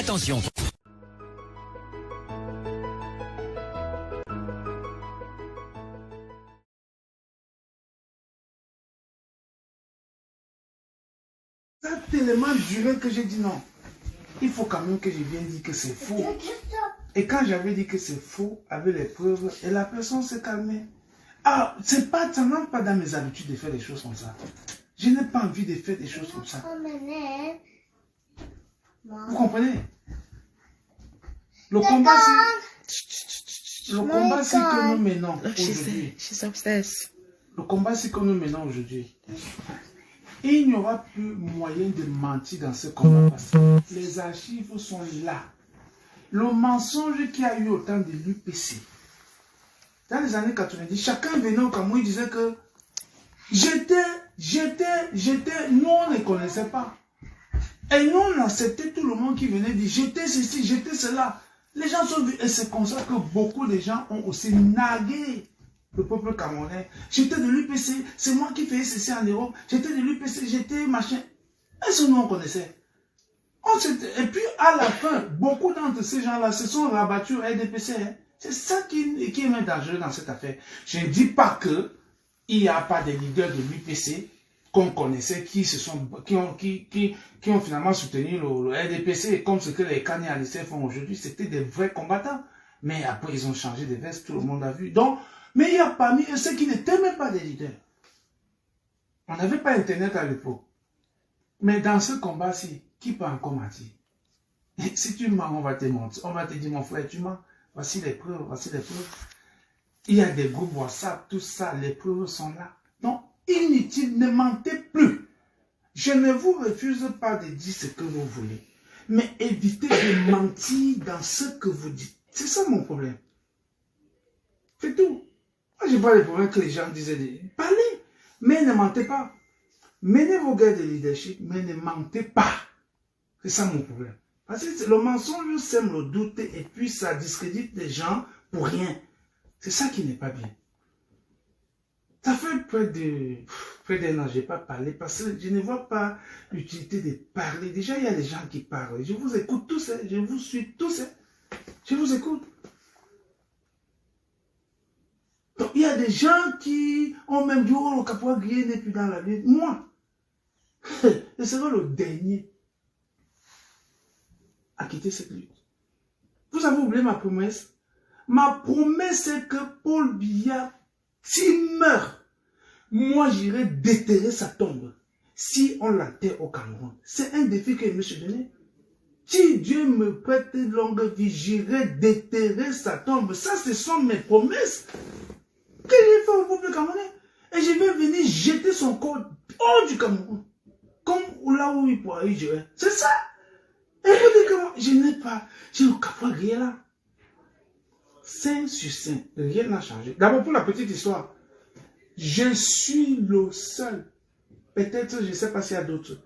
Attention. Ça a tellement duré que j'ai dit non. Il faut quand même que je vienne dire que c'est faux. Et quand j'avais dit que c'est faux, avec les preuves, et la personne s'est calmée. Ah, c'est pas, ça n'entre pas dans mes habitudes de faire des choses comme ça. Je n'ai pas envie de faire des choses comme ça. Vous comprenez? Le combat, c'est... Le combat, c'est que nous menons aujourd'hui. Le combat, c'est que nous menons aujourd'hui. Il n'y aura plus moyen de mentir dans ce combat parce que les archives sont là. Le mensonge qu'il y a eu au temps de l'UPC, dans les années 90, chacun venait au Cameroun, il disait que nous on ne connaissait pas. Et nous on acceptait tout le monde qui venait dire j'étais ceci, j'étais cela. Les gens sont venus et c'est comme ça que beaucoup de gens ont aussi nagué le peuple camerounais. J'étais de l'UPC, c'est moi qui faisais ceci en Europe, j'étais de l'UPC, j'étais machin. Et ce nous on connaissait. Et puis à la fin, beaucoup d'entre ces gens-là se sont rabattus à RDPC. Hein. C'est ça qui est dangereux dans cette affaire. Je ne dis pas qu'il n'y a pas de leaders de l'UPC qu'on connaissait qui ont finalement soutenu le RDPC, comme ce que les Kanye Alissé font aujourd'hui. C'était des vrais combattants. Mais après, ils ont changé de veste, tout le monde a vu. Donc, mais il y a parmi eux ceux qui n'étaient même pas des leaders. On n'avait pas Internet à l'époque. Mais dans ce combat-ci, qui peut encore mentir? Si tu mens, on va te mentir. On va te dire, mon frère, tu mens. Voici les preuves, voici les preuves. Il y a des groupes WhatsApp, tout ça, les preuves sont là. Donc, inutile, ne mentez plus. Je ne vous refuse pas de dire ce que vous voulez. Mais évitez de mentir dans ce que vous dites. C'est ça mon problème. C'est tout. Moi, je n'ai pas le problème que les gens disaient, parlez, mais ne mentez pas. Menez vos guerres de leadership, mais ne mentez pas. C'est ça mon problème. Parce que le mensonge sème le doute et puis ça discrédite les gens pour rien. C'est ça qui n'est pas bien. Ça fait près d'un an, je n'ai pas parlé parce que je ne vois pas l'utilité de parler. Déjà, il y a des gens qui parlent. Je vous écoute tous, hein. Je vous suis tous. Hein. Je vous écoute. Donc, il y a des gens qui ont même dit, oh, le capois grillé n'est plus dans la vie. Moi, je serai le dernier à quitter cette lutte. Vous avez oublié ma promesse? Ma promesse, c'est que Paul Biya, s'il meurt, moi j'irai déterrer sa tombe. Si on l'enterre au Cameroun. C'est un défi que je me suis donné. Si Dieu me prête une longue vie, j'irai déterrer sa tombe. Ça, ce sont mes promesses que j'ai fait au peuple camerounais. Et je vais venir jeter son corps hors du Cameroun. Comme là où il pourrait y gérer. C'est ça. Et vous dites que moi, je n'ai pas. J'ai le capot rien là. Saint sur saint. Rien n'a changé. D'abord pour la petite histoire. Je suis le seul. Peut-être, je ne sais pas s'il y a d'autres.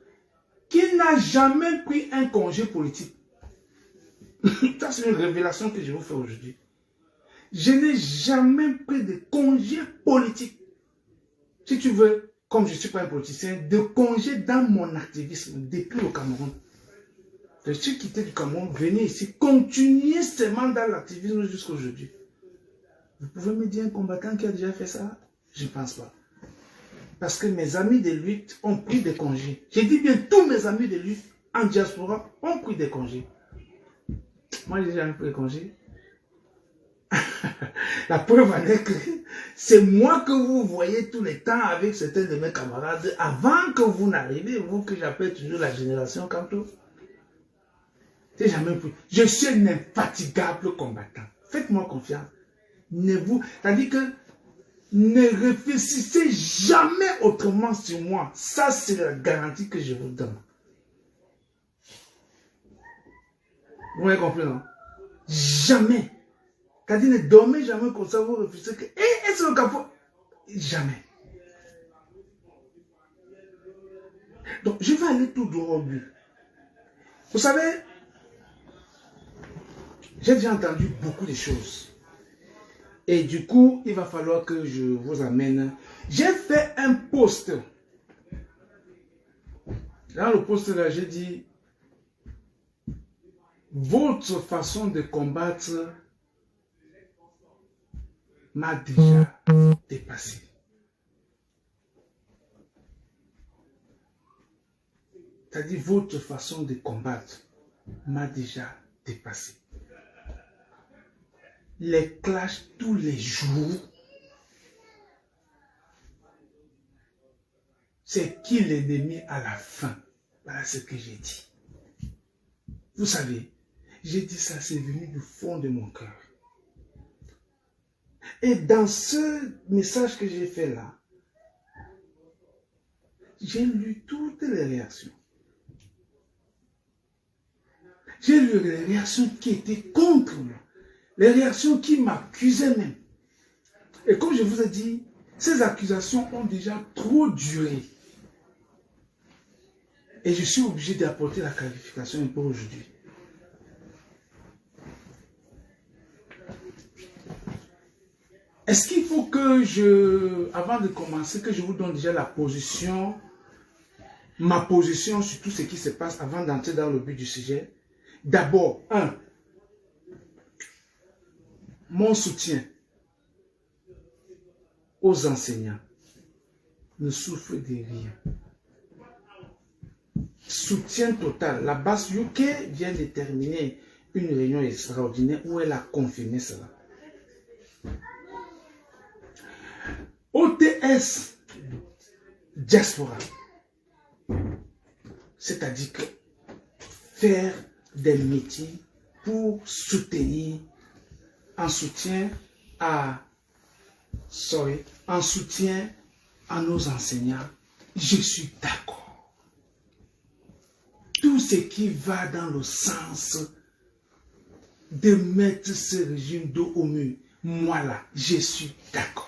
Qui n'a jamais pris un congé politique. Ça, c'est une révélation que je vous fais aujourd'hui. Je n'ai jamais pris de congé politique. Si tu veux, comme je ne suis pas un politicien, de congé dans mon activisme depuis le Cameroun. Je suis quitté du Cameroun, venez ici, continuez seulement dans l'activisme jusqu'à aujourd'hui. Vous pouvez me dire un combattant qui a déjà fait ça? Je ne pense pas. Parce que mes amis de lutte ont pris des congés. J'ai dit bien, tous mes amis de lutte en diaspora ont pris des congés. Moi, j'ai jamais pris de congés. La preuve en est que c'est moi que vous voyez tout le temps avec certains de mes camarades avant que vous n'arrivez, vous que j'appelle toujours la génération Kanto. J'ai jamais pris. Je suis un infatigable combattant. Faites-moi confiance. C'est-à-dire que ne réfléchissez jamais autrement sur moi. Ça, c'est la garantie que je vous donne. Vous m'avez compris, non? Jamais. C'est-à-dire, ne dormez jamais comme ça, vous réfléchissez que, est-ce le capot? Jamais. Donc, je vais aller tout droit au but. Vous savez, j'ai déjà entendu beaucoup de choses. Et du coup, il va falloir que je vous amène. J'ai fait un post. Dans le post là, j'ai dit, votre façon de combattre m'a déjà dépassé. C'est-à-dire, votre façon de combattre m'a déjà dépassé. Les clashs tous les jours, c'est qui l'ennemi à la fin. Voilà ce que j'ai dit. Vous savez, j'ai dit ça, c'est venu du fond de mon cœur. Et dans ce message que j'ai fait là, j'ai lu toutes les réactions. J'ai lu les réactions qui étaient contre moi. Les réactions qui m'accusaient même. Et comme je vous ai dit, ces accusations ont déjà trop duré. Et je suis obligé d'apporter la qualification un peu aujourd'hui. Est-ce qu'il faut que avant de commencer, que je vous donne déjà la position, ma position sur tout ce qui se passe avant d'entrer dans le but du sujet? D'abord, mon soutien aux enseignants ne souffre de rien. Soutien total. La base UK vient de terminer une réunion extraordinaire où elle a confirmé cela. OTS Diaspora, c'est-à-dire que faire des meetings pour soutenir, en soutien à nos enseignants, je suis d'accord. Tout ce qui va dans le sens de mettre ce régime dos au mur, moi là, je suis d'accord.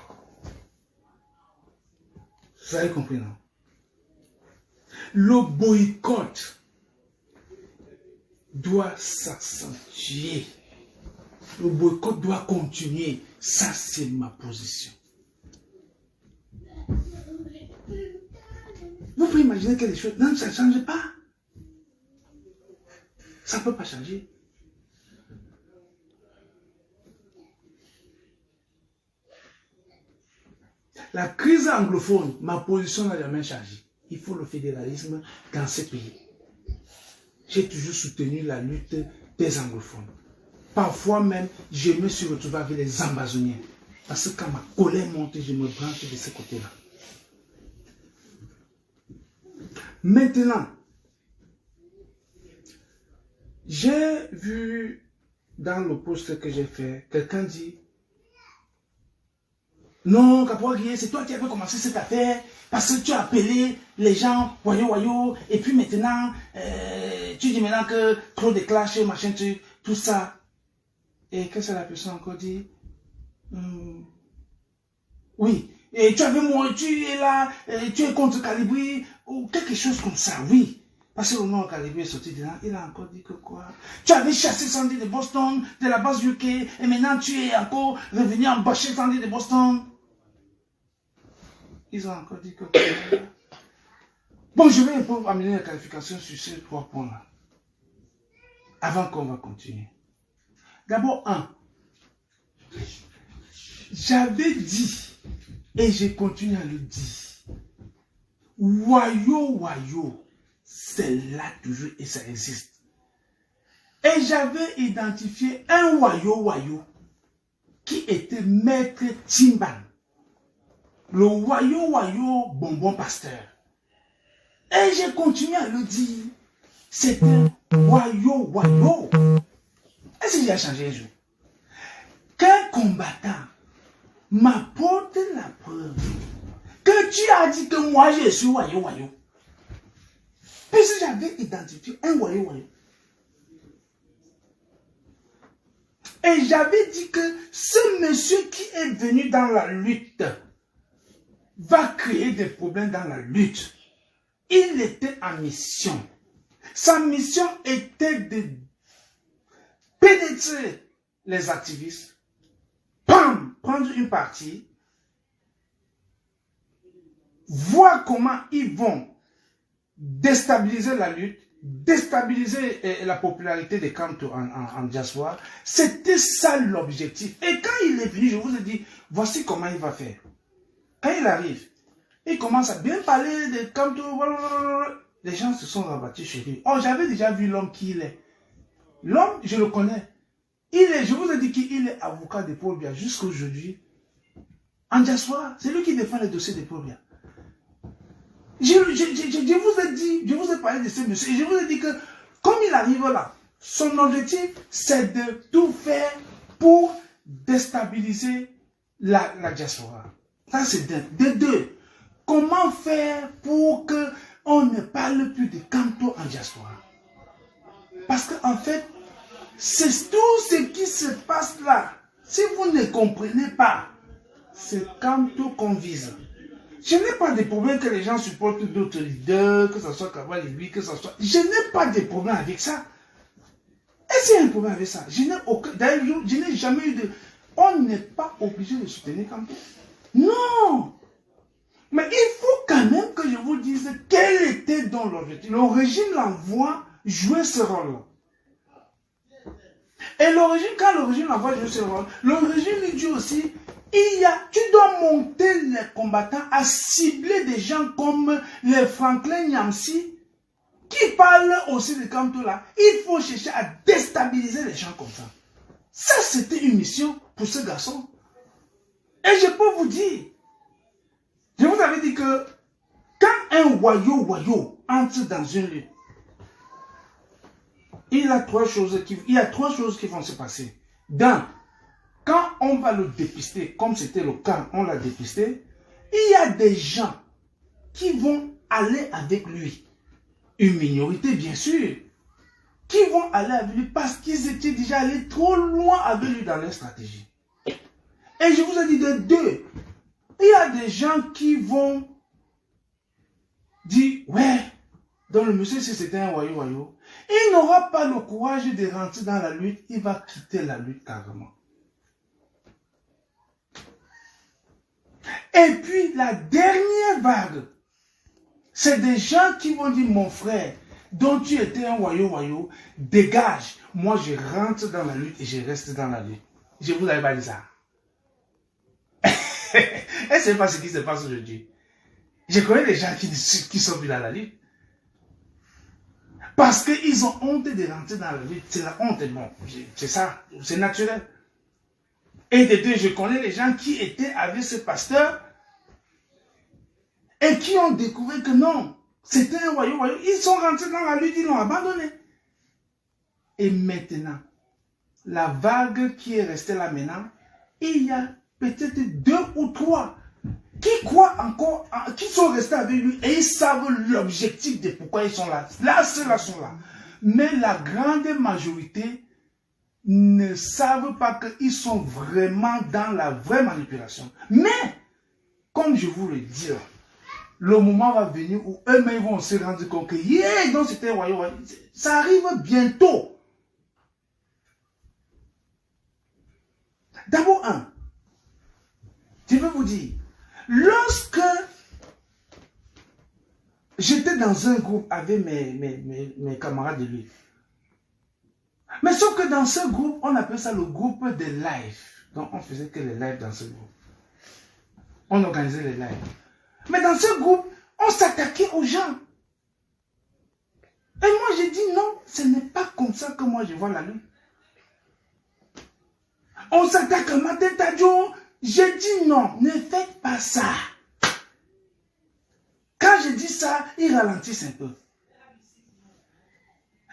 Vous avez compris, non? Le boycott doit s'accentuer. Le boycott doit continuer. Ça, c'est ma position. Vous pouvez imaginer que les choses... Non, ça ne change pas. Ça ne peut pas changer. La crise anglophone, ma position n'a jamais changé. Il faut le fédéralisme dans ce pays. J'ai toujours soutenu la lutte des anglophones. Parfois même, je me suis retrouvé avec les Amazoniens. Parce que quand ma colère monte, je me branche de ce côté-là. Maintenant, j'ai vu dans le post que j'ai fait, quelqu'un dit: non, Capois-Guier, c'est toi qui avais commencé cette affaire, parce que tu as appelé les gens voyou, et puis maintenant, tu dis maintenant que trop de clash, machin, tout ça. Et qu'est-ce que la personne encore dit? Oui, et tu avais moi, tu es là, tu es contre Calibri, ou quelque chose comme ça, oui. Parce que le nom Calibri est sorti dedans, il a encore dit que quoi? Tu avais chassé Sandy de Boston, de la base UK, et maintenant tu es encore revenu embaucher Sandy de Boston. Ils ont encore dit que quoi? Bon, je vais un peu amener la qualification sur ces 3 points-là. Avant qu'on va continuer. D'abord, j'avais dit, et je continue à le dire, Wayo, c'est là toujours et ça existe. Et j'avais identifié un Wayo qui était Maître Timban. Le Wayo bonbon pasteur. Et j'ai continué à le dire. C'était Wayo. Est-ce que j'ai changé un jour? Qu'un combattant m'apporte la preuve que tu as dit que moi je suis Wayo. Puisque j'avais identifié un Wayo. Et j'avais dit que ce monsieur qui est venu dans la lutte va créer des problèmes dans la lutte. Il était en mission. Sa mission était de pénétrer les activistes, prendre une partie, voir comment ils vont déstabiliser la lutte déstabiliser la popularité des Kamto en diaspora. C'était ça l'objectif. Et quand il est venu, je vous ai dit, voici comment il va faire. Quand il arrive, il commence à bien parler des Kamto. Les gens se sont rabattus sur lui. Oh, j'avais déjà vu l'homme qui il est. L'homme, je le connais. Je vous ai dit qu'il est avocat de Paul Biya jusqu'à aujourd'hui. En diaspora, c'est lui qui défend les dossiers de Paul Biya. Je vous ai dit, je vous ai parlé de ce monsieur, et je vous ai dit que, comme il arrive là, son objectif, c'est de tout faire pour déstabiliser la diaspora. Ça, c'est de deux. Comment faire pour qu'on ne parle plus de Kamto en diaspora? Parce qu'en fait, c'est tout ce qui se passe là. Si vous ne comprenez pas, c'est Kamto qu'on vise. Je n'ai pas de problème que les gens supportent d'autres leaders, que ce soit Kaba Libye, que ce soit... Je n'ai pas de problème avec ça. Est-ce qu'il y a un problème avec ça? Je n'ai aucun... D'ailleurs, je n'ai jamais eu de... On n'est pas obligé de soutenir Kamto. Non! Mais il faut quand même que je vous dise quel était donc l'objectif. Le régime l'envoie jouer ce rôle-là. Et le régime, quand le régime l'envoie jouer ce rôle, le régime lui dit aussi... Tu dois monter les combattants à cibler des gens comme les Franklin Nyamsi qui parlent aussi de Kamto là. Il faut chercher à déstabiliser les gens comme ça. Ça, c'était une mission pour ce garçon. Et je peux vous dire, je vous avais dit que quand un voyou entre dans une lutte, il y a trois choses qui vont se passer. Quand on va le dépister, comme c'était le cas, on l'a dépisté, il y a des gens qui vont aller avec lui. Une minorité, bien sûr, qui vont aller avec lui parce qu'ils étaient déjà allés trop loin avec lui dans leur stratégie. Et je vous ai dit de deux. Il y a des gens qui vont dire, ouais, dans le monsieur, si c'était un voyou, il n'aura pas le courage de rentrer dans la lutte, il va quitter la lutte carrément. Et puis, la dernière vague, c'est des gens qui vont dire, mon frère, dont tu étais un voyou, dégage. Moi, je rentre dans la lutte et je reste dans la lutte. Je vous avais pas dit ça. Et c'est pas ce qui se passe aujourd'hui. Je connais des gens qui sont venus dans la lutte. Parce qu'ils ont honte de rentrer dans la lutte. C'est la honte. Bon, c'est ça, c'est naturel. Et de deux, je connais les gens qui étaient avec ce pasteur et qui ont découvert que non, c'était un voyou. Ils sont rentrés dans la lutte, ils l'ont abandonné. Et maintenant, la vague qui est restée là maintenant, il y a peut-être 2 ou 3 qui croient encore, qui sont restés avec lui et ils savent l'objectif de pourquoi ils sont là. Là, ceux-là sont là. Mais la grande majorité ne savent pas qu'ils sont vraiment dans la vraie manipulation. Mais, comme je vous le dis, le moment va venir où eux-mêmes vont se rendre compte que yeah, donc c'était royaume. Ça arrive bientôt. D'abord, je vais vous dire, lorsque j'étais dans un groupe avec mes camarades de lui, mais sauf que dans ce groupe, on appelle ça le groupe de live. Donc on faisait que les lives dans ce groupe. On organisait les lives. Mais dans ce groupe, on s'attaquait aux gens. Et moi j'ai dit non, ce n'est pas comme ça que moi je vois la lutte. On s'attaque à Martin Tadjo. J'ai dit non, ne faites pas ça. Quand je dis ça, ils ralentissent un peu.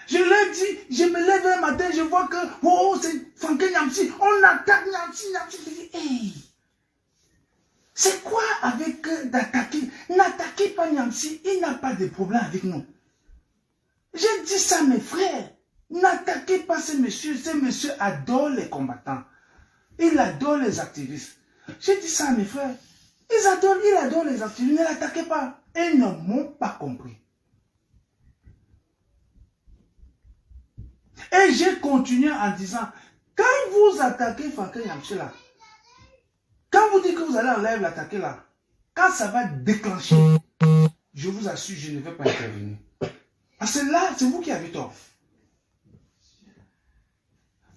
Je leur dis, je me lève un matin, je vois que, oh, c'est Franklin Nyamsi, on attaque Nyamsi. Je dis, hey, c'est quoi avec d'attaquer? N'attaquez pas Nyamsi, il n'a pas de problème avec nous. J'ai dit ça, mes frères, n'attaquez pas ces messieurs adorent les combattants. Il adore les activistes. J'ai dit ça à mes frères. Il adore les activistes. Ne l'attaquez pas. Et ils ne m'ont pas compris. Et j'ai continué en disant, quand vous attaquez Franklin Nyamsi là, quand vous dites que vous allez en live l'attaquer là, quand ça va déclencher, je vous assure, je ne vais pas intervenir. Ah, c'est là, c'est vous qui avez tort.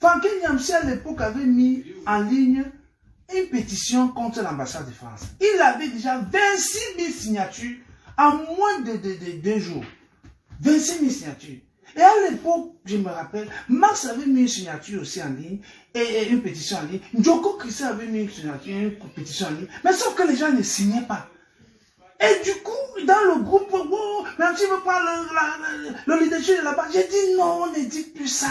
Franck Nyamsi, à l'époque, avait mis en ligne une pétition contre l'ambassade de France. Il avait déjà 26 000 signatures en moins de 2 jours. 26 000 signatures. Et à l'époque, je me rappelle, Mars avait mis une signature aussi en ligne, et une pétition en ligne. Njoko Christian avait mis une signature, une pétition en ligne. Mais sauf que les gens ne signaient pas. Et du coup, dans le groupe, oh, même si veut prendre le leadership de là-bas, j'ai dit non, ne dites plus ça.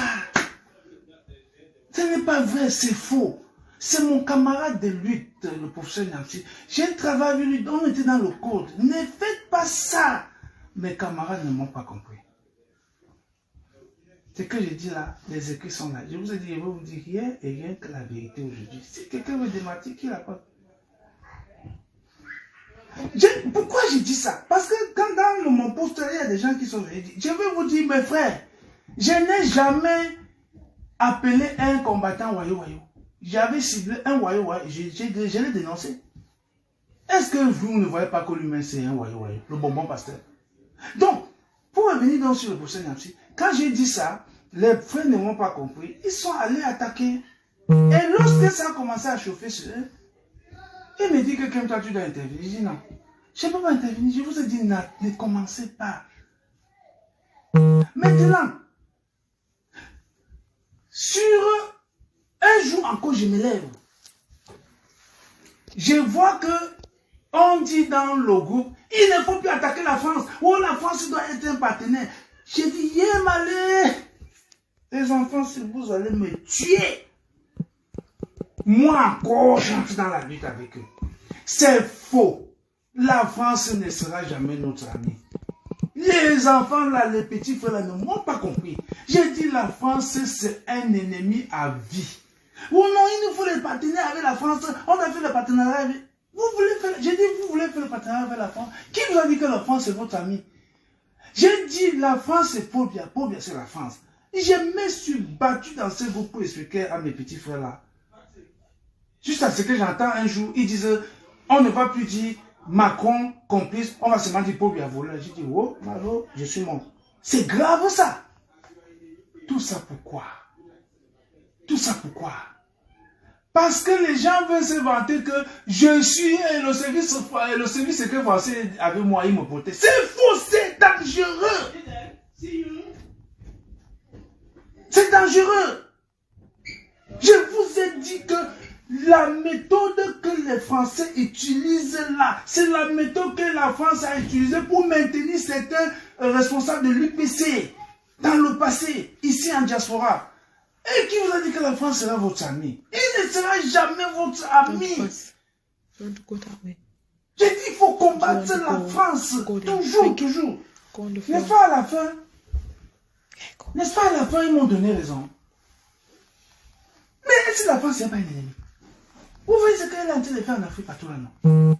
Ce n'est pas vrai, c'est faux. C'est mon camarade de lutte, le professeur Nyamsi. J'ai travaillé avec lui, on était dans le code. Ne faites pas ça. Mes camarades ne m'ont pas compris. Ce que je dis là, les écrits sont là. Je vous ai dit, je vais vous dire rien et rien que la vérité aujourd'hui. Si quelqu'un veut démentir, qu'il apporte. Pourquoi j'ai dit ça? Parce que quand dans mon poste, il y a des gens qui sont venus dire, je vais vous dire, mes frères, je n'ai jamais appelé un combattant wayo-wayo. J'avais ciblé un wayo-wayo, je l'ai dénoncé. Est-ce que vous ne voyez pas que lui-même c'est un wayo-wayo, le bonbon pasteur? Donc, pour revenir donc sur le professeur Nyamsi, quand j'ai dit ça, les frères ne m'ont pas compris. Ils sont allés attaquer. Et lorsque ça a commencé à chauffer sur eux, il me dit que comme toi tu dois intervenir. Je dis non. Je ne peux pas intervenir. Je vous ai dit ne commencez pas. Maintenant, sur un jour encore, je me lève. Je vois que on dit dans le groupe, il ne faut plus attaquer la France. Oh, la France doit être un partenaire. J'ai dit, malé. Les enfants, si vous allez me tuer, moi encore, j'entre dans la lutte avec eux. C'est faux. La France ne sera jamais notre ami. Les enfants là, les petits frères là, ne m'ont pas compris. J'ai dit, la France, c'est un ennemi à vie. Oh non, il nous faut les partenaires avec la France. On a fait le partenariat avec... Vous voulez faire... J'ai dit, vous voulez faire le partenariat avec la France. Qui vous a dit que la France est votre ami? J'ai dit, la France c'est Pobia. Pobia c'est la France. Je me suis battu dans ce groupe pour expliquer à mes petits frères là. Juste à ce que j'entends un jour, ils disent, on ne va plus dire Macron complice, on va seulement dire Pobia voleur. J'ai dit, oh, malo, je suis mort. C'est grave ça. Tout ça pourquoi? Tout ça pourquoi? Parce que les gens veulent se vanter que je suis le service secret français avec moi, il me protège. C'est faux, c'est dangereux. C'est dangereux. Je vous ai dit que la méthode que les Français utilisent là, c'est la méthode que la France a utilisée pour maintenir certains responsables de l'UPC dans le passé, ici en diaspora. Et qui vous a dit que la France sera votre ami? Il ne sera jamais votre ami. J'ai dit il faut combattre la France. Toujours, toujours. N'est-ce pas à la fin? N'est-ce pas à la fin, ils m'ont donné raison. Mais si la France n'est pas une ennemie, vous voyez ce qu'elle est en train de faire en Afrique partout là, non?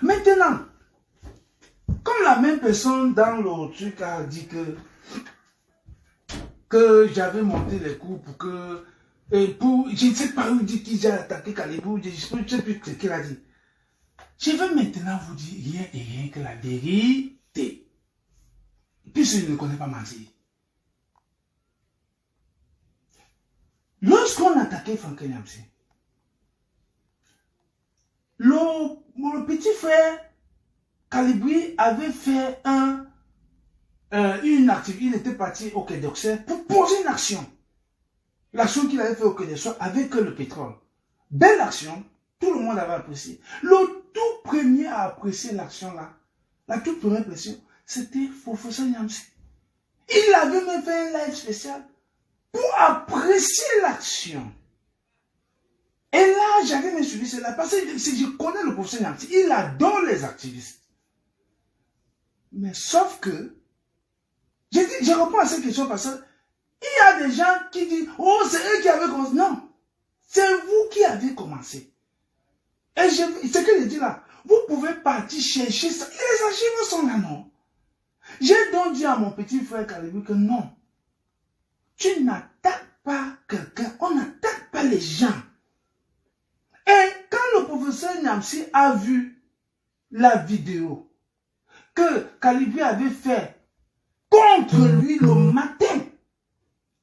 Maintenant, comme la même personne dans le truc a dit que j'avais monté les coups pour que... je ne sais pas où il dit qu'il a attaqué Kalibou, je ne sais plus ce qu'il a dit. Je vais maintenant vous dire rien et rien que la vérité. Puisque je ne connais pas mentir. Lorsqu'on attaquait Franck Nyamsi, le petit frère Kalibou avait fait une activité, il était parti au Quai d'Orsay pour poser une action. L'action qu'il avait fait au Quai d'Orsay avec le pétrole. Belle action, tout le monde avait apprécié. Le tout premier à apprécier l'action là, la toute première pression, c'était professeur Nyamsi. Il avait même fait un live spécial pour apprécier l'action. Et là, j'avais même suivi cela parce que je connais le professeur Nyamsi, il adore les activistes. Mais sauf que, je réponds à cette question parce que il y a des gens qui disent, oh, c'est eux qui avaient commencé. Non, c'est vous qui avez commencé. Et ce que je dis là, vous pouvez partir chercher ça. Les archives sont là, non? J'ai donc dit à mon petit frère Kalibou que non, tu n'attaques pas quelqu'un, on n'attaque pas les gens. Et quand le professeur Nyamsi a vu la vidéo, que Calibri avait fait contre lui le matin,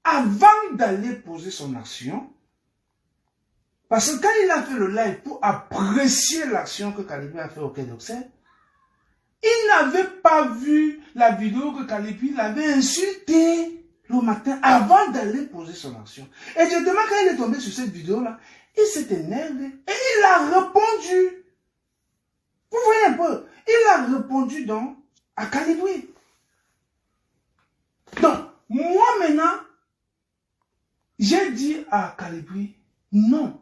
avant d'aller poser son action. Parce que quand il a fait le live pour apprécier l'action que Calibri a fait au Quai d'Orsay, il n'avait pas vu la vidéo que Calibri l'avait insulté le matin avant d'aller poser son action. Et je demande quand il est tombé sur cette vidéo-là, il s'est énervé et il a répondu. Vous voyez un peu, il a répondu donc à Calibri. Donc, moi maintenant, j'ai dit à Calibri, non,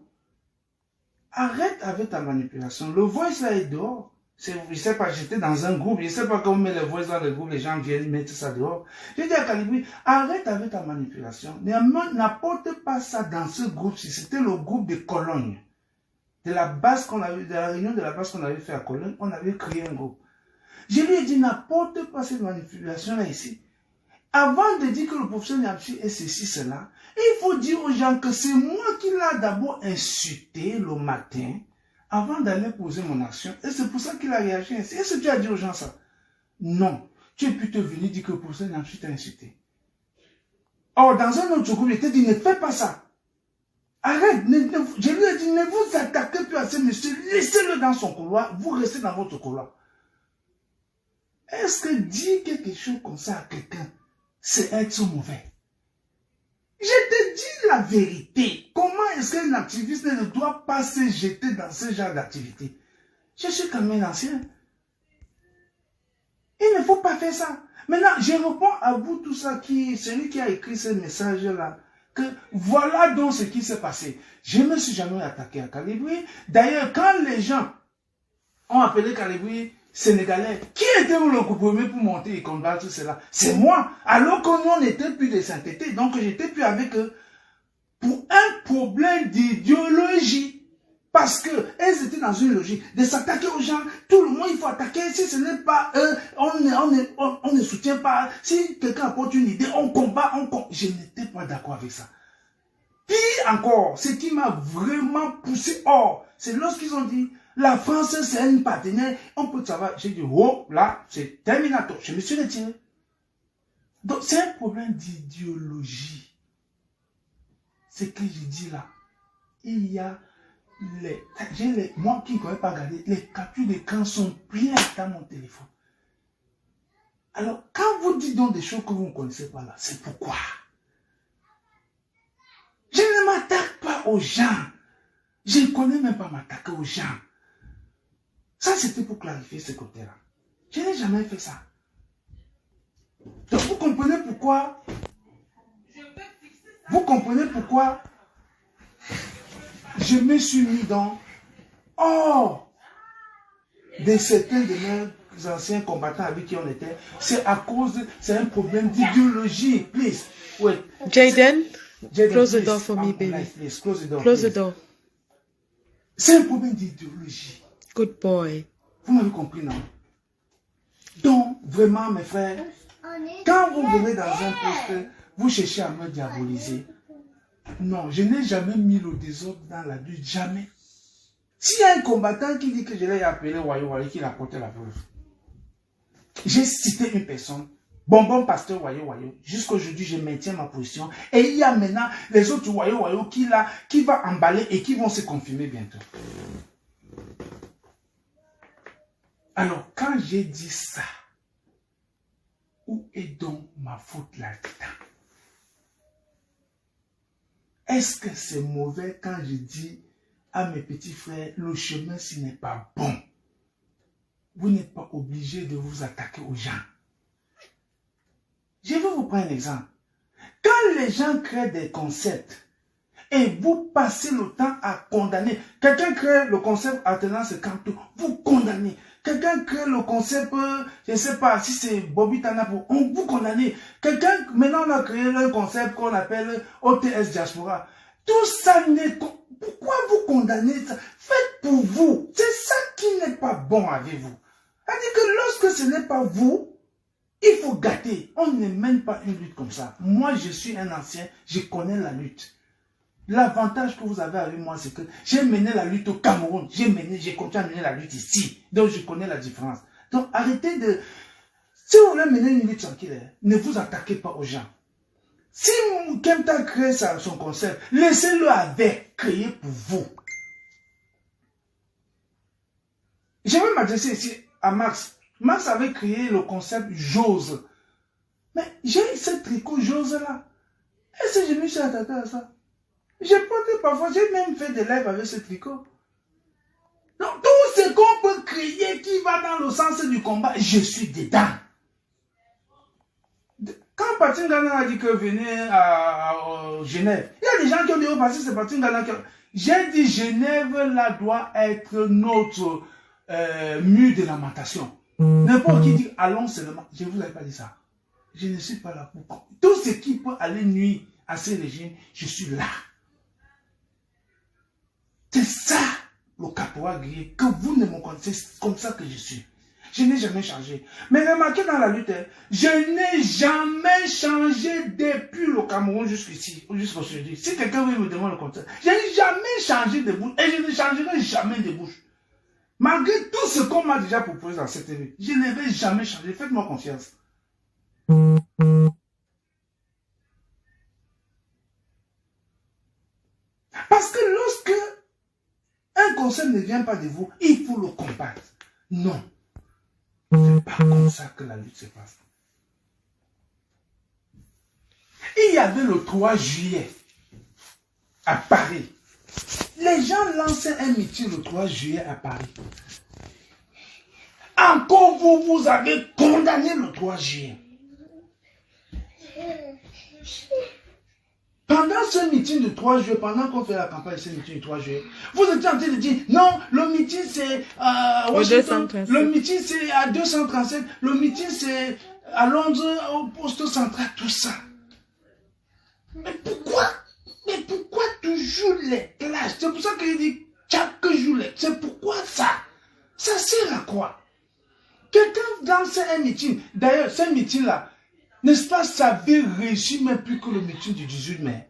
arrête avec ta manipulation. Le voice là est dehors. Je ne sais pas, j'étais dans un groupe, je ne sais pas comment on met le voice dans le groupe, les gens viennent mettre ça dehors. J'ai dit à Calibri, arrête avec ta manipulation. N'apporte pas ça dans ce groupe. Si c'était le groupe de Cologne, de la base qu'on avait, de la réunion de la base qu'on avait fait à Cologne, on avait créé un groupe. Je lui ai dit, n'apporte pas cette manipulation-là ici. Avant de dire que le professeur Niamchi est ceci, cela, il faut dire aux gens que c'est moi qui l'ai d'abord insulté le matin, avant d'aller poser mon action. Et c'est pour ça qu'il a réagi ainsi. Est-ce que tu as dit aux gens ça? Non. Tu es plutôt venu dire que le professeur Niamchi t'a insulté. Or, dans un autre groupe, il t'a dit, ne fais pas ça. Arrête. Je lui ai dit, ne vous attaquez plus à ce monsieur. Laissez-le dans son couloir. Vous restez dans votre couloir. Est-ce que dire quelque chose comme ça à quelqu'un, c'est être mauvais? Je te dis la vérité. Comment est-ce qu'un activiste ne doit pas se jeter dans ce genre d'activité? Je suis quand même ancien. Il ne faut pas faire ça. Maintenant, je réponds à vous tout ça, celui qui a écrit ce message-là, que voilà donc ce qui s'est passé. Je ne me suis jamais attaqué à Calibri. D'ailleurs, quand les gens ont appelé Calibri sénégalais, qui était le premier pour monter et combattre tout cela? C'est moi. Alors que nous, on n'était plus de sainteté. Donc, j'étais plus avec eux pour un problème d'idéologie. Parce que elles étaient dans une logique de s'attaquer aux gens. Tout le monde, il faut attaquer. Si ce n'est pas eux, on ne soutient pas. Si quelqu'un apporte une idée, on combat, Je n'étais pas d'accord avec ça. Pire encore, ce qui m'a vraiment poussé hors, c'est lorsqu'ils ont dit la France, c'est un partenaire, on peut savoir. J'ai dit, oh, là, c'est terminateur. Je me suis retiré. Donc, c'est un problème d'idéologie. Ce que je dis là, il y a moi qui ne connais pas regarder, les captures d'écran sont pleines dans mon téléphone. Alors, quand vous dites donc des choses que vous ne connaissez pas là, c'est pourquoi. Je ne m'attaque pas aux gens. Je ne connais même pas m'attaquer aux gens. Ça, c'était pour clarifier ce côté-là. Je n'ai jamais fait ça. Donc, vous comprenez pourquoi. Vous comprenez pourquoi je me suis mis dans hors de certains de mes anciens combattants avec qui on était. C'est à cause c'est un problème d'idéologie. Please, wait. Jaden, close please. the door for me, baby. Please, close the door. Close please. the door. C'est un problème d'idéologie. Good boy. Vous m'avez compris, non? Donc, vraiment, mes frères, quand vous venez dans un poste, vous cherchez à me diaboliser. Non, je n'ai jamais mis le désordre dans la lutte, jamais. S'il y a un combattant qui dit que je l'ai appelé Wayo Wayo, qu'il a porté la preuve. J'ai cité une personne, Bonbon Pasteur Wayo Wayo. Jusqu'aujourd'hui, je maintiens ma position. Et il y a maintenant les autres Wayo Wayo qui vont emballer et qui vont se confirmer bientôt. Alors, quand j'ai dit ça, où est donc ma faute là-dedans? Est-ce que c'est mauvais quand je dis à mes petits frères, le chemin, ce n'est pas bon? Vous n'êtes pas obligé de vous attaquer aux gens. Je vais vous prendre un exemple. Quand les gens créent des concepts et vous passez le temps à condamner, quelqu'un crée le concept alternance canto, vous condamnez. Quelqu'un crée le concept, je ne sais pas si c'est Bobby Tanapo, on vous condamne. Quelqu'un, maintenant on a créé un concept qu'on appelle OTS Diaspora. Tout ça n'est... Pourquoi vous condamnez ça? Faites pour vous. C'est ça qui n'est pas bon avec vous. C'est-à-dire que lorsque ce n'est pas vous, il faut gâter. On ne mène pas une lutte comme ça. Moi, je suis un ancien, je connais la lutte. L'avantage que vous avez avec moi, c'est que j'ai mené la lutte au Cameroun. J'ai continué à mener la lutte ici. Donc, je connais la différence. Donc, arrêtez de... Si vous voulez mener une vie tranquille, ne vous attaquez pas aux gens. Si Kempta crée son concept, laissez-le avec, créé pour vous. Je vais m'adresser ici à Max. Max avait créé le concept Jose. Mais j'ai ce tricot Jose là. Est-ce que je me suis attaqué à ça? J'ai porté parfois, j'ai même fait des lives avec ce tricot. Donc tout ce qu'on peut créer qui va dans le sens du combat, je suis dedans. Quand Patin Ghana a dit que venez à Genève, il y a des gens qui ont dit, oh, parce que c'est Patin Ghana qui... J'ai dit, Genève, là, doit être notre mur de lamentation. N'importe qui dit, allons seulement. Je ne vous avais pas dit ça. Je ne suis pas là pour... Tout ce qui peut aller nuire à ces régimes, je suis là. C'est ça, le caporal grillé, que vous ne me connaissez, c'est comme ça que je suis. Je n'ai jamais changé. Mais remarquez dans la lutte, je n'ai jamais changé depuis le Cameroun jusqu'ici, jusqu'aujourd'hui. Si quelqu'un veut me demander le contraire, je n'ai jamais changé de bouche et je ne changerai jamais de bouche. Malgré tout ce qu'on m'a déjà proposé dans cette vie, je ne vais jamais changer. Faites-moi confiance. Parce que lorsque un conseil ne vient pas de vous, il faut le combattre. Non. C'est pas comme ça que la lutte se passe. Il y avait le 3 juillet à Paris. Les gens lançaient un meeting le 3 juillet à Paris. Encore vous avez condamné le 3 juillet. Pendant ce meeting du 3 juillet, pendant qu'on fait la campagne de ce meeting du 3 juillet, vous étiez en train de dire, non, le meeting c'est à Washington, le meeting c'est à 237, le meeting c'est à Londres, au poste central, tout ça. Mais pourquoi toujours les clashs? C'est pour ça qu'il dit, chaque jour, c'est pourquoi ça? Ça sert à quoi? Quelqu'un lance un meeting, d'ailleurs, ce meeting-là, n'est-ce pas, ça avait réussi même plus que le meeting du 18 mai.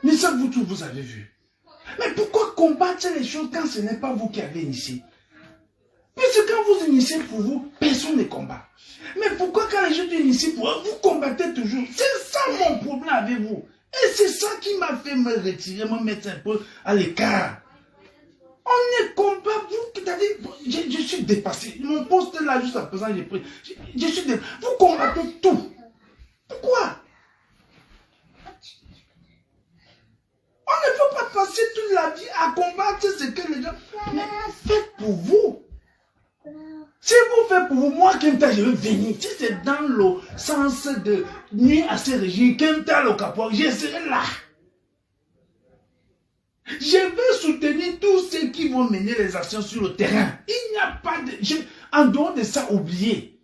Mais ça, vous avez vu. Mais pourquoi combattre les choses quand ce n'est pas vous qui avez initié? Puisque quand vous initiez pour vous, personne ne combat. Mais pourquoi quand les gens initient pour vous, vous combattez toujours? C'est ça mon problème avec vous. Et c'est ça qui m'a fait me retirer, me mettre un peu à l'écart. On ne combat, je suis dépassé. Mon poste là, juste à présent, j'ai pris. Je suis dépassé. Vous combattez tout. Pourquoi? On ne peut pas passer toute la vie à combattre ce que les gens... Mais faites pour vous. Si vous faites pour vous, moi, Kempta, je vais venir. Si c'est dans le sens de nuire à ces régimes, Kempta, le caporal, je serai là. Je vais soutenir tous ceux qui vont mener les actions sur le terrain. Il n'y a pas de... en dehors de ça, oubliez.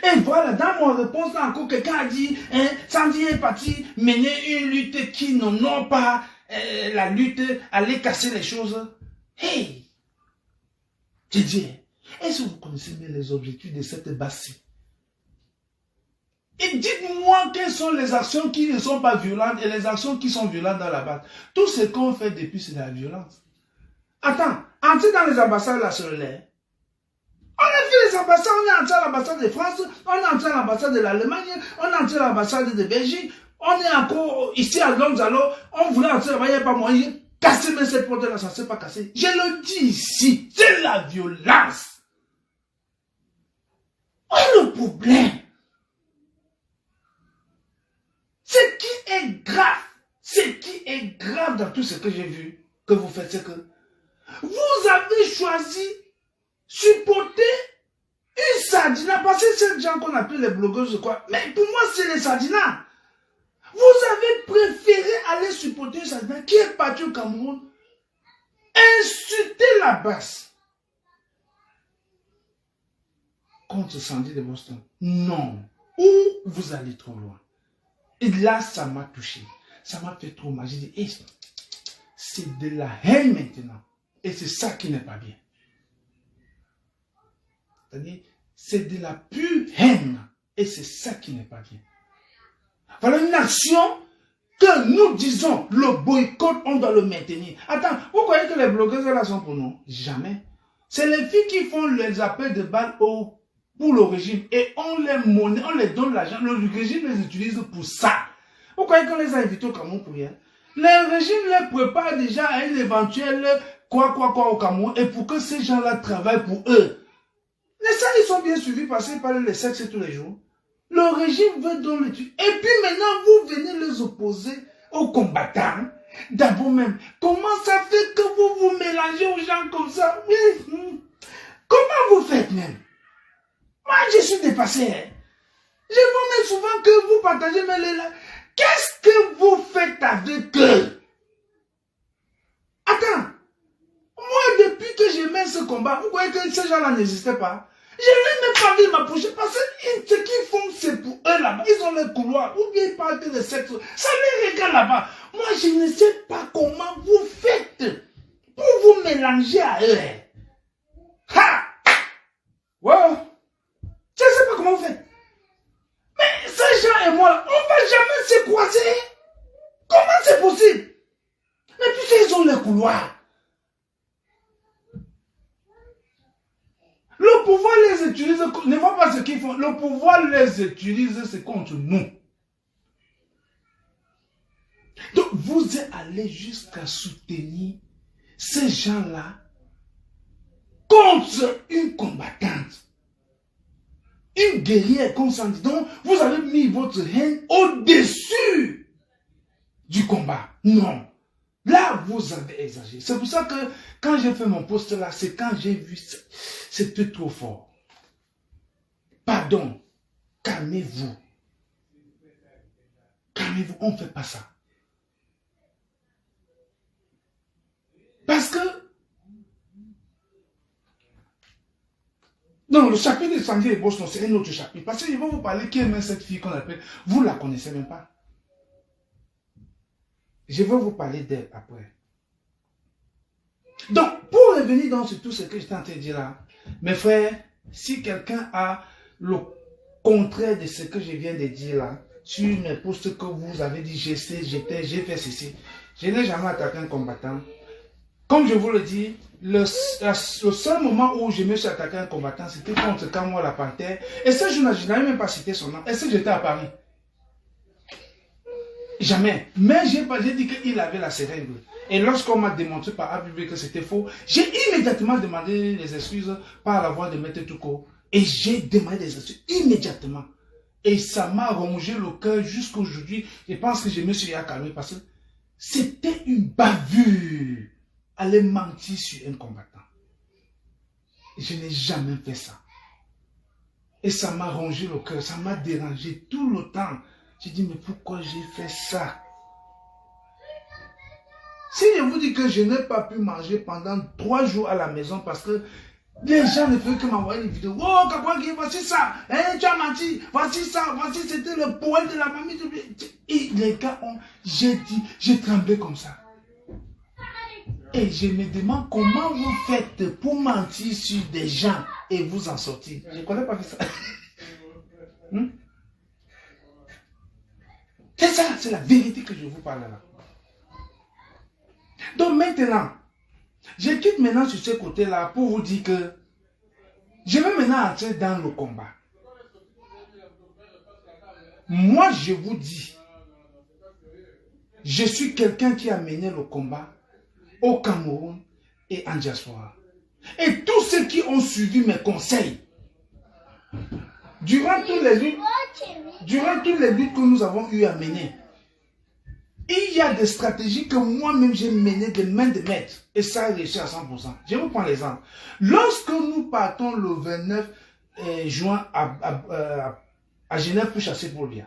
Et voilà, dans mon réponse, là encore, quelqu'un a dit, hein, Sandy est parti mener une lutte qui n'honore pas la lutte, aller casser les choses. Hey! J'ai dit, est-ce que vous connaissez bien les objectifs de cette base-ci? Et dites-moi quelles sont les actions qui ne sont pas violentes et les actions qui sont violentes dans la base. Tout ce qu'on fait depuis, c'est la violence. Attends, entrez dans les ambassades là sur l'air. On a fait les ambassades, on est entré à l'ambassade de France, on est entré à l'ambassade de l'Allemagne, on est entré à l'ambassade de Belgique, on est encore ici à Londres, alors on voulait entrer là-bas, il n'y a pas moyen. Casser mais cette porte là, ça ne s'est pas cassé. Je le dis ici, c'est la violence. Où est le problème? Ce qui est grave dans tout ce que j'ai vu, que vous faites, c'est que vous avez choisi supporter une sardina, parce que c'est ces gens qu'on appelle les blogueurs, quoi. Mais pour moi, c'est les sardinas. Vous avez préféré aller supporter une sardina qui est partie au Cameroun, insulter la base contre Sandy de Boston. Non. Ou vous allez trop loin. Et là, ça m'a touché. Ça m'a fait trop mal. J'ai dit, hey, c'est de la haine maintenant. Et c'est ça qui n'est pas bien. C'est-à-dire, c'est de la pure haine. Et c'est ça qui n'est pas bien. Voilà une action que nous disons le boycott, on doit le maintenir. Attends, vous croyez que les blogueuses là sont pour nous? Jamais. C'est les filles qui font les appels de balles pour le régime et on les donne l'argent. Le régime les utilise pour ça. Vous croyez qu'on les a invités au Cameroun pour rien? Le régime les prépare déjà à un éventuel quoi au Cameroun et pour que ces gens-là travaillent pour eux. Les ça, ils sont bien suivis parce qu'ils parlent les sexes tous les jours. Le régime veut donc les tuer. Et puis maintenant, vous venez les opposer aux combattants. D'abord même, comment ça fait que vous vous mélangez aux gens comme ça? Comment vous faites même? Moi, je suis dépassé. Hein? Je vous mets souvent que vous partagez mes là. Qu'est-ce que vous faites avec eux? Attends. Moi, depuis que je mets ce combat, vous voyez que ces gens-là n'existaient pas. Je n'ai même pas vu m'approcher parce que ce qu'ils font, c'est pour eux là-bas. Ils ont les couloirs, ou bien ils parlent de sexe. Ça les regarde là-bas. Moi, je ne sais pas comment vous faites pour vous mélanger à eux. Ha! Wow! Je ne sais pas comment vous faites. Mais ces gens et moi, on ne va jamais se croiser. Comment c'est possible? Mais puisqu'ils ont les couloirs. Le pouvoir les utilise, ne voit pas ce qu'ils font. Le pouvoir les utilise, c'est contre nous. Donc, vous êtes allé jusqu'à soutenir ces gens-là contre une combattante. Une guerrière consentie. Donc, vous avez mis votre haine au-dessus du combat. Non. Là, vous avez exagéré. C'est pour ça que quand j'ai fait mon post là, c'est quand j'ai vu, c'était trop fort. Pardon. Calmez-vous. Calmez-vous, on ne fait pas ça. Parce que, non, le chapitre de Sandy et Boston, c'est un autre chapitre. Parce qu'ils vont vous parler qui aime cette fille qu'on appelle, vous ne la connaissez même pas. Je vais vous parler d'elle après. Donc, pour revenir dans tout ce que je t'ai en train de dire là, mes frères, si quelqu'un a le contraire de ce que je viens de dire là, sur mes posts que vous avez dit, j'ai fait ceci, je n'ai jamais attaqué un combattant. Comme je vous le dis, le seul moment où je me suis attaqué un combattant, c'était contre Kamwa la Panthère. Et ce jour-là, je n'avais même pas cité son nom. Est-ce que j'étais à Paris? Jamais. Mais j'ai dit qu'il avait la seringue. Et lorsqu'on m'a démontré par ABB que c'était faux, j'ai immédiatement demandé des excuses par la voix de Maître Touko. Et j'ai demandé des excuses immédiatement. Et ça m'a rongé le cœur jusqu'à aujourd'hui. Je pense que je me suis accalmé parce que c'était une bavure. Aller mentir sur un combattant. Je n'ai jamais fait ça. Et ça m'a rongé le cœur, ça m'a dérangé tout le temps. J'ai dit, mais pourquoi j'ai fait ça? Si je vous dis que je n'ai pas pu manger pendant 3 jours à la maison parce que les gens ne faisaient que m'envoyer une vidéo. Oh, Kakwangi, voici ça. Hein, tu as menti. Voici ça. Voici, c'était le poète de la mamie. Et les gars ont, j'ai tremblé comme ça. Et je me demande comment vous faites pour mentir sur des gens et vous en sortir. Je ne connais pas ça. C'est ça, c'est la vérité que je vous parle là. Donc maintenant, je quitte maintenant sur ce côté-là pour vous dire que je vais maintenant entrer dans le combat. Moi, je vous dis, je suis quelqu'un qui a mené le combat au Cameroun et en diaspora. Et tous ceux qui ont suivi mes conseils, durant toutes les luttes que nous avons eu à mener, il y a des stratégies que moi-même j'ai menées de main de maître. Et ça a réussi à 100%. Je vous prends l'exemple. Lorsque nous partons le 29 juin à Genève pour chasser pour bien,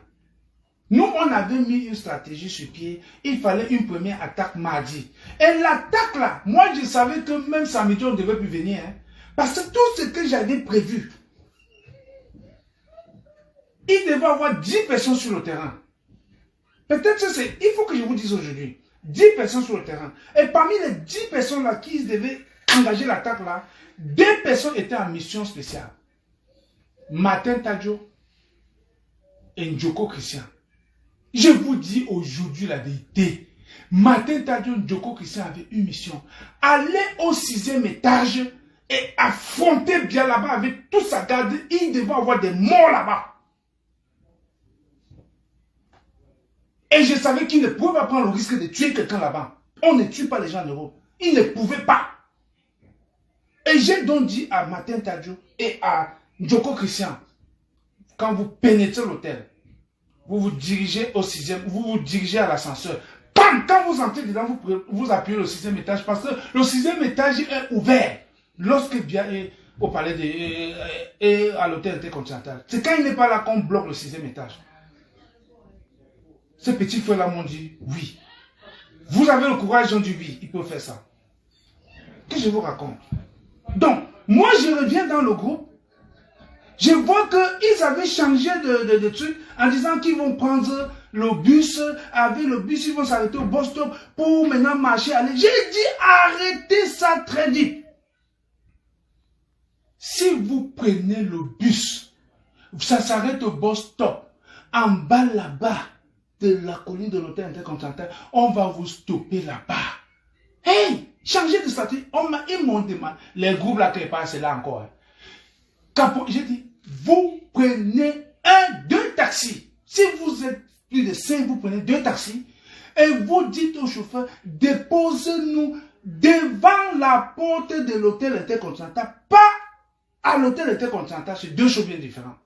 nous, on avait mis une stratégie sur pied. Il fallait une première attaque mardi. Et l'attaque là, moi je savais que même samedi on devait plus venir. Hein, parce que tout ce que j'avais prévu, il devait y avoir 10 personnes sur le terrain. Peut-être que c'est, il faut que je vous dise aujourd'hui, 10 personnes sur le terrain. Et parmi les 10 personnes là qui devaient engager l'attaque là, 2 personnes étaient en mission spéciale. Martin Tadjo et Njoko Christian. Je vous dis aujourd'hui la vérité. Martin Tadjo Djoko Christian avait une mission. Aller au 6e étage et affronter bien là-bas avec toute sa garde. Il devait avoir des morts là-bas. Et je savais qu'il ne pouvait pas prendre le risque de tuer quelqu'un là-bas. On ne tue pas les gens en Europe. Il ne pouvait pas. Et j'ai donc dit à Martin Tadjo et à Djoko Christian, quand vous pénétrez l'hôtel, vous vous dirigez au 6e, vous vous dirigez à l'ascenseur. Bam! Quand vous entrez dedans, vous appuyez le 6e étage parce que le 6e étage est ouvert lorsque bien est au palais et à l'hôtel intercontinental. C'est quand il n'est pas là qu'on bloque le 6e étage. Ces petits frères-là m'ont dit oui. Vous avez le courage, ils ont dit oui, ils peuvent faire ça. Que je vous raconte. Donc, moi je reviens dans le groupe. Je vois qu'ils avaient changé de truc en disant qu'ils vont prendre le bus. Avec le bus, ils vont s'arrêter au bus stop pour maintenant marcher, aller. J'ai dit arrêtez ça très vite. Si vous prenez le bus, ça s'arrête au bus stop. En bas là-bas de la colline de l'hôtel intercontinental, on va vous stopper là-bas. Hey, changez de statut. Ils m'ont demandé. Les groupes là qui passent là encore. J'ai dit, vous prenez deux taxis. Si vous êtes plus de 5, vous prenez 2 taxis. Et vous dites au chauffeur, déposez-nous devant la porte de l'hôtel intercontinental. Pas à l'hôtel intercontinental. C'est 2 choses bien différentes.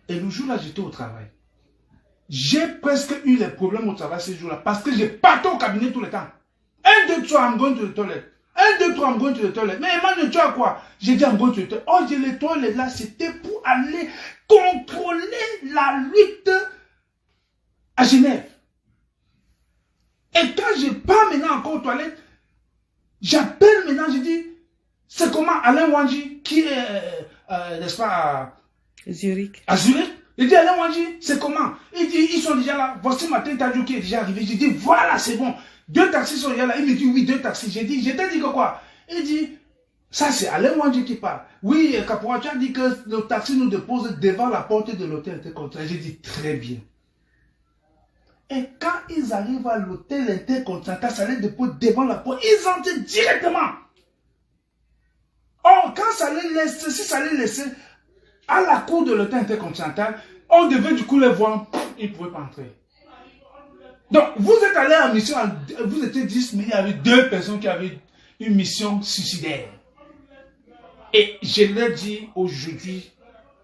Et le jour-là, j'étais au travail. J'ai presque eu des problèmes au travail ce jour-là. Parce que j'ai parti au cabinet tout le temps. 1, 2, 3, I'm going to the toilet. 1, 2, 3, I'm going to the toilet. Mais Emmanuel, tu as quoi? J'ai dit I'm going to the toilet. Oh, j'ai les toilettes là, c'était pour aller contrôler la lutte à Genève. Et quand je pars maintenant encore aux toilettes, j'appelle maintenant, je dis, c'est comment Alain Wanji, qui est, n'est-ce pas, Zurich. à Zurich? Il dit, Alain Wanji, c'est comment? Il dit, ils sont déjà là. Voici Martin Tadjo qui est déjà arrivé. J'ai dit, voilà, c'est bon. 2 taxis sont déjà là. Il me dit, oui, 2 taxis. J'ai dit, je t'ai dit que quoi? Il dit, ça c'est Alain Wanji qui parle. Oui, Caporal, tu as dit que le taxi nous dépose devant la porte de l'hôtel intercontinental. J'ai dit, très bien. Et quand ils arrivent à l'hôtel intercontinental, ça les dépose devant la porte. Ils entrent directement. Or, quand ça les laisse, si ça les laissait à la cour de l'hôtel intercontinental, on devait du coup les voir, ils ne pouvaient pas entrer. Donc, vous êtes allé en mission, vous étiez 10, mais il y avait 2 personnes qui avaient une mission suicidaire. Et je leur dis aujourd'hui,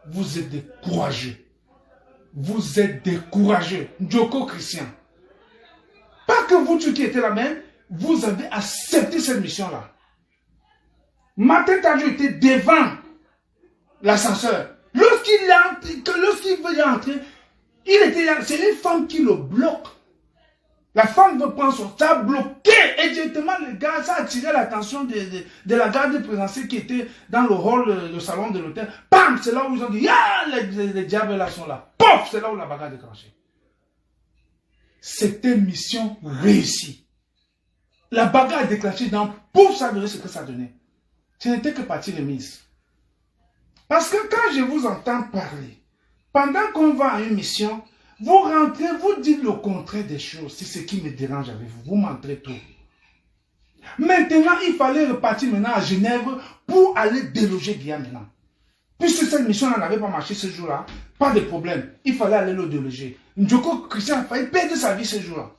vous êtes des courageux. Vous êtes des courageux. Djoko Christian. Pas que vous tous qui étiez là même, vous avez accepté cette mission-là. Martin Tadjo était devant l'ascenseur. Lorsqu'il veut y entrer, c'est une femme qui le bloque. La femme veut prendre son tas bloqué. Et directement, le gars, ça a attiré l'attention de la garde présidentielle qui était dans le hall, le salon de l'hôtel. Bam! C'est là où ils ont dit, ah, les diables là sont là. Pof! C'est là où la bagarre a déclenché. C'était mission réussie. La bagarre a déclenché dans pouf, ça donnait ce que ça donnait. Ce n'était que partie remise. Parce que quand je vous entends parler, pendant qu'on va à une mission, vous rentrez, vous dites le contraire des choses. C'est ce qui me dérange avec vous. Vous mentrez tout. Maintenant, il fallait repartir maintenant à Genève pour aller déloger bien maintenant. Puisque cette mission n'avait pas marché ce jour-là, pas de problème. Il fallait aller le déloger. Djoko Christian a failli perdre sa vie ce jour-là.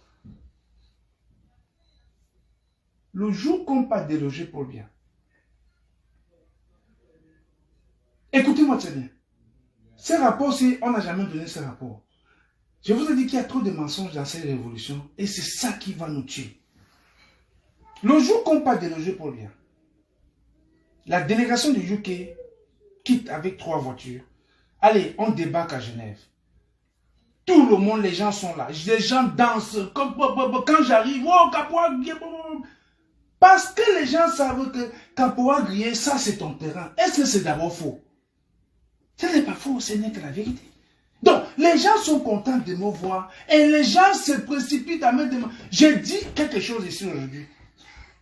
Le jour qu'on pas délogé pour bien. Écoutez-moi très bien. Ces rapports-ci, on n'a jamais donné ces rapports. Je vous ai dit qu'il y a trop de mensonges dans cette révolution et c'est ça qui va nous tuer. Le jour qu'on part déloger pour bien, la délégation du UK quitte avec 3 voitures. Allez, on débarque à Genève. Tout le monde, les gens sont là. Les gens dansent. Quand j'arrive, oh, Caporal Grillé. Parce que les gens savent que Caporal Grillé, ça c'est ton terrain. Est-ce que c'est d'abord faux? Ce n'est pas faux, ce n'est que la vérité. Donc, les gens sont contents de me voir et les gens se précipitent à me demander. J'ai dit quelque chose ici aujourd'hui.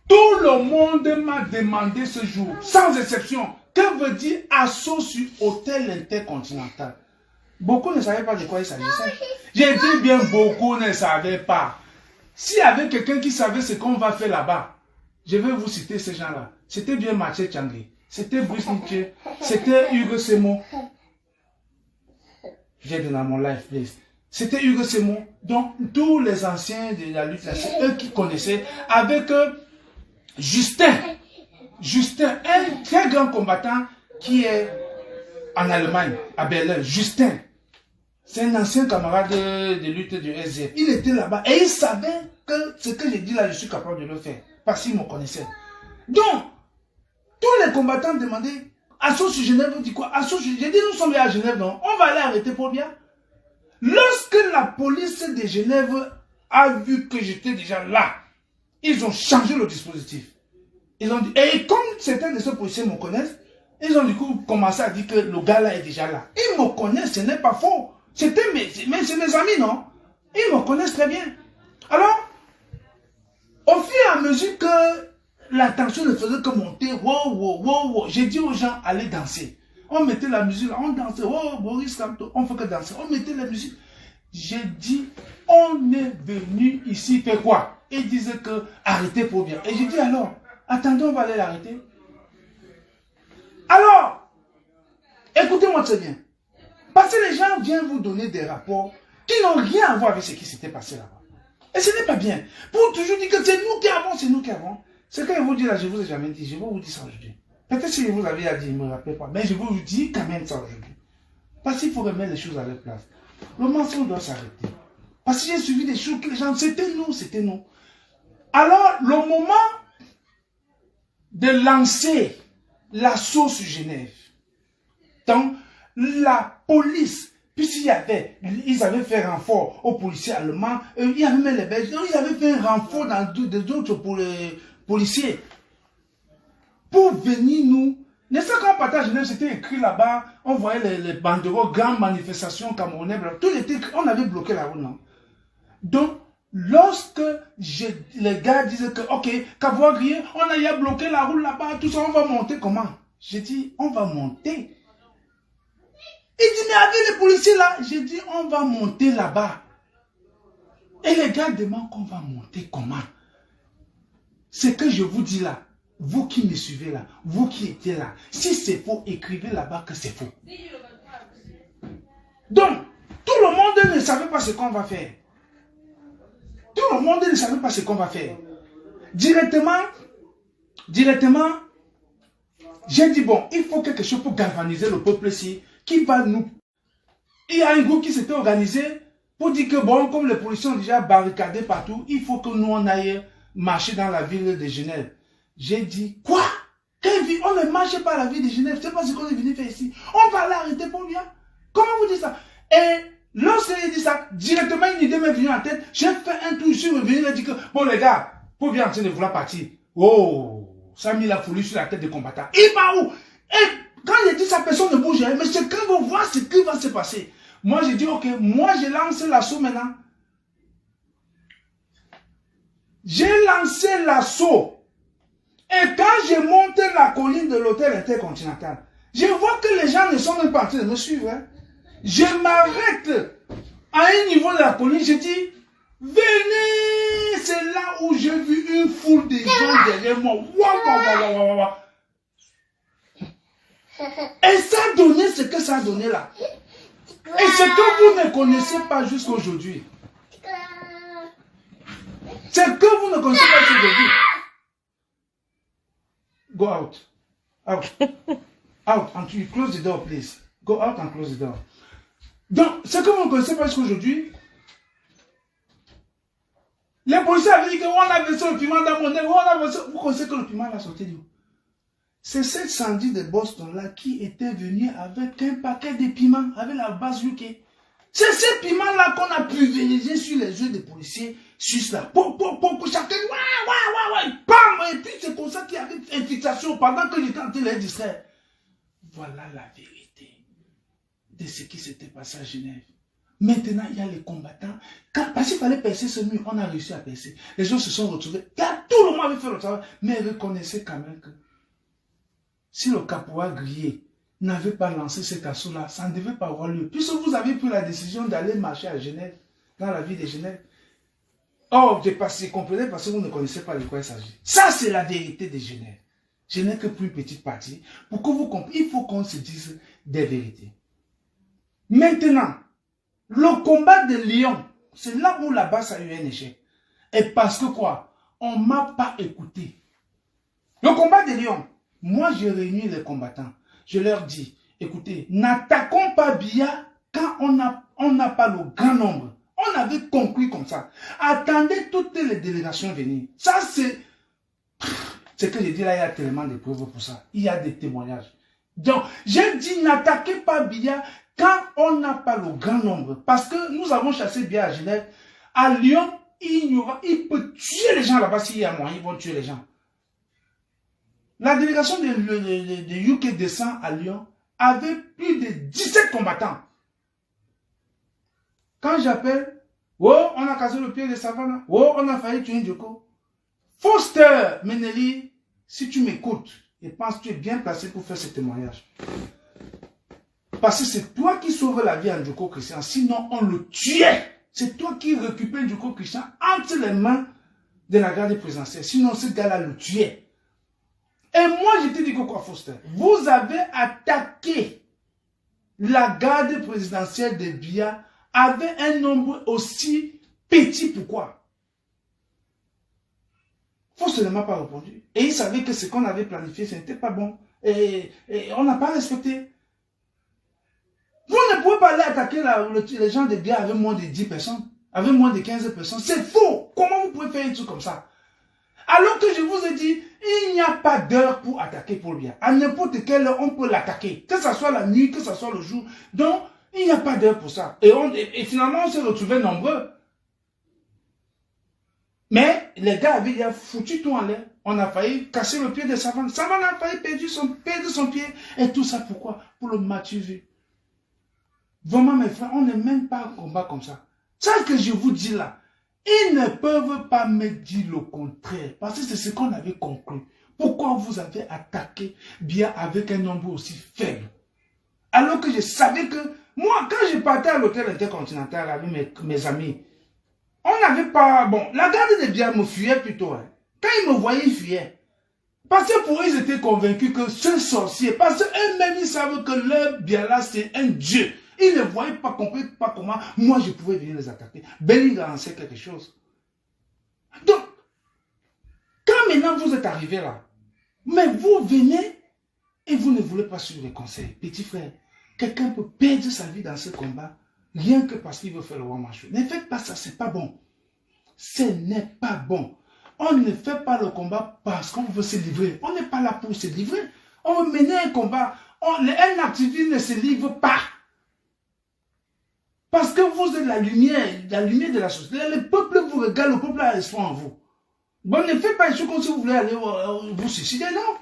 Tout le monde m'a demandé ce jour, sans exception, que veut dire assaut sur hôtel intercontinental? Beaucoup ne savaient pas de quoi il s'agissait. J'ai dit bien, beaucoup ne savaient pas. S'il y avait quelqu'un qui savait ce qu'on va faire là-bas, je vais vous citer ces gens-là. C'était bien Mathieu Tchangli, c'était Brice Nietzsche, c'était Hugo Semo. J'ai donné mon life, please. C'était Hugo Semo. Donc, tous les anciens de la lutte, c'est eux qui connaissaient. Avec Justin. Justin, un très grand combattant qui est en Allemagne, à Berlin. Justin. C'est un ancien camarade de lutte du SDF. Il était là-bas et il savait que ce que j'ai dit là, je suis capable de le faire. Parce qu'il me connaissait. Donc, tous les combattants demandaient, Assos sur Genève, vous dites quoi? Assos, j'ai dit, nous sommes là à Genève, non? On va aller arrêter pour bien. Lorsque la police de Genève a vu que j'étais déjà là, ils ont changé le dispositif. Ils ont dit, et comme certains de ces policiers me connaissent, ils ont du coup commencé à dire que le gars là est déjà là. Ils me connaissent, ce n'est pas faux. C'est mes amis, non? Ils me connaissent très bien. Alors, au fur et à mesure que la tension ne faisait que monter, j'ai dit aux gens, allez danser. On mettait la musique là, on dansait, Boris Kamto, on fait que danser. On mettait la musique. J'ai dit, on est venu ici faire quoi? Ils disaient que arrêtez pour bien. Et j'ai dit alors, attendez, on va aller l'arrêter. Alors, écoutez-moi très bien. Parce que les gens viennent vous donner des rapports qui n'ont rien à voir avec ce qui s'était passé là-bas. Et ce n'est pas bien. Pour toujours dire que c'est nous qui avons, c'est nous qui avons. Ce que je vous dis là, je ne vous ai jamais dit, je vais vous dire ça aujourd'hui. Peut-être si je vous l'avais dit, je ne me rappelle pas. Mais je vous dis quand même ça aujourd'hui. Parce qu'il faut remettre les choses à leur place. Le mensonge doit s'arrêter. Parce que j'ai suivi des choses que les gens, c'était nous, c'était nous. Alors, le moment de lancer l'assaut sur Genève, donc la police, puisqu'ils avaient fait renfort aux policiers allemands, il y avait même les Belges, ils avaient fait un renfort dans d'autres policiers pour venir nous. N'est-ce pas quand on partait à Genève, c'était écrit là-bas, on voyait les banderoles, grandes manifestations camerounaises, tout était écrit, on avait bloqué la route, non? Donc, lorsque les gars disaient que, ok, Cavois-Grier, on a eu bloqué la route là-bas, tout ça, on va monter comment? J'ai dit, on va monter. Il dit, mais avec les policiers là, j'ai dit, on va monter là-bas. Et les gars demandent qu'on va monter comment? Ce que je vous dis là, vous qui me suivez là, vous qui étiez là, si c'est faux, écrivez là-bas que c'est faux. Donc, tout le monde ne savait pas ce qu'on va faire. Tout le monde ne savait pas ce qu'on va faire. Directement, j'ai dit, bon, il faut quelque chose pour galvaniser le peuple ici, qui va nous... Il y a un groupe qui s'était organisé pour dire que, bon, comme les policiers ont déjà barricadé partout, il faut que nous, on aille marcher dans la ville de Genève. J'ai dit, quoi? On ne marche pas à la ville de Genève, c'est pas ce qu'on est venu faire ici. On va l'arrêter pour bien. Comment vous dites ça? Et lorsqu'il dit ça, directement une idée m'est venue en tête. J'ai fait un tour, je suis revenu, il a dit que, bon les gars, pour bien en train de vouloir partir. Oh, ça a mis la folie sur la tête des combattants. Il va où? Et quand il dit ça, personne ne bouge. Mais c'est quand vous voyez ce qui va se passer. Moi, j'ai dit, ok, moi, j'ai lancé l'assaut maintenant. J'ai lancé l'assaut. Et quand j'ai monté la colline de l'hôtel intercontinental, je vois que les gens ne sont même pas en train de me suivre. Hein. Je m'arrête à un niveau de la colline, je dis, venez, c'est là où j'ai vu une foule de gens derrière moi. Et ça a donné ce que ça a donné là. Et ce que vous ne connaissez pas jusqu'à aujourd'hui. Ce que vous ne connaissez pas jusqu'à aujourd'hui. Go out. Out. Out. And you close the door, please. Go out and close the door. Donc, ce que vous ne connaissez pas jusqu'à aujourd'hui, les policiers avaient dit qu'on a versé le piment dans mon nez. Vous connaissez que le piment l'a sorti d'où? C'est cette Sandy de Boston là qui était venue avec un paquet de piments, avec la base UK. C'est ces piments là qu'on a pulvérisé sur les yeux des policiers suisses là. Pour chacun, bam! Et puis c'est comme ça qu'il y avait une infiltration pendant que j'étais en train de les distraire. Voilà la vérité de ce qui s'était passé à Genève. Maintenant, il y a les combattants. Parce qu'il fallait percer ce mur, on a réussi à percer. Les gens se sont retrouvés. Là, tout le monde avait fait le travail. Mais reconnaissez quand même que si le caporal grillé n'avez pas lancé cet assaut-là, ça ne devait pas avoir lieu. Puisque vous avez pris la décision d'aller marcher à Genève, dans la ville de Genève. Oh, j'ai compris parce que vous ne connaissez pas de quoi il s'agit. Ça, c'est la vérité de Genève. Je n'ai que pour une petite partie. Pour que vous compreniez, il faut qu'on se dise des vérités. Maintenant, le combat de Lyon, c'est là où la base a eu un échec. Et parce que quoi? On ne m'a pas écouté. Le combat de Lyon, moi j'ai réuni les combattants. Je leur dis, écoutez, n'attaquons pas Biya quand on n'a pas le grand nombre. On avait conclu comme ça. Attendez toutes les délégations venir. Ça c'est... Ce que je dis là, il y a tellement de preuves pour ça. Il y a des témoignages. Donc, j'ai dit, n'attaquez pas Biya quand on n'a pas le grand nombre. Parce que nous avons chassé Biya à Genève. À Lyon, il peut tuer les gens là-bas s'il y a moyen, ils vont tuer les gens. La délégation de UK descend à Lyon avait plus de 17 combattants. Quand j'appelle, oh, on a cassé le pied de Savannah, oh, on a failli tuer Ndjoko. Foster Meneli, si tu m'écoutes, et pense que tu es bien placé pour faire ce témoignage. Parce que c'est toi qui sauves la vie à Ndjoko Christian, sinon on le tuait. C'est toi qui récupères Ndjoko Christian entre les mains de la garde présidentielle, sinon ce gars-là le tuait. Et moi, je te dis que quoi, Foster? Vous avez attaqué la garde présidentielle de Biya avec un nombre aussi petit. Pourquoi? Foster ne m'a pas répondu. Et il savait que ce qu'on avait planifié, ce n'était pas bon. Et on n'a pas respecté. Vous ne pouvez pas aller attaquer les gens de Biya avec moins de 10 personnes, avec moins de 15 personnes. C'est faux. Comment vous pouvez faire un truc comme ça? Alors que je vous ai dit, il n'y a pas d'heure pour attaquer Paul Biya. À n'importe quelle heure, on peut l'attaquer. Que ce soit la nuit, que ce soit le jour. Donc, il n'y a pas d'heure pour ça. Et finalement, on s'est retrouvés nombreux. Mais les gars avaient déjà foutu tout en l'air. On a failli casser le pied de Savannah. Savannah a failli perdre son pied. Et tout ça pourquoi? Pour le match vu. Vraiment, mes frères, on n'est même pas en combat comme ça. Ça que je vous dis là, ils ne peuvent pas me dire le contraire. Parce que c'est ce qu'on avait conclu. Pourquoi vous avez attaqué Biya avec un nombre aussi faible? Alors que je savais que, moi, quand je partais à l'hôtel intercontinental avec mes amis, on n'avait pas... Bon, la garde de Biya me fuyait plutôt. Hein. Quand ils me voyaient, ils fuyaient. Parce que pour eux, ils étaient convaincus que ce sorcier, parce qu'eux-mêmes, ils savent que leur Biya là, c'est un dieu. Ils ne voyaient pas, comprenaient pas comment moi je pouvais venir les attaquer. Bellingham en sait quelque chose. Donc, quand maintenant vous êtes arrivé là, mais vous venez et vous ne voulez pas suivre les conseils. Petit frère, quelqu'un peut perdre sa vie dans ce combat rien que parce qu'il veut faire le roi marchou. Ne faites pas ça, c'est pas bon. Ce n'est pas bon. On ne fait pas le combat parce qu'on veut se livrer. On n'est pas là pour se livrer. On veut mener un combat. Un activiste ne se livre pas. Parce que vous êtes la lumière de la société. Le peuple vous regarde, le peuple a espoir en vous. Bon, ne faites pas les choses comme si vous voulez aller vous suicider, non.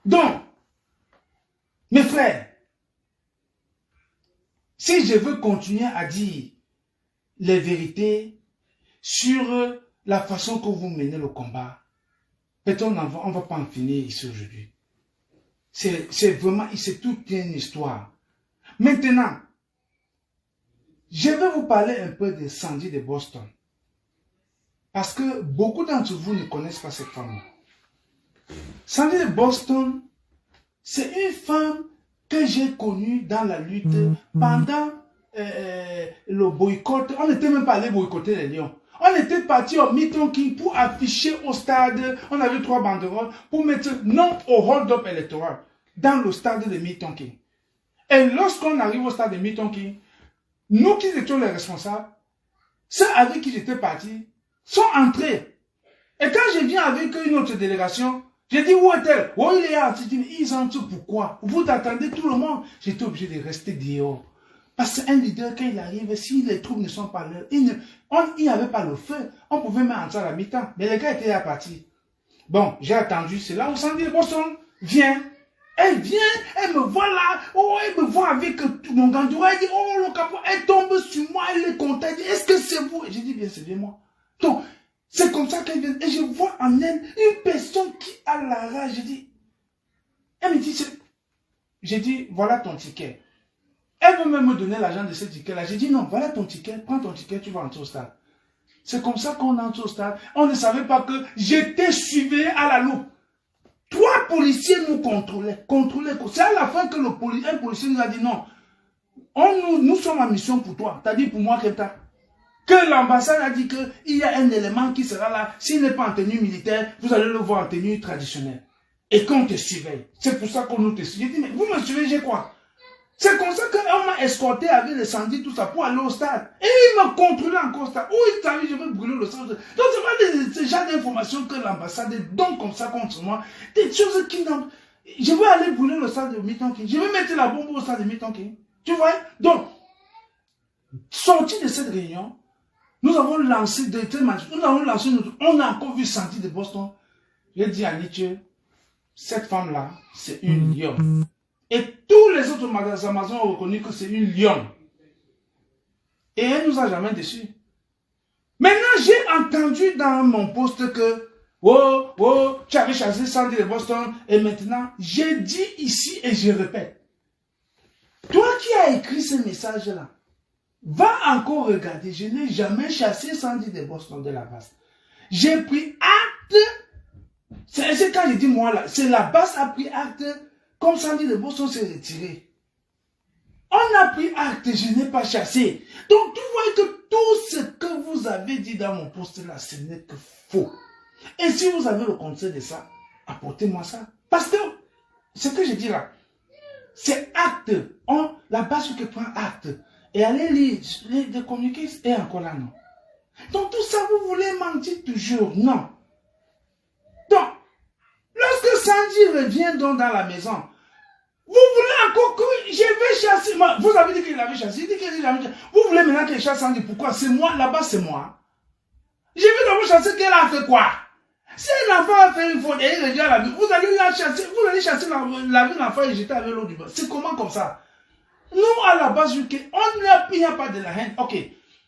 Donc, mes frères, si je veux continuer à dire les vérités sur la façon que vous menez le combat, peut-être on ne va pas en finir ici aujourd'hui. C'est vraiment, c'est toute une histoire. Maintenant, je vais vous parler un peu de Sandy de Boston. Parce que beaucoup d'entre vous ne connaissent pas cette femme. Sandy de Boston, c'est une femme que j'ai connue dans la lutte pendant le boycott. On n'était même pas allé boycotter les Lions. On était parti au Meetonking pour afficher au stade, on avait 3 banderoles, pour mettre non au hold-up électoral dans le stade de Meetonking. Et lorsqu'on arrive au stade de Meetonking, nous qui étions les responsables, ceux avec qui j'étais parti, sont entrés. Et quand je viens avec une autre délégation, j'ai dit, où est-elle? Oh, il est là. Ils entrent pourquoi? Vous attendez tout le monde. J'étais obligé de rester dehors. Parce qu'un leader, quand il arrive, si les troupes ne sont pas là, il n'y avait pas le feu. On pouvait même entrer à la mi-temps. Mais les gars étaient là partis. Bon, j'ai attendu. C'est là où Sandy de Boston vient. Elle vient, elle me voit là, oh, elle me voit avec mon gandoura, elle dit, oh, le capot, elle tombe sur moi, elle est contente, elle dit, est-ce que c'est vous? J'ai dit, bien, c'est bien moi. Donc, c'est comme ça qu'elle vient, et je vois en elle une personne qui a la rage, je dis, Elle me dit, j'ai dit, voilà ton ticket. Elle veut même me donner l'argent de ce ticket-là. J'ai dit, non, voilà ton ticket, prends ton ticket, tu vas entrer au stade. C'est comme ça qu'on entre au stade. On ne savait pas que j'étais suivi à la loupe. 3 policiers nous contrôlaient. C'est à la fin que un policier nous a dit, non, nous sommes en mission pour toi. T'as dit pour moi que l'ambassade a dit qu'il y a un élément qui sera là. S'il n'est pas en tenue militaire, vous allez le voir en tenue traditionnelle. Et qu'on te surveille. C'est pour ça qu'on nous te surveille. J'ai dit, mais vous me surveillez quoi? C'est comme ça qu'on m'a escorté avec les sandis, tout ça, pour aller au stade. Et il m'a contrôlé encore au stade. Où il t'a dit, je vais brûler le stade. Donc c'est pas ce genre d'informations que l'ambassade donne comme ça contre moi. Des choses qui n'ont... Je vais aller brûler le stade de Milton Keynes. Je vais mettre la bombe au stade de Milton Keynes. Tu vois? Donc, sorti de cette réunion, nous avons lancé on a encore vu Sandy de Boston. J'ai dit à Nietzsche, cette femme-là, c'est une lionne. Et tous les autres magasins Amazon ont reconnu que c'est une lionne. Et elle nous a jamais déçus. Maintenant, j'ai entendu dans mon poste que, tu avais chassé Sandy de Boston. Et maintenant, j'ai dit ici et je répète. Toi qui as écrit ce message-là, va encore regarder. Je n'ai jamais chassé Sandy de Boston de la base. J'ai pris acte. C'est quand je dis moi là, c'est la base a pris acte. Comme Sandy de Boston s'est retiré. On a pris acte, je n'ai pas chassé. Donc tu vois que tout ce que vous avez dit dans mon poste là, ce n'est que faux. Et si vous avez le conseil de ça, apportez-moi ça. Parce que ce que je dis là, c'est acte. La base qui prend acte. Et allez lire les communiqués et encore là non. Donc tout ça, vous voulez mentir toujours. Non. Donc, lorsque Sandy revient donc dans la maison, vous voulez encore que je vais chasser. Vous avez dit qu'il avait chassé. Vous voulez maintenant qu'il chasse Sandy. Pourquoi? C'est moi, là-bas c'est moi. Je vais d'abord chasser qu'elle a fait quoi? Si un enfant a fait une faute et il revient à la vie, vous allez la chasser. Vous allez chasser la vie de l'enfant et jeter avec l'eau du bain. C'est comment comme ça? Nous, à la base, il n'y a pas de la haine. Ok,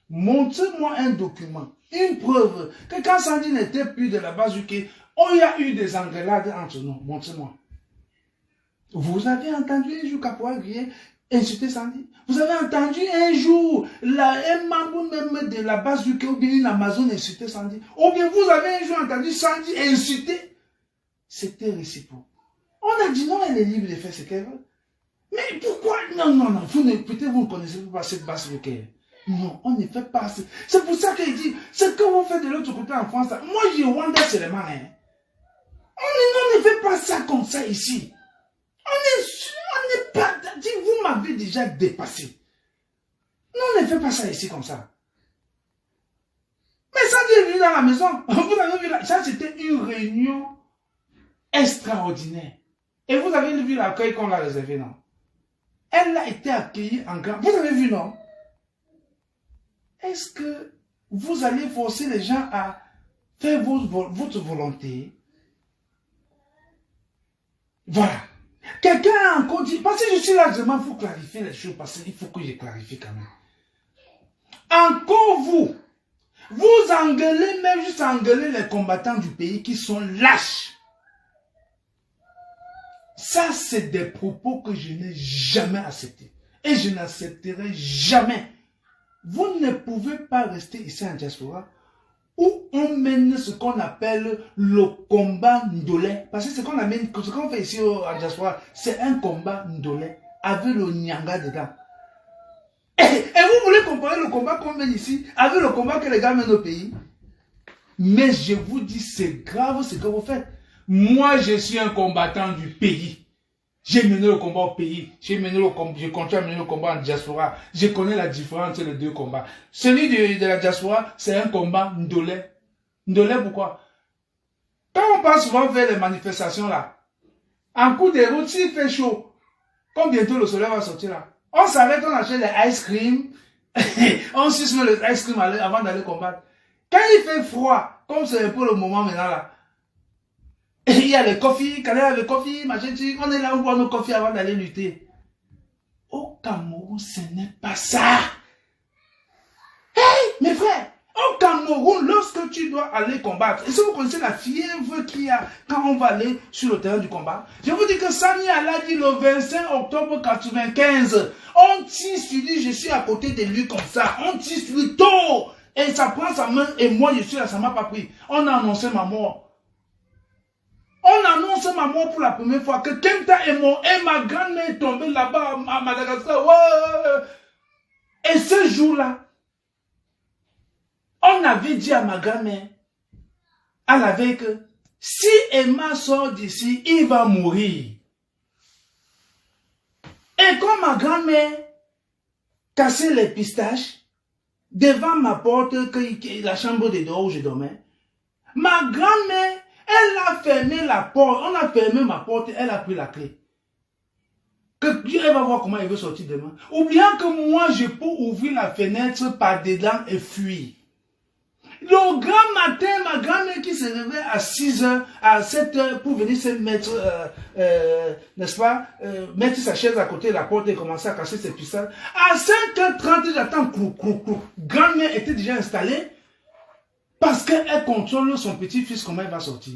montrez-moi un document, une preuve que quand Sandy n'était plus de la base UK, il y a eu des engueulades entre nous. Montrez-moi. Vous avez entendu un jour Caporal Grier insulter Sandy? Vous avez entendu un jour un membre même de la base UK ou bien une Amazon insulter Sandy? Ou bien vous avez un jour entendu Sandy insulter? C'était réciproque. On a dit non, elle est libre de faire ce qu'elle veut. Mais pourquoi? Non, peut-être vous ne connaissez pas cette base UK. Non, on ne fait pas ça. C'est pour ça qu'il dit, ce que vous faites de l'autre côté en France, moi je wonder seulement. Hein. On ne fait pas ça comme ça ici. On n'est pas... Vous m'avez déjà dépassé. Non, on ne fait pas ça ici comme ça. Mais ça est venu dans la maison. Vous avez vu là, ça c'était une réunion extraordinaire. Et vous avez vu l'accueil qu'on l'a réservé, non? Elle a été accueillie en grand. Vous avez vu, non? Est-ce que vous allez forcer les gens à faire votre volonté? Voilà. Quelqu'un a encore dit, parce que je suis là, il faut clarifier les choses, parce qu'il faut que je clarifie quand même. Encore vous engueulez, même juste engueuler les combattants du pays qui sont lâches. Ça, c'est des propos que je n'ai jamais acceptés. Et je n'accepterai jamais. Vous ne pouvez pas rester ici en diaspora où on mène ce qu'on appelle le combat ndolé. Parce que ce qu'on fait ici en diaspora, c'est un combat ndolé avec le nyanga dedans. Et vous voulez comparer le combat qu'on mène ici avec le combat que les gars mènent au pays? Mais je vous dis, c'est grave ce que vous faites. Moi, je suis un combattant du pays. J'ai mené le combat au pays. Je continue à mener le combat en diaspora. Je connais la différence entre les deux combats. Celui de la diaspora, c'est un combat ndolé. Ndolé, pourquoi? Quand on passe souvent vers les manifestations là, en coup de route, s'il fait chaud, comme bientôt le soleil va sortir là, on s'arrête, on achète les ice cream, on suce le ice cream avant d'aller combattre. Quand il fait froid, comme c'est pour le moment maintenant là, il y a le coffee, quand il y a le coffee, machin, on est là, on boit nos coffee avant d'aller lutter. Au Cameroun, ce n'est pas ça. Hey, mes frères, Au Cameroun, lorsque tu dois aller combattre, et si vous connaissez la fièvre qu'il y a quand on va aller sur le terrain du combat, je vous dis que Sani Allah dit le 25 octobre 95, on tisse, tu dis, je suis à côté de lui comme ça, on tisse lui tôt, et ça prend sa main, et moi je suis là, ça m'a pas pris. On a annoncé ma mort. On annonce ma mort pour la première fois, que Kenta est mort, et ma grand-mère est tombée là-bas à Madagascar. Ouais. Et ce jour-là, on avait dit à ma grand-mère, à la veille que, si Emma sort d'ici, il va mourir. Et quand ma grand-mère cassait les pistaches, devant ma porte, la chambre de dehors où je dormais, ma grand-mère, elle a fermé la porte, on a fermé ma porte, elle a pris la clé. Que Dieu va voir comment il veut sortir demain. Ou bien que moi, je peux ouvrir la fenêtre par dedans et fuir. Le grand matin, ma grand-mère qui se réveille à 6h, à 7h pour venir se mettre, n'est-ce pas, mettre sa chaise à côté de la porte et commencer à casser ses pistoles. À 5h30, j'attends clou. Grand-mère était déjà installée parce qu'elle contrôle son petit-fils comment il va sortir.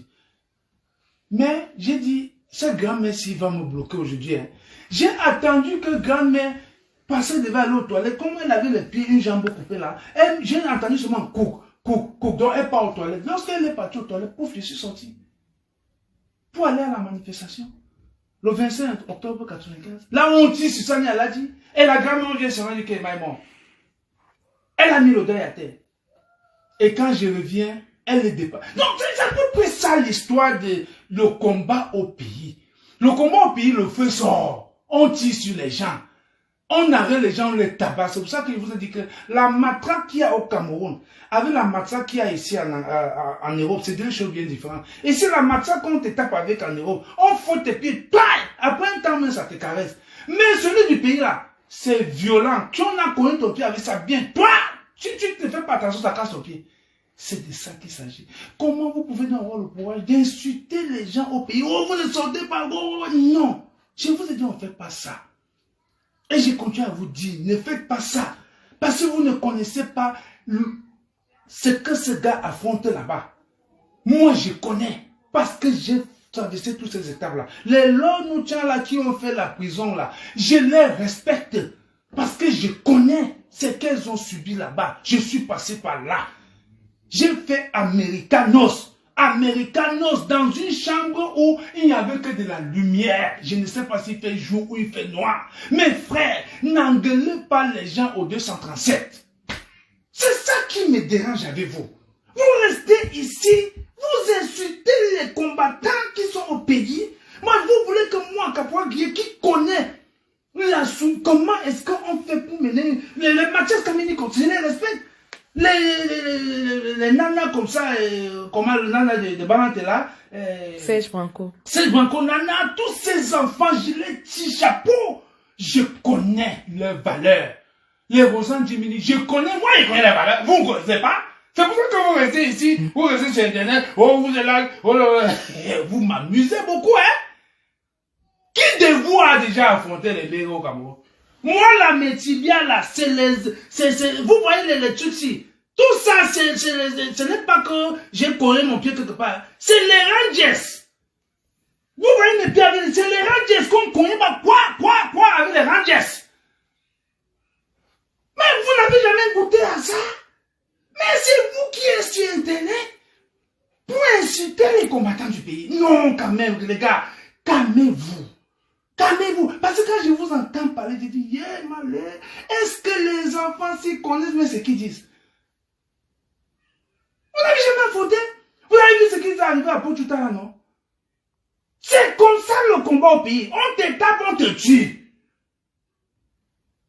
Mais j'ai dit, cette grand-mère s'il va me bloquer aujourd'hui. Hein. J'ai attendu que grand-mère passait devant l'autre toilette. Comme elle avait les pieds, une jambe coupée là, j'ai entendu seulement couc. Donc elle part aux toilettes. Lorsqu'elle est partie aux toilettes, pouf, je suis sorti. Pour aller à la manifestation. Le 25 octobre 95. Là où on dit, Susanne, elle a dit. Et la grand-mère vient se rendre qu'elle est morte. Elle a mis le deuil à terre. Et quand je reviens, elle est dépassée. Donc c'est à peu près ça l'histoire de le combat au pays. Le combat au pays, le feu sort. On tire sur les gens. On arrête les gens, on les tabasse. C'est pour ça que je vous ai dit que la matraque qu'il y a au Cameroun, avec la matraque qu'il y a ici en Europe, c'est deux choses bien différentes. Et c'est la matraque qu'on te tape avec en Europe, on fout tes pieds, paï! Après un temps même, ça te caresse. Mais celui du pays là, c'est violent. Tu en as connu ton pied avec ça bien, toi! Si tu ne fais pas attention, ça casse ton pied. C'est de ça qu'il s'agit. Comment vous pouvez avoir le pouvoir d'insulter les gens au pays? Oh, vous ne sortez pas, non! Je vous ai dit, on ne fait pas ça. Et je continue à vous dire, ne faites pas ça. Parce que vous ne connaissez pas ce que ce gars affronte là-bas. Moi, je connais. Parce que j'ai traversé toutes ces étapes-là. Les Lornoutiens là qui ont fait la prison là, je les respecte. Parce que je connais ce qu'elles ont subi là-bas. Je suis passé par là. J'ai fait Americanos. Americanos dans une chambre où il n'y avait que de la lumière. Je ne sais pas s'il fait jour ou il fait noir. Mes frères, n'engueulez pas les gens au 237. C'est ça qui me dérange avec vous. Vous restez ici, vous insultez les combattants qui sont au pays. Moi, vous voulez que moi, Caporal Guillet, qui connaît comment est-ce qu'on fait pour mener les Mathias Kamini, je les respecte. Les nanas comme ça, comment le nana de Balante là, Serge Branco. Serge Branco, nana, tous ces enfants, je les tire chapeau. Je connais leurs valeurs. Les Rosanne Jimini, je connais, moi, je connais les valeurs. Vous ne connaissez pas? C'est pour ça que vous restez ici, vous restez sur Internet, oh, vous êtes là, oh, vous m'amusez beaucoup, hein? Qui de vous a déjà affronté les Lérés au Cameroun? Moi, la métibia, là, c'est les, vous voyez les Tutsis. Tout ça, ce n'est pas que j'ai collé mon pied quelque part. C'est les Rangers. Vous voyez mes pieds, c'est les Rangers qu'on connaît pas. Quoi, avec les Rangers. Mais vous n'avez jamais goûté à ça. Mais c'est vous qui êtes sur Internet pour insulter les combattants du pays. Non, quand même, les gars, calmez-vous. Calmez-vous. Parce que quand je vous entends parler, je dis, yeah, malé, est-ce que les enfants s'y connaissent mais ce qu'ils disent? Vous n'avez jamais affronté? Vous avez vu ce qui est arrivé à Pochuta là, non? C'est comme ça le combat au pays. On te tape, on te tue.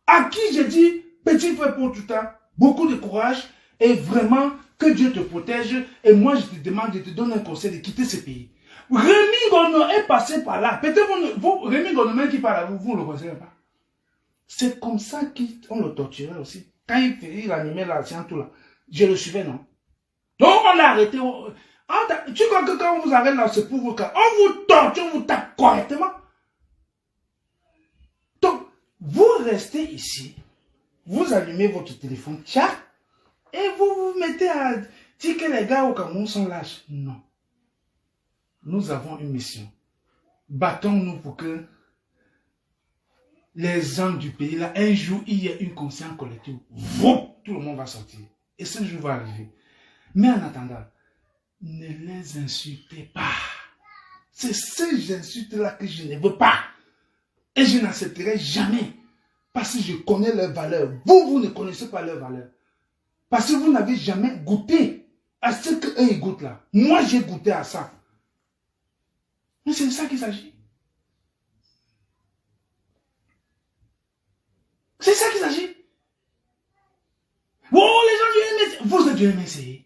À qui je dis, petit frère Pochuta, beaucoup de courage et vraiment que Dieu te protège. Et moi, je te demande, je te donne un conseil de quitter ce pays. Rémi Gono est passé par là. Peut-être vous Rémi Gono même qui parle à vous, vous ne le connaissez pas. C'est comme ça qu'on le torturait aussi. Quand il animait la science, tout là, je le suivais, non? Donc on l'a arrêté. Tu crois que quand on vous arrête là, c'est pour vous, on vous torture, on vous tape correctement. Donc, vous restez ici, vous allumez votre téléphone, tcha, Et vous vous mettez à dire que les gars au Cameroun sont lâches. Non. Nous avons une mission. Battons-nous pour que les gens du pays, là, un jour, il y ait une conscience collective. Tout le monde va sortir. Et ce jour va arriver. Mais en attendant, ne les insultez pas. C'est ces insultes-là que je ne veux pas. Et je n'accepterai jamais. Parce que je connais leurs valeurs. Vous ne connaissez pas leurs valeurs. Parce que vous n'avez jamais goûté à ce qu'eux ils goûtent là. Moi, j'ai goûté à ça. Mais c'est de ça qu'il s'agit. C'est ça qu'il s'agit. Oh, les gens du MSC. Vous êtes du MSC.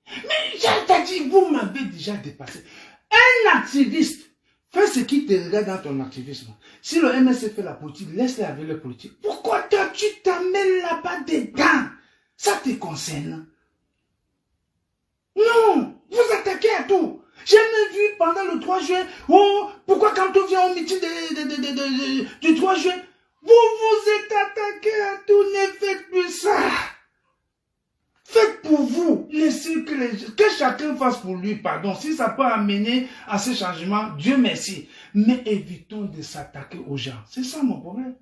Mais j'ai dit, vous m'avez déjà dépassé. Un activiste, fais ce qui te regarde dans ton activisme. Si le MSC fait la politique, laisse-les avec la politique. Pourquoi toi, tu t'amènes là-bas dedans? Ça te concerne. Non, vous attaquez à tout. J'ai même vu pendant le 3 juin, oh, pourquoi quand on vient au meeting du 3 juin, vous vous êtes attaqué à tout, ne faites plus ça. Faites pour vous, laissez que chacun fasse pour lui, pardon. Si ça peut amener à ce changement, Dieu merci. Mais évitons de s'attaquer aux gens. C'est ça mon problème.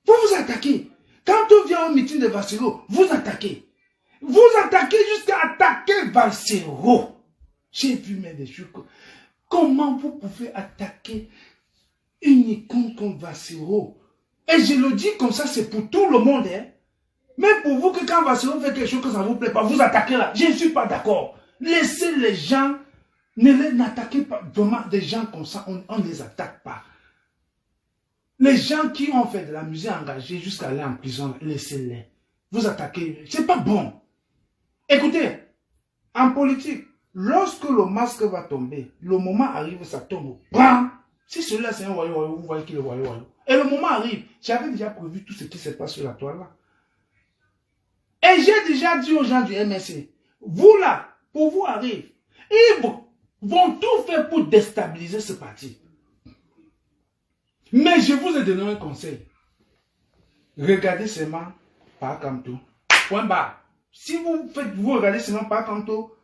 Vous vous attaquez. Quand on vient au meeting de Valsero, vous attaquez. Vous attaquez jusqu'à attaquer Valsero. J'ai vu mais des choses. Comment vous pouvez attaquer une icône comme Valsero? Et je le dis comme ça, c'est pour tout le monde. Hein? Mais pour vous que quand Valsero fait quelque chose que ça ne vous plaît pas, vous attaquez là. Je ne suis pas d'accord. Laissez les gens, n'attaquez pas vraiment des gens comme ça, on ne les attaque pas. Les gens qui ont fait de la musique engagée jusqu'à aller en prison, laissez-les. Vous attaquez, c'est pas bon. Écoutez, en politique, lorsque le masque va tomber, le moment arrive, ça tombe. Bam! Si celui-là c'est un voyou, vous voyez qu'il est voyou. Et le moment arrive, j'avais déjà prévu tout ce qui se passe sur la toile là. Et j'ai déjà dit aux gens du MSC, vous là, pour vous arrive, ils vont tout faire pour déstabiliser ce parti. Mais je vous ai donné un conseil. Regardez seulement par Kamto. Point barre. Si vous regardez seulement par Kamto,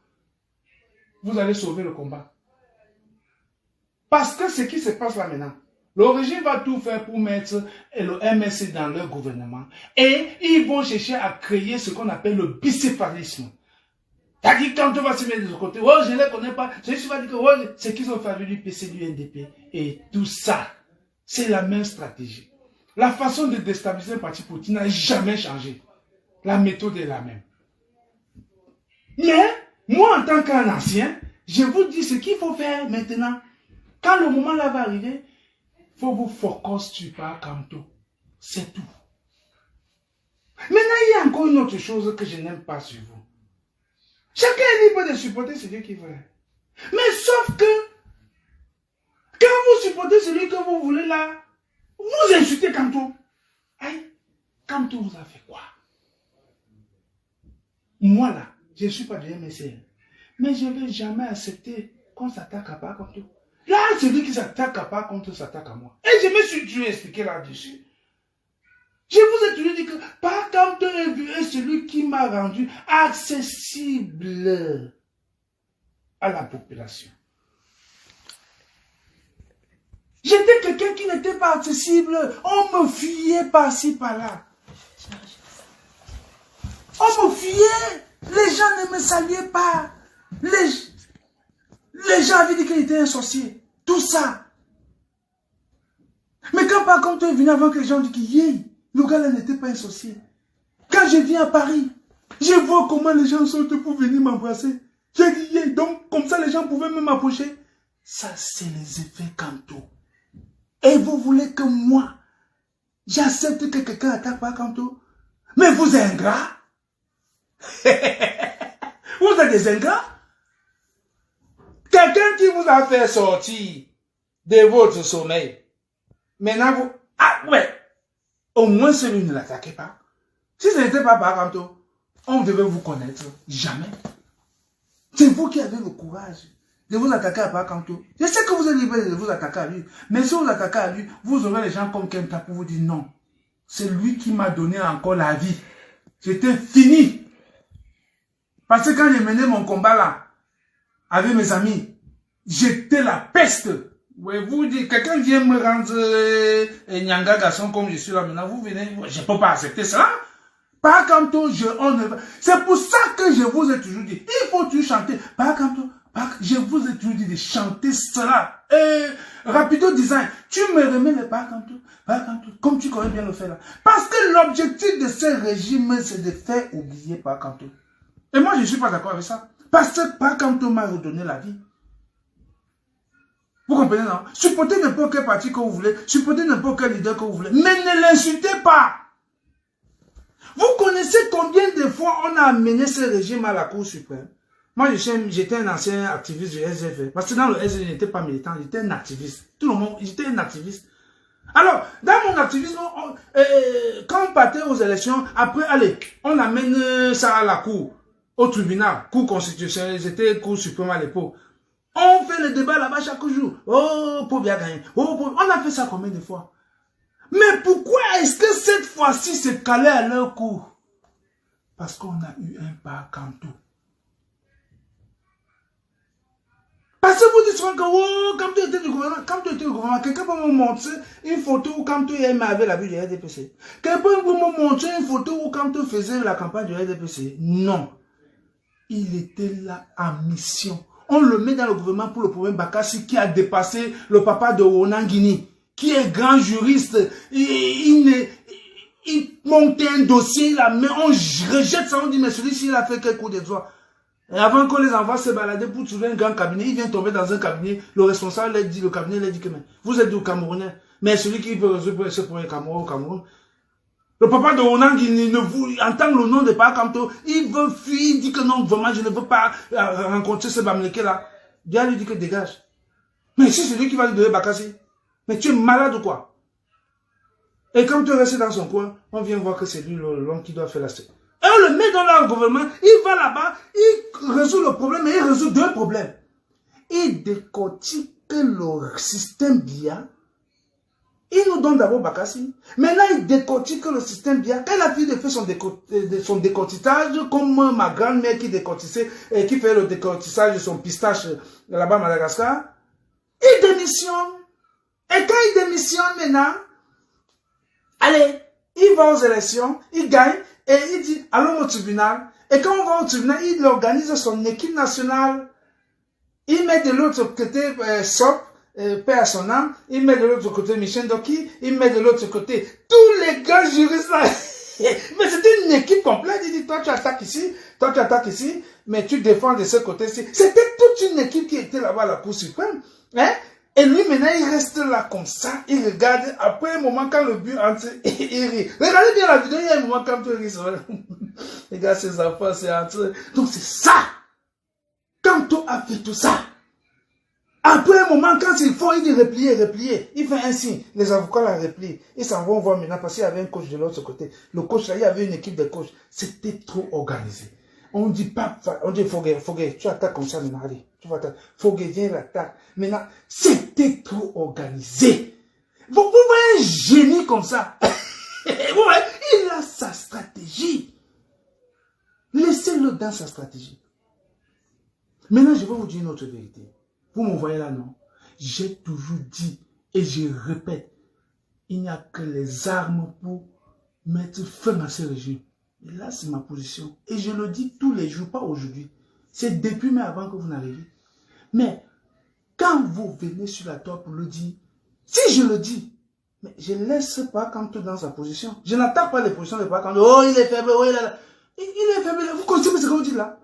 vous allez sauver le combat. Parce que ce qui se passe là maintenant, le régime va tout faire pour mettre le MSC dans leur gouvernement. Et ils vont chercher à créer ce qu'on appelle le bicéphalisme. C'est-à-dire quand on va se mettre de ce côté, oh je ne les connais pas, je suis pas dit que oh, c'est qu'ils ont fait avec l'UPC, l'UNDP et tout ça. C'est la même stratégie. La façon de déstabiliser le parti politique n'a jamais changé. La méthode est la même. Mais, moi en tant qu'un ancien, je vous dis ce qu'il faut faire maintenant. Quand le moment là va arriver, il faut vous focus sur pas Kamto. C'est tout. Maintenant, il y a encore une autre chose que je n'aime pas sur vous. Chacun est libre de supporter celui qu'il veut. Mais sauf que, quand vous supportez celui que vous voulez là, vous insultez Kamto. Aïe, Kamto vous a fait quoi? Moi là, je ne suis pas du MSC. Mais je ne vais jamais accepter qu'on s'attaque à pas Kamto. Là, celui qui s'attaque à pas contre s'attaque à moi. Et je me suis dû expliquer là-dessus. Je vous ai toujours dit que par Kamto est celui qui m'a rendu accessible à la population. J'étais quelqu'un qui n'était pas accessible. On me fuyait par-ci, par-là. On me fuyait. Les gens ne me saluaient pas. Les gens avaient dit qu'il était un sorcier. Tout ça. Mais quand par contre tu es venu avant que les gens disent que le gars là n'était pas un sorcier. Quand je viens à Paris, je vois comment les gens sortent pour venir m'embrasser. J'ai dit donc comme ça les gens pouvaient me m'approcher. Ça c'est les effets Kamto. Et vous voulez que moi, j'accepte que quelqu'un attaque par Kamto? Mais vous êtes ingrats. Vous êtes des ingrats. Quelqu'un qui vous a fait sortir de votre sommeil. Maintenant vous... Ah ouais. Au moins celui ne l'attaquait pas. Si ce n'était pas par Kamto, on devait vous connaître. Jamais. C'est vous qui avez le courage de vous attaquer à par Kamto. Je sais que vous êtes libre de vous attaquer à lui. Mais si vous attaquez à lui, vous aurez les gens comme Kenta pour vous dire non. C'est lui qui m'a donné encore la vie. J'étais fini. Parce que quand j'ai mené mon combat là, avec mes amis, j'étais la peste. Ouais, vous dites, quelqu'un vient me rendre Nyanga garçon comme je suis là maintenant, vous venez, je ne peux pas accepter cela. Par contre, c'est pour ça que je vous ai toujours dit, il faut toujours chanter. Par contre, je vous ai toujours dit de chanter cela. Rapido Design, tu me remets les par contre, comme tu connais bien le faire là. Parce que l'objectif de ce régime, c'est de faire oublier par contre. Et moi, je ne suis pas d'accord avec ça. Parce que par contre, m'a redonné la vie. Vous comprenez, non? Supportez n'importe quel parti que vous voulez, supportez n'importe quel leader que vous voulez, mais ne l'insultez pas. Vous connaissez combien de fois on a amené ce régime à la Cour suprême? Moi, j'étais un ancien activiste du SFR. Parce que dans le SFR, je n'étais pas militant, j'étais un activiste. Tout le monde, j'étais un activiste. Alors, dans mon activisme, quand on partait aux élections, après, allez, on amène ça à la Cour, au tribunal, Cour constitutionnelle, j'étais Cour suprême à l'époque. On fait le débat là-bas chaque jour. Oh, pour bien gagner. Oh, pour... On a fait ça combien de fois? Mais pourquoi est-ce que cette fois-ci c'est calé à leur cours? Parce qu'on a eu un pas canto. Parce que vous dites souvent que oh, quand tu étais du gouvernement, quelqu'un peut me montrer une photo où quand tu aimais avec la vie du RDPC. Quelqu'un peut me montrer une photo où quand tu faisais la campagne du RDPC. Non. Il était là en mission. On le met dans le gouvernement pour le problème Bakassi qui a dépassé le papa de Onangini, qui est grand juriste. Il monte un dossier là, mais on rejette ça, on dit mais celui-ci il a fait quel coup de droit. Et avant qu'on les envoie se balader pour trouver un grand cabinet, il vient tomber dans un cabinet, le responsable lui dit, le cabinet lui dit que mais, vous êtes du Camerounais, mais celui qui peut résoudre ce problème au Cameroun. Le papa de Onang, il ne vous entend le nom de Pakamto, il veut fuir, il dit que non, vraiment, je ne veux pas rencontrer ce Bamleke là. Dieu lui dit que dégage. Mais si c'est lui qui va lui donner Bakassi, mais tu es malade ou quoi? Et quand tu restes dans son coin, on vient voir que c'est lui l'homme qui doit faire la scène. Et on le met dans leur gouvernement, il va là-bas, il résout le problème et il résout deux problèmes. Il décortique le système BIA. Il nous donne d'abord Bakassi. Maintenant, il décortique le système BIA. Quand la fille fait son décortiquage, comme ma grand-mère qui décortissait, qui fait le décortiquage de son pistache là-bas à Madagascar, il démissionne. Et quand il démissionne maintenant, allez, il va aux élections, il gagne, et il dit, allons au tribunal. Et quand on va au tribunal, il organise son équipe nationale. Il met de l'autre côté SOP, paix à son âme. Il met de l'autre côté Michel Doki. Il met de l'autre côté tous les gars juristes là. Mais c'était une équipe complète. Il dit, toi tu attaques ici, toi tu attaques ici, mais tu défends de ce côté-ci. C'était toute une équipe qui était là-bas à la Cour suprême. Hein? Et lui, maintenant, il reste là comme ça, il regarde, après un moment, quand le but entre, il rit. Regardez bien la vidéo, il y a un moment quand il rit. Regarde ses enfants, c'est entre. Donc c'est ça. Quand on a fait tout ça, après un moment, quand il faut, il dit replier. Il fait un signe. Les avocats la replient. Ils s'en vont voir maintenant parce qu'il y avait un coach de l'autre côté. Le coach là, il y avait une équipe de coachs. C'était trop organisé. On dit pas, on dit Foguet, tu attaques comme ça, maintenant, allez, tu vas attaquer. Foguet, viens, l'attaque. Maintenant, c'était trop organisé. Vous voyez un génie comme ça. Vous voyez, il a sa stratégie. Laissez-le dans sa stratégie. Maintenant, je vais vous dire une autre vérité. Vous me voyez là, non? J'ai toujours dit, et je répète, il n'y a que les armes pour mettre fin à ce régime. Et là, c'est ma position. Et je le dis tous les jours, pas aujourd'hui. C'est depuis, mais avant que vous n'arriviez. Mais, quand vous venez sur la toile pour le dire, si je le dis, mais je ne laisse pas Kanto dans sa position. Je n'attaque pas les positions de Kanto. Oh, il est faible, oh, il est faible. Vous connaissez ce que vous dites là?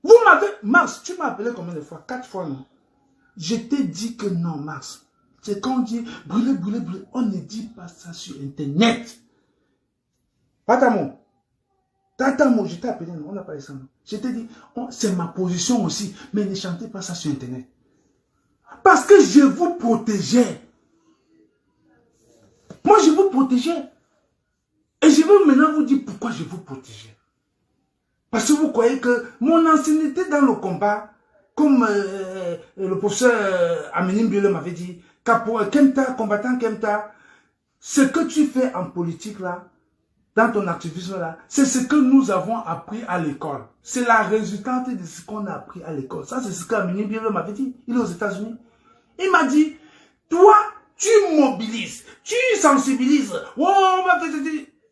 Vous m'avez, Mars, tu m'as appelé combien de fois? 4 fois, non? Je t'ai dit que non, Mars. C'est quand on dit brûler. On ne dit pas ça sur Internet. Tatamo, je t'ai appelé, non, on n'a pas ça. Je t'ai dit, c'est ma position aussi, mais ne chantez pas ça sur Internet. Parce que je vous protégeais. Moi, je vous protégeais. Et je veux maintenant vous dire pourquoi je vous protégeais. Parce que vous croyez que mon ancienneté dans le combat, comme le professeur Aminim Biole m'avait dit, combattant Kemta, ce que tu fais en politique là, dans ton activisme là, c'est ce que nous avons appris à l'école. C'est la résultante de ce qu'on a appris à l'école. Ça, c'est ce qu'Amini Bienve m'avait dit. Il est aux États-Unis. Il m'a dit, toi, tu mobilises, tu sensibilises. Oh,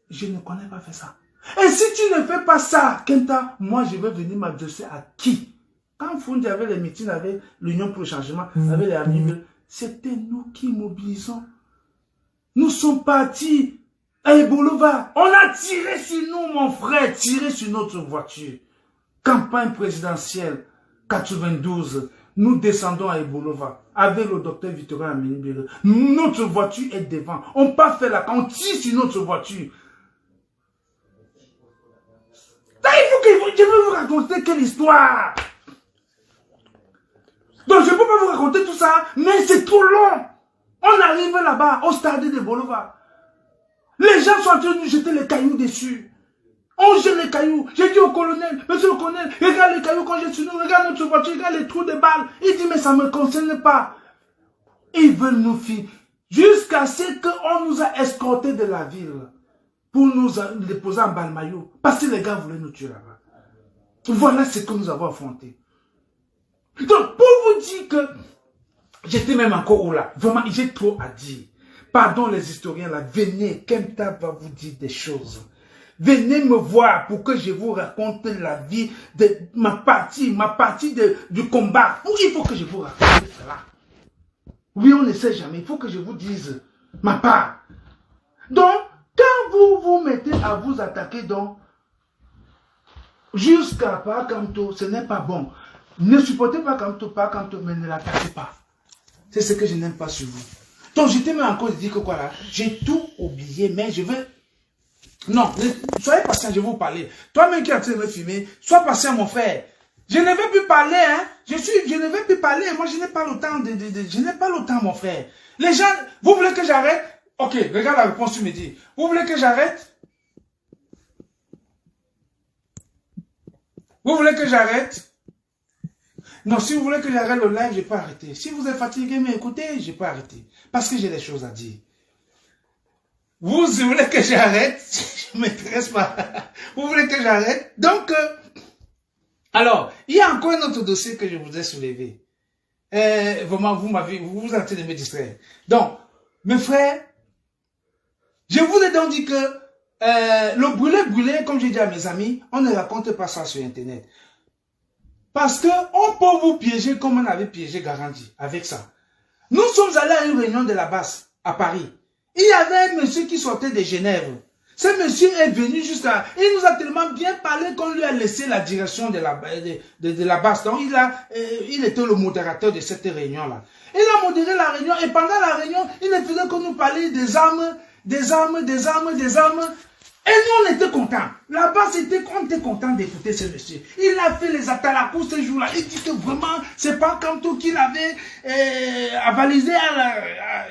je ne connais pas faire ça. Et si tu ne fais pas ça, Kenta, moi, je vais venir m'adresser à qui? Quand Fundi avait les meetings avec l'Union pour le changement, avec les amis, c'était nous qui mobilisons. Nous sommes partis à Ebolova. On a tiré sur nous, mon frère, tiré sur notre voiture. Campagne présidentielle 92. Nous descendons à Ebolova avec le docteur Victorin Aminibele. Notre voiture est devant. On part faire la... On tire sur notre voiture. Là, je vais vous raconter quelle histoire. Donc, je ne peux pas vous raconter tout ça, mais c'est trop long. On arrive là-bas, au stade de Bolova. Les gens sont en train de nous jeter les cailloux dessus. On jette les cailloux. J'ai dit au colonel, monsieur le colonel, regarde les cailloux qu'on jette sur nous, regarde notre voiture, regarde les trous de balles. Il dit, mais ça ne me concerne pas. Ils veulent nous finir. Jusqu'à ce qu'on nous a escortés de la ville pour nous déposer en Balmaillot. Parce que les gars voulaient nous tuer là-bas. Voilà ce que nous avons affronté. Donc, pour vous dire que j'étais même encore là. Vraiment, j'ai trop à dire. Pardon les historiens là. Venez, Kenta va vous dire des choses. Venez me voir pour que je vous raconte la vie de ma partie du combat. Il faut que je vous raconte cela. Oui, on ne sait jamais. Il faut que je vous dise ma part. Donc, quand vous vous mettez à vous attaquer, donc, jusqu'à Pakamto, ce n'est pas bon. Ne supportez pas Pakamto, mais ne l'attaquez pas. C'est ce que je n'aime pas sur vous. Donc, j'étais même encore dit que quoi là, j'ai tout oublié, mais je vais... Non, soyez patient, je vais vous parler. Toi-même qui es en train de me filmer, sois patient, mon frère. Je ne vais plus parler, hein. Je ne vais plus parler. Moi, je n'ai pas le temps je n'ai pas le temps, mon frère. Les gens, vous voulez que j'arrête? Ok, regarde la réponse, tu me dis. Vous voulez que j'arrête? Vous voulez que j'arrête? Non, si vous voulez que j'arrête le live, je peux arrêter. Si vous êtes fatigué, mais écoutez, je peux arrêter. Parce que j'ai des choses à dire. Vous voulez que j'arrête? Je ne m'intéresse pas. Vous voulez que j'arrête? Donc, alors, il y a encore un autre dossier que je vous ai soulevé. Vraiment, vous êtes en train de me distraire. Donc, mes frères, je vous ai donc dit que le brûlé, comme j'ai dit à mes amis, on ne raconte pas ça sur Internet. Parce que on peut vous piéger comme on avait piégé Garandi avec ça. Nous sommes allés à une réunion de la base à Paris. Il y avait un monsieur qui sortait de Genève. Ce monsieur est venu jusqu'à... Il nous a tellement bien parlé qu'on lui a laissé la direction de la base. Donc il était le modérateur de cette réunion-là. Il a modéré la réunion et pendant la réunion, il ne faisait que nous parler des armes. Et nous, on était contents. Là-bas, on était contents d'écouter ce monsieur. Il a fait les atalakou ce jour-là. Il dit que vraiment, c'est pas comme tout qu'il avait avalisé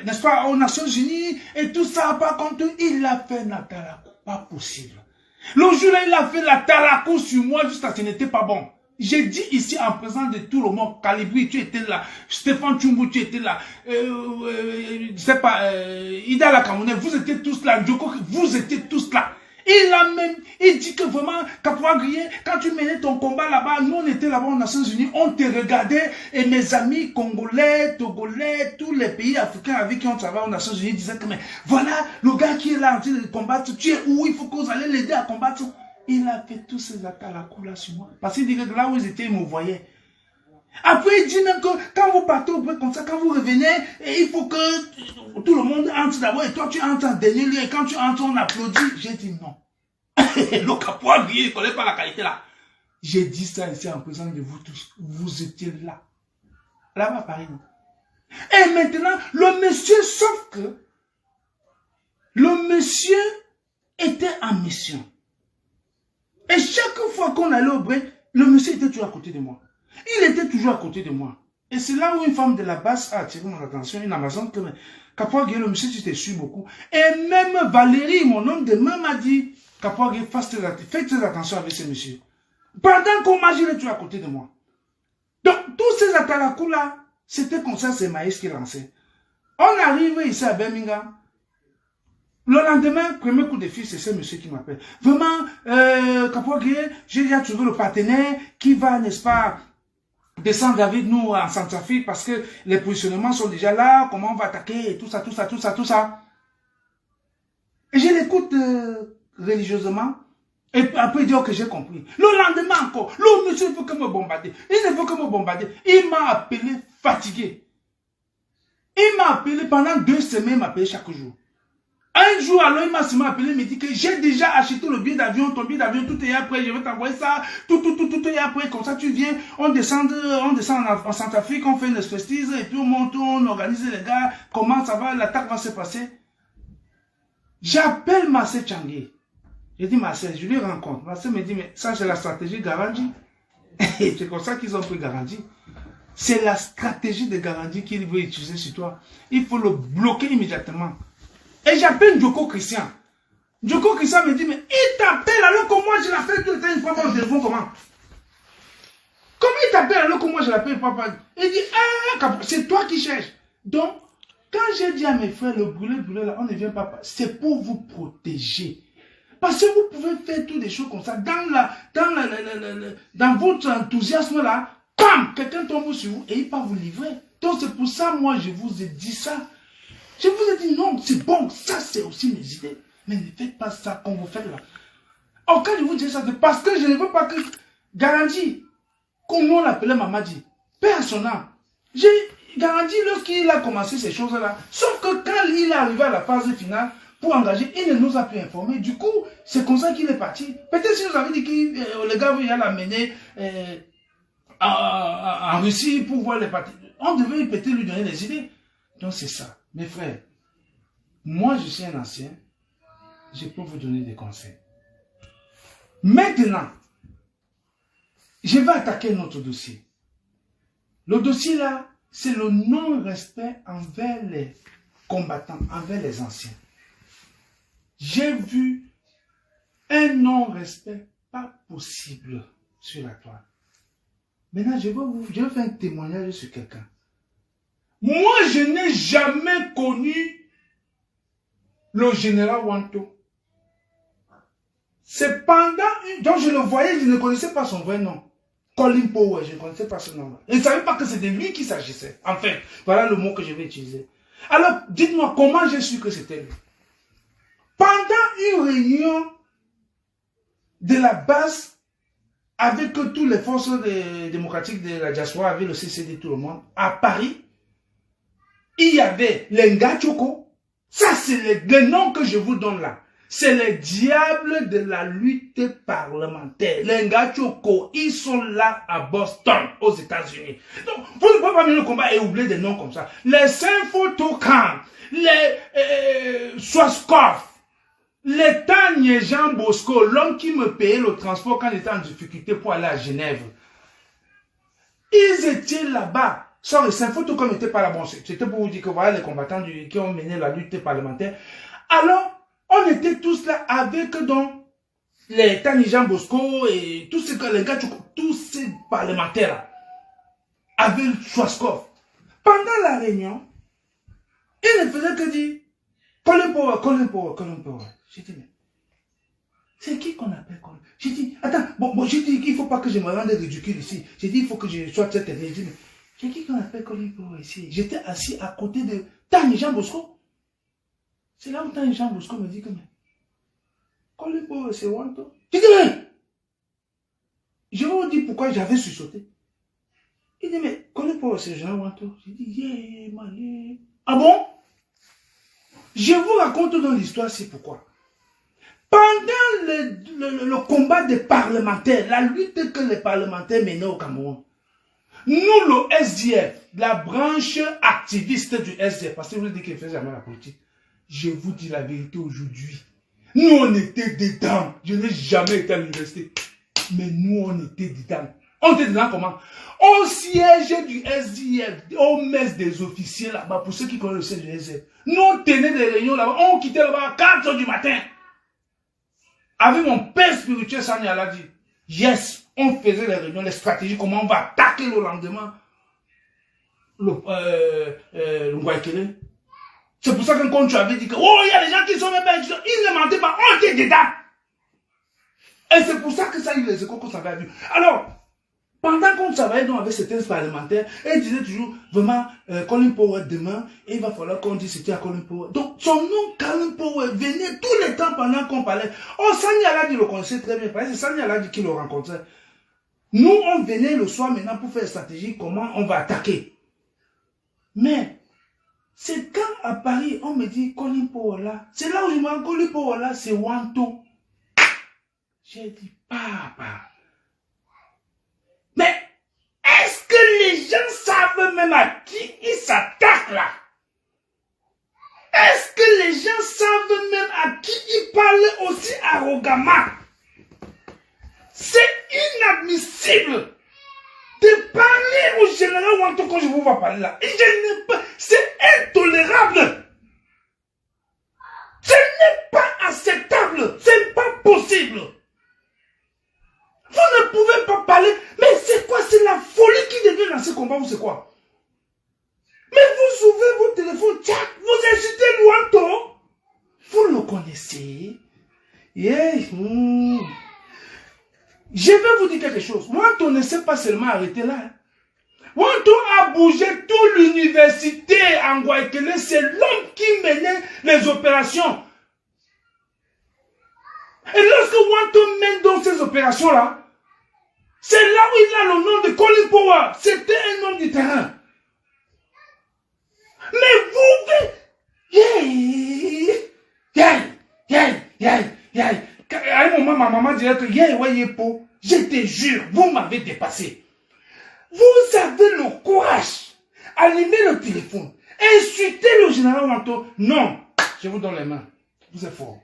n'est-ce pas, aux Nations Unies et tout ça, pas comme tout. Il a fait un atalakou. Pas possible. Le jour-là, il a fait l'atalakou sur moi jusqu'à ce que ce n'était pas bon. J'ai dit ici en présence de tout le monde, Calibri, tu étais là, Stéphane Tchumbu, tu étais là, je sais pas, Ida la Camerounais, vous étiez tous là, Djoko, vous étiez tous là. Il dit que vraiment, Capois Grillé, quand tu menais ton combat là-bas, nous on était là-bas aux Nations Unies, on te regardait, et mes amis congolais, togolais, tous les pays africains avec qui on travaille aux Nations Unies disaient que mais voilà, le gars qui est là en train de combattre, tu es où, il faut que vous allez l'aider à combattre. Il a fait tous ces atalakou là sur moi. Parce qu'il dit que là où ils étaient, ils me voyaient. Après, il dit même que quand vous partez au break comme ça, quand vous revenez, il faut que tout le monde entre d'abord et toi tu entres en dernier lieu et quand tu entres, on applaudit. J'ai dit non. Le Capois Grillé, il ne connaît pas la qualité là. J'ai dit ça ici en présence de vous tous. Vous étiez là. Là-bas à Paris. Et maintenant, le monsieur, sauf que le monsieur était en mission. Et chaque fois qu'on allait au break, le monsieur était toujours à côté de moi. Il était toujours à côté de moi. Et c'est là où une femme de la base a attiré mon attention, une Amazon, que Capois Grillé, le monsieur, tu t'es su beaucoup. Et même Valérie, mon homme de main, m'a dit, Capois Grillé, faites très attention avec ce monsieur. Pendant qu'on m'a géré, tu es à côté de moi. Donc, tous ces atalakou là, c'était comme ça, c'est Maïs qui lançait. On arrive ici à Birmingham. Le lendemain, premier coup de fil, c'est ce monsieur qui m'appelle. Vraiment, Kapouagé, j'ai déjà trouvé le partenaire qui va, n'est-ce pas, descendre avec nous en Centrafrique parce que les positionnements sont déjà là, comment on va attaquer, et tout ça, tout ça, tout ça, tout ça. Et je l'écoute religieusement. Et après, il dit, ok, j'ai compris. Le lendemain encore, le monsieur ne veut que me bombarder. Il ne veut que me bombarder. Il m'a appelé fatigué. Il m'a appelé pendant 2 semaines, il m'a appelé chaque jour. Un jour, alors, il m'a seulement appelé, il m'a dit que j'ai déjà acheté le billet d'avion, ton billet d'avion, tout est après, je vais t'envoyer ça, tout est après, comme ça tu viens, on descend en Centrafrique, on fait une expertise, et puis on monte, on organise les gars, comment ça va, l'attaque va se passer. J'appelle Marcel Tchangé. Je dis, Marcel, je lui rencontre. Marcel me dit, mais ça c'est la stratégie Garandi. C'est comme ça qu'ils ont pris Garandi. C'est la stratégie de Garandi qu'il veut utiliser sur toi. Il faut le bloquer immédiatement. Et j'appelle Djoko Christian. Djoko Christian me dit, mais il t'appelle alors que moi je l'appelle tout le temps une fois par téléphone, comment? Comment il t'appelle alors que moi je l'appelle pas par... Il dit, ah, c'est toi qui cherches. Donc, quand j'ai dit à mes frères, le brûler là, on ne vient pas, c'est pour vous protéger. Parce que vous pouvez faire toutes des choses comme ça. Dans votre enthousiasme là, bam, quelqu'un tombe sur vous et il va vous livrer. Donc c'est pour ça, moi, je vous ai dit ça. Je vous ai dit non, c'est bon, ça c'est aussi mes idées. Mais ne faites pas ça comme vous faites là. Or, quand je vous dis ça, c'est parce que je ne veux pas que Garanti, comme on l'appelait Mamadi, perd son âme. J'ai garanti lorsqu'il a commencé ces choses-là. Sauf que quand il est arrivé à la phase finale, pour engager, il ne nous a plus informés. Du coup, c'est comme ça qu'il est parti. Peut-être si nous avait dit que les gars veulent l'amener en Russie pour voir les parties, on devait peut-être lui donner des idées. Donc c'est ça. Mes frères, moi je suis un ancien, je peux vous donner des conseils. Maintenant, je vais attaquer notre dossier. Le dossier là, c'est le non-respect envers les combattants, envers les anciens. J'ai vu un non-respect pas possible sur la toile. Maintenant, je vais faire un témoignage sur quelqu'un. Moi, je n'ai jamais connu le général Wanto. C'est pendant... Donc, je le voyais, je ne connaissais pas son vrai nom. Colin Powell, je ne connaissais pas ce nom-là. Je ne savais pas que c'était de lui qu'il s'agissait. Enfin, voilà le mot que je vais utiliser. Alors, dites-moi, comment j'ai su que c'était lui? Pendant une réunion de la base, avec toutes les forces démocratiques de la diaspora, avec le CCD, tout le monde, à Paris, il y avait les Ngachoko. Ça, c'est le nom que je vous donne là. C'est les diables de la lutte parlementaire. Les Ngachoko, ils sont là à Boston, aux États-Unis. Donc, vous ne pouvez pas mener le combat et oublier des noms comme ça. Les Saint-Photocan, les Swaskov, les Tanya Jean Bosco, l'homme qui me payait le transport quand j'étais en difficulté pour aller à Genève. Ils étaient là-bas. Sans les Saint-Photocan n'étaient pas là. Bon, c'était pour vous dire que voilà les combattants qui ont mené la lutte parlementaire. Alors, on était tous là avec donc les Tani Jean Bosco et tous ces les gars, tous ces parlementaires là, avec Schwarzkopf. Pendant la réunion, il ne faisait que dire Colin Powell, Colin Powell, Colin Powell. J'ai dit, mais c'est qui qu'on appelle Colin? J'ai dit, attends, bon j'ai dit qu'il ne faut pas que je me rende ridicule ici. J'ai dit, il faut que je sois cette année. J'ai dit, mais c'est qui qu'on appelle Colin Powell ici? J'étais assis à côté de Tani Jean Bosco. C'est là où Tani Jean Bosco me dit que, mais Colin Powell, c'est Wanto. J'ai dit, mais je vais vous dire pourquoi j'avais sursauté. Il dit, mais Colin Powell, c'est Jean Wanto. J'ai dit, yeah, man. Ah bon? Je vous raconte dans l'histoire, c'est pourquoi. Pendant le combat des parlementaires, la lutte que les parlementaires menaient au Cameroun, nous, le SDF, la branche activiste du SDF, parce que vous dites qu'il ne fait jamais la politique, je vous dis la vérité aujourd'hui. Nous, on était dedans. Je n'ai jamais été à l'université. Mais nous, on était dedans. On était dedans comment? Au siège du SDF, au mess des officiers là-bas, pour ceux qui connaissent le siège du SDF. Nous, on tenait des réunions là-bas. On quittait là-bas à 4 h du matin. Avec mon père spirituel, Sanya l'a dit. Yes, on faisait les réunions, les stratégies, comment on va attaquer le lendemain. Le Ngouaikele. C'est pour ça que quand tu avais dit que, oh, il y a des gens qui sont même pas étudiants, ils ne mentaient pas, on était dedans. Et c'est pour ça que ça, les écoles qu'on s'avait vu. Alors, pendant qu'on travaillait donc avec certains parlementaires, ils disaient toujours, vraiment, Colin Powell demain, et il va falloir qu'on dise c'était à Colin Powell. Donc, son nom, Colin Powell, venait tous les temps pendant qu'on parlait. Oh, Sani Aladi le connaissait très bien, parce que c'est Sani Aladi qui le rencontrait. Nous, on venait le soir maintenant pour faire stratégie, comment on va attaquer. Mais, c'est quand à Paris, on me dit Colin Powell là, c'est là où je me dis Colin Powell là, c'est Wanto. J'ai dit, papa. Mais, est-ce que les gens savent même à qui ils s'attaquent là? Est-ce que les gens savent même à qui ils parlent aussi arrogamment? C'est inadmissible de parler au général Wanto quand je vous vois parler là. C'est intolérable. Ce n'est pas acceptable. Ce n'est pas possible. Vous ne pouvez pas parler. Mais c'est quoi? C'est la folie qui devient dans ce combat ou c'est quoi? Mais vous ouvrez vos téléphones, tchac, vous insultez Wanto. Vous le connaissez. Yeah. Je vais vous dire quelque chose. Wanto ne s'est pas seulement arrêté là. Wanto a bougé toute l'université en Guayaquil. C'est l'homme qui menait les opérations. Et lorsque Wanto mène dans ces opérations-là, c'est là où il a le nom de Colin Powell. C'était un homme du terrain. Mais vous, à un moment, ma maman dirait que je te jure, vous m'avez dépassé. Vous avez le courage. Allumez le téléphone. Insultez le général Wanto. Non, je vous donne les mains. Vous êtes fort.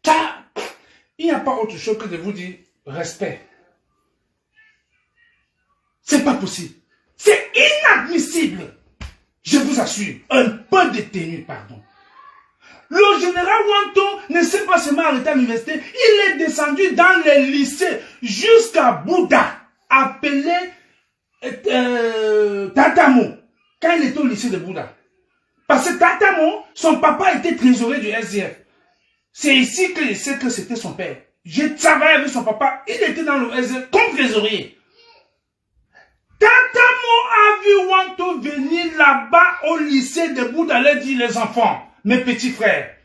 Car il n'y a pas autre chose que de vous dire respect. C'est pas possible. C'est inadmissible. Je vous assure. Un peu de tenue, pardon. Le général Wanto ne s'est pas seulement arrêté à l'université, il est descendu dans les lycées jusqu'à Bouddha, appelé Tatamo, quand il était au lycée de Bouddha. Parce que Tatamo, son papa était trésorier du SDF. C'est ici que je sais que c'était son père. J'ai travaillé avec son papa, il était dans le SDF comme trésorier. Tatamo a vu Wanto venir là-bas au lycée de Bouddha, leur dit les enfants. Mes petits frères,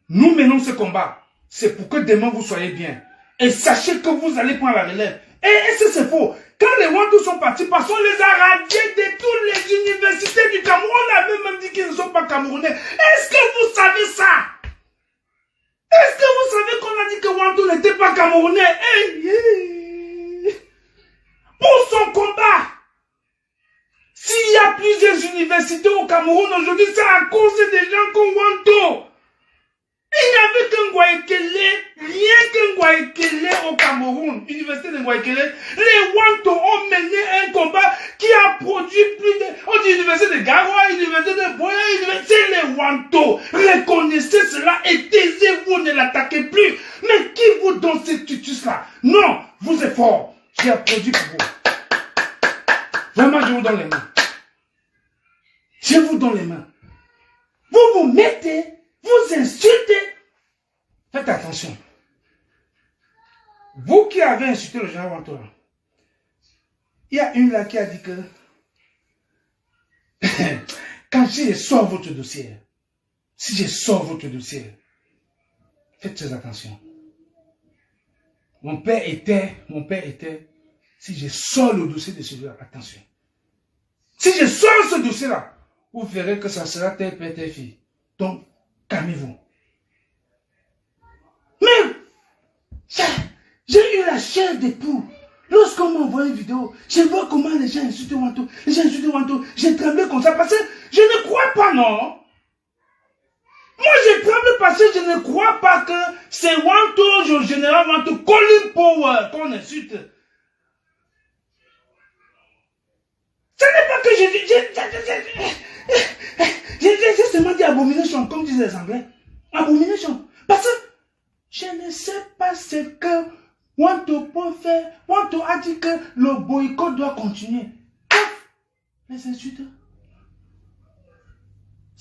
nous menons ce combat. C'est pour que demain vous soyez bien. Et sachez que vous allez prendre la relève. Et c'est faux. Quand les Wanto sont partis, parce qu'on les a radiés de toutes les universités du Cameroun, on avait même dit qu'ils ne sont pas camerounais. Est-ce que vous savez ça? Est-ce que vous savez qu'on a dit que Wanto n'était pas camerounais? Pour son combat. S'il y a plusieurs universités au Cameroun aujourd'hui, c'est à cause des gens comme Wanto. Il n'y avait qu'un Guayaquilé, rien qu'un Guayaquilé au Cameroun, université de Guayaquilé. Les Wanto ont mené un combat qui a produit plus de... On dit université de Garoua, université de Boya, c'est les Wanto. Reconnaissez cela et taisez-vous, ne l'attaquez plus. Mais qui vous donne ce tutus-là? Non, vous êtes fort. J'ai applaudi pour vous. Vraiment, je vous donne les mains. Je vous donne les mains. Vous vous mettez, vous insultez. Faites attention. Vous qui avez insulté le général Wanto, il y a une là qui a dit que quand je sors votre dossier, si je sors votre dossier, faites très attention. Mon père était, si je sors le dossier de celui-là, attention. Si je sors ce dossier-là, vous verrez que ça sera tel père, telle fille. Donc, calmez-vous. Mais, j'ai eu la chair des poux. Lorsqu'on m'envoie une vidéo, je vois comment les gens insultent Wanto. Les gens insultent Wanto. J'ai tremblé comme ça parce que je ne crois pas, non. Moi, je tremble parce que je ne crois pas que c'est Wanto, le général Wanto, Colin Powell qu'on insulte. Ce n'est pas que j'ai seulement dit abomination, comme disent les Anglais. Abomination. Parce que je ne sais pas ce que Wanto peut faire. Wanto a dit que le boycott doit continuer. Les insultes.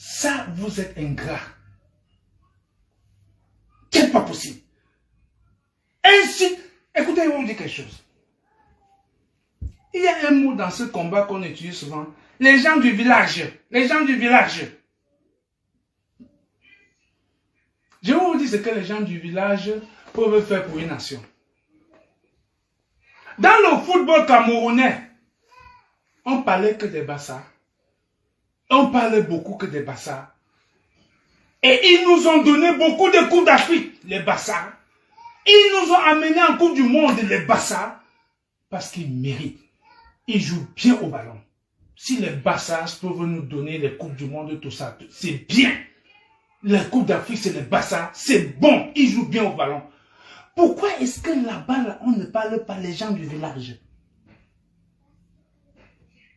Ça, vous êtes ingrat. C'est pas possible. Ainsi, écoutez, je vais vous dire quelque chose. Il y a un mot dans ce combat qu'on utilise souvent. Les gens du village. Les gens du village. Je vais vous dire ce que les gens du village peuvent faire pour une nation. Dans le football camerounais, on parlait que des bassards. On parlait beaucoup que des bassards. Et ils nous ont donné beaucoup de Coupes d'Afrique, les bassards. Ils nous ont amenés en Coupe du Monde, les bassards, parce qu'ils méritent. Ils jouent bien au ballon. Si les bassards peuvent nous donner les Coupes du Monde, tout ça, c'est bien. Les Coupes d'Afrique, c'est les bassards, c'est bon. Ils jouent bien au ballon. Pourquoi est-ce que là-bas, on ne parle pas les gens du village?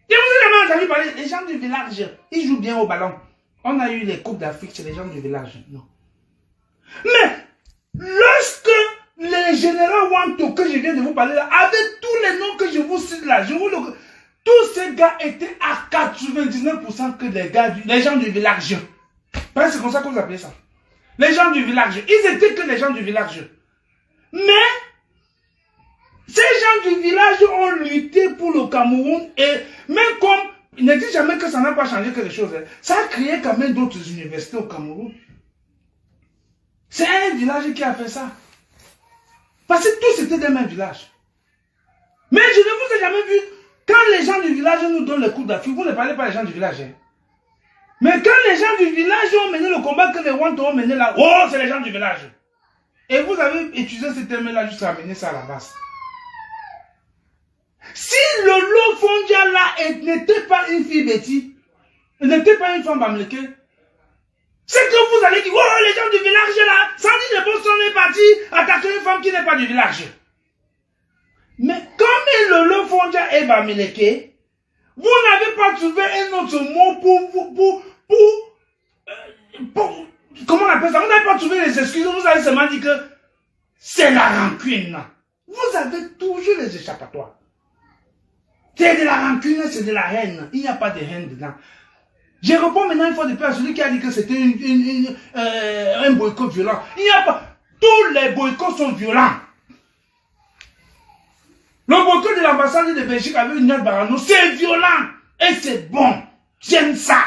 Je vous ai jamais entendu parler, les gens du village, ils jouent bien au ballon. On a eu les Coupes d'Afrique, c'est les gens du village. Non. Mais, lorsque les généraux Wanto, que je viens de vous parler là, avec tous les noms que je vous cite là, tous ces gars étaient à 99% que les gens du village. C'est comme ça que vous appelez ça. Les gens du village. Ils étaient que les gens du village. Mais, ces gens du village ont lutté pour le Cameroun et même comme, ne dis jamais que ça n'a pas changé quelque chose. Ça a créé quand même d'autres universités au Cameroun. C'est un village qui a fait ça. Parce que tous étaient des mêmes villages. Mais je ne vous ai jamais vu, quand les gens du village nous donnent le coup d'Afrique, vous ne parlez pas des gens du village. Hein. Mais quand les gens du village ont mené le combat que les Wanto ont mené là, oh, c'est les gens du village. Et vous avez utilisé ce terme-là jusqu'à amener ça à la base. Si Lolo Fondia là n'était pas une fille Betty, n'était pas une femme Bamleke, c'est que vous allez dire, oh, les gens du village là, Sandy de Boston est parti attaquer une femme qui n'est pas du village. Mais comme Lolo Fondia est Bamleke, vous n'avez pas trouvé un autre mot pour comment on appelle ça? Vous n'avez pas trouvé les excuses, vous avez seulement dit que c'est la rancune. Vous avez toujours les échappatoires. C'est de la rancune, c'est de la haine. Il n'y a pas de haine dedans. Je réponds maintenant une fois de plus à celui qui a dit que c'était un boycott violent. Il n'y a pas. Tous les boycotts sont violents. Le boycott de l'ambassade de Belgique avec Ignace Barano, c'est violent. Et c'est bon. J'aime ça.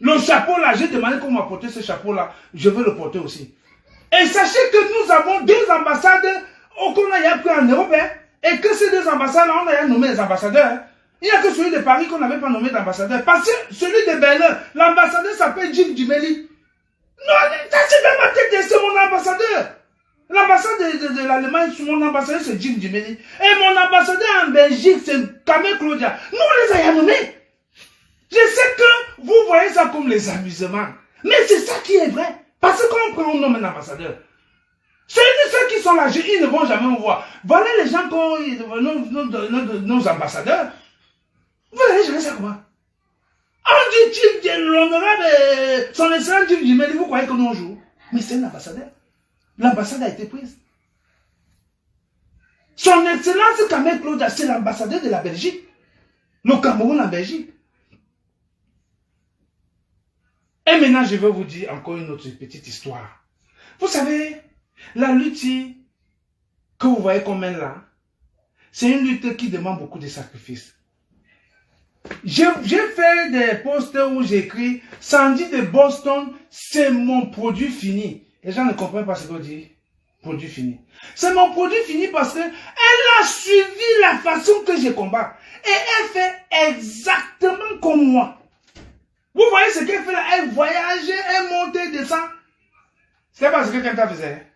Le chapeau là, j'ai demandé qu'on m'apporte ce chapeau là. Je veux le porter aussi. Et sachez que nous avons 2 ambassades qu'on a pris en Europe. Hein, et que ces 2 ambassades là, on a nommé les ambassadeurs. Hein. Il n'y a que celui de Paris qu'on n'avait pas nommé d'ambassadeur. Parce que celui de Berlin, l'ambassadeur s'appelle Jim Dimeli. Non, ça c'est même ma tête, c'est mon ambassadeur. L'ambassade de l'Allemagne, mon ambassadeur c'est Jim Dimeli. Et mon ambassadeur en Belgique, c'est Kamel Claudia. Nous on les a nommés. Je sais que vous voyez ça comme les amusements. Mais c'est ça qui est vrai. Parce que quand on prend un nom un ambassadeur, ceux qui sont là, ils ne vont jamais me voir. Voilà les gens, nos ambassadeurs. Vous allez gérer ça comment? On dit l'honorable, son excellence Jim Dimeli, vous croyez que nous on joue? Mais c'est un ambassadeur. L'ambassade a été prise. Son excellence Kamel Claudia, c'est l'ambassadeur de la Belgique. Le Cameroun en Belgique. Et maintenant, je vais vous dire encore une autre petite histoire. Vous savez, la lutte que vous voyez qu'on mène là, c'est une lutte qui demande beaucoup de sacrifices. J'ai fait des posts où j'écris « Sandy de Boston, c'est mon produit fini ». Les gens ne comprennent pas ce que je dis. Produit fini. C'est mon produit fini parce que elle a suivi la façon que je combats. Et elle fait exactement comme moi. Vous voyez ce qu'elle fait là? Elle voyageait, elle montait, descend. Ce n'est pas ce que Kenta faisait.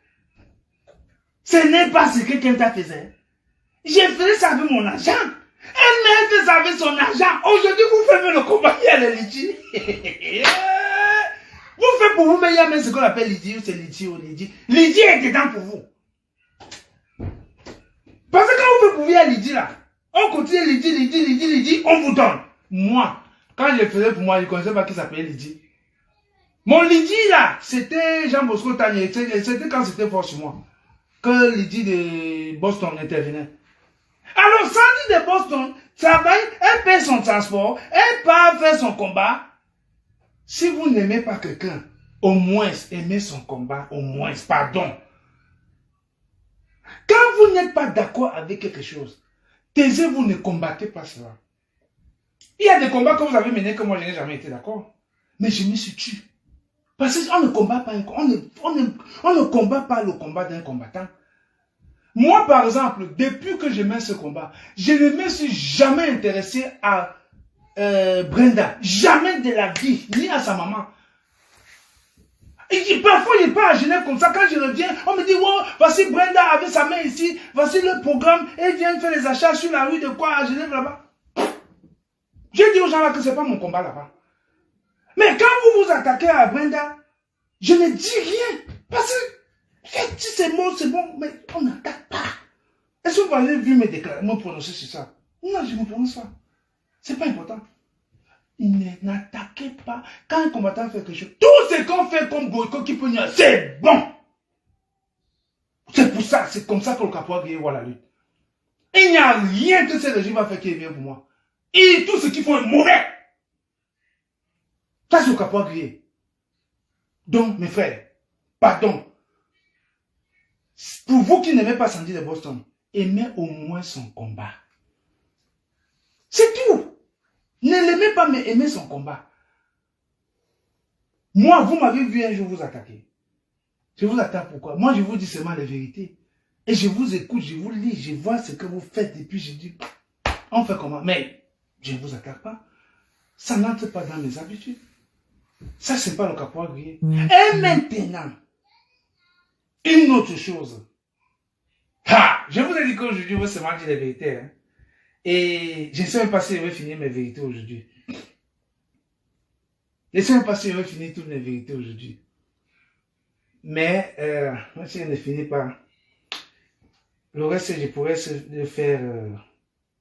Ce n'est pas ce que Kenta faisait. J'ai fait ça avec mon argent. Elle fait ça avec son argent. Aujourd'hui, vous faites le combat, il y a le liti. Vous faites pour vous, mais il y a même ce qu'on appelle liti, c'est liti ou liti. Liti est dedans pour vous. Parce que quand vous faites pour vous, il y a liti là. On continue liti, on vous donne. Moi, quand je faisais pour moi, je ne connaissais pas qui s'appelait Lydie. Mon Lydie là, c'était Jean Bosco Tanier. C'était quand c'était fort sur moi. Que Lydie de Boston intervenait. Alors, Sandy de Boston travaille, elle paie son transport, elle part faire son combat. Si vous n'aimez pas quelqu'un, au moins aimez son combat, au moins, pardon. Quand vous n'êtes pas d'accord avec quelque chose, taisez-vous, ne combattez pas cela. Il y a des combats que vous avez menés que moi je n'ai jamais été d'accord. Mais je me suis tué. Parce qu'on ne combat pas on ne combat pas le combat d'un combattant. Moi, par exemple, depuis que je mets ce combat, je ne me suis jamais intéressé à Brenda. Jamais de la vie, ni à sa maman. Et parfois, il part à Genève comme ça. Quand je reviens, on me dit, wow, voici Brenda avec sa main ici. Voici le programme. Elle vient faire les achats sur la rue de quoi à Genève là-bas. Je dis aux gens là que ce n'est pas mon combat là-bas. Mais quand vous vous attaquez à Brenda, je ne dis rien. Parce que si ces mots, c'est bon, mais on n'attaque pas. Est-ce que vous avez vu me déclarer, me prononcer sur ça? Non, je ne me prononce pas. Ce n'est pas important. N'attaquez pas. Quand un combattant fait quelque chose, tout ce qu'on fait comme boycott qui peut nuire, c'est bon. C'est pour ça, c'est comme ça que le caporal guerrier voit la lutte. Il n'y a rien que ce régime va faire qui est bien pour moi. Et tout ce qu'il faut est mauvais. Ça, c'est le caporal guerrier. Donc, mes frères, pardon. Pour vous qui n'aimez pas Sandy de Boston, aimez au moins son combat. C'est tout. Ne l'aimez pas, mais aimez son combat. Moi, vous m'avez vu un jour vous attaquer. Je vous attaque pourquoi? Moi, je vous dis seulement la vérité. Et je vous écoute, je vous lis, je vois ce que vous faites. Et puis je dis, on fait comment? Mais je ne vous attaque pas. Ça n'entre pas dans mes habitudes. Ça, c'est pas le caporal guerrier. Et maintenant, une autre chose. Ha! Je vous ai dit qu'aujourd'hui, vous seulement dire la vérité. Hein? Et je ne sais même pas si je vais finir mes vérités aujourd'hui. Je ne sais même pas si je vais finir toutes mes vérités aujourd'hui. Mais, si je ne finis pas, le reste, je pourrais le faire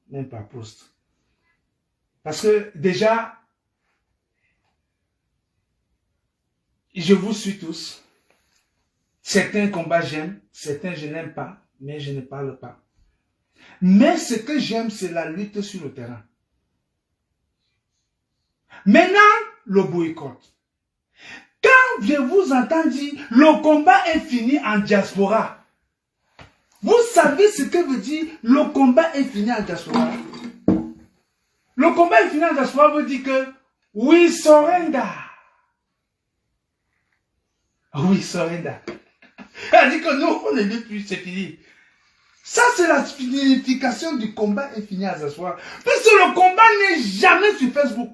même par poste. Parce que déjà, je vous suis tous. Certains combats j'aime, certains je n'aime pas, mais je ne parle pas. Mais ce que j'aime, c'est la lutte sur le terrain. Maintenant, le boycott. Quand je vous entends dire, le combat est fini en diaspora. Vous savez ce que veut dire, le combat est fini en diaspora? Le combat est fini en diaspora veut dire que, we surrender. Oui, surrender. Elle dit que nous, on ne lutte plus, c'est fini. Ça, c'est la signification du combat est fini à s'asseoir. Parce que le combat n'est jamais sur Facebook.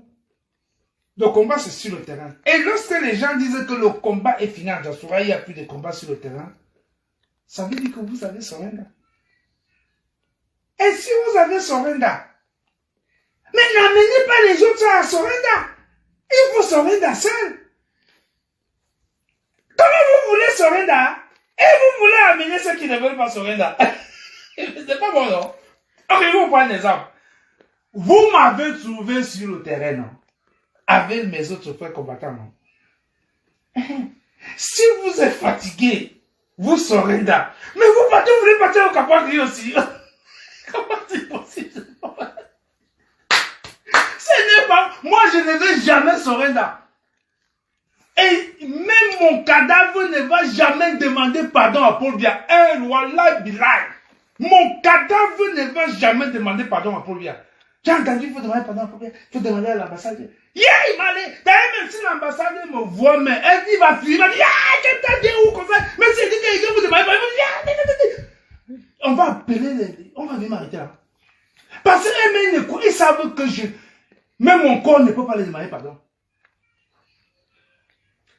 Le combat, c'est sur le terrain. Et lorsque les gens disent que le combat est fini à s'asseoir, il n'y a plus de combat sur le terrain, ça veut dire que vous avez surrender. Et si vous avez surrender, mais n'amenez pas les autres à surrender. Il faut surrender seul. Comment vous voulez surrender? Et vous voulez amener ceux qui ne veulent pas surrender. C'est pas bon, non? Ok, je vais vous prendre un exemple. Vous m'avez trouvé sur le terrain, non? Avec mes autres frères combattants, non? Si vous êtes fatigué, vous surrender. Mais vous partez, vous voulez partir au Cap-Vert aussi. Comment c'est possible? Ce n'est pas... Moi, je ne vais jamais surrender. Et même mon cadavre ne va jamais demander pardon à Paul Biya. Wallah billah. Mon cadavre ne va jamais demander pardon à Paul Biya. J'ai entendu, il faut demander pardon à Paul Biya. Il faut demander à l'ambassade. Yeah, il m'a allé. D'ailleurs, même si l'ambassade me voit, mais elle dit, va fuir. Il va dire, ah, qu'est-ce que t'as dit où comme ça? Même si elle dit que vous demandez pardon, il va dire, on va appeler, on va venir m'arrêter là. Parce qu'ils savent que même mon corps ne peut pas les demander pardon.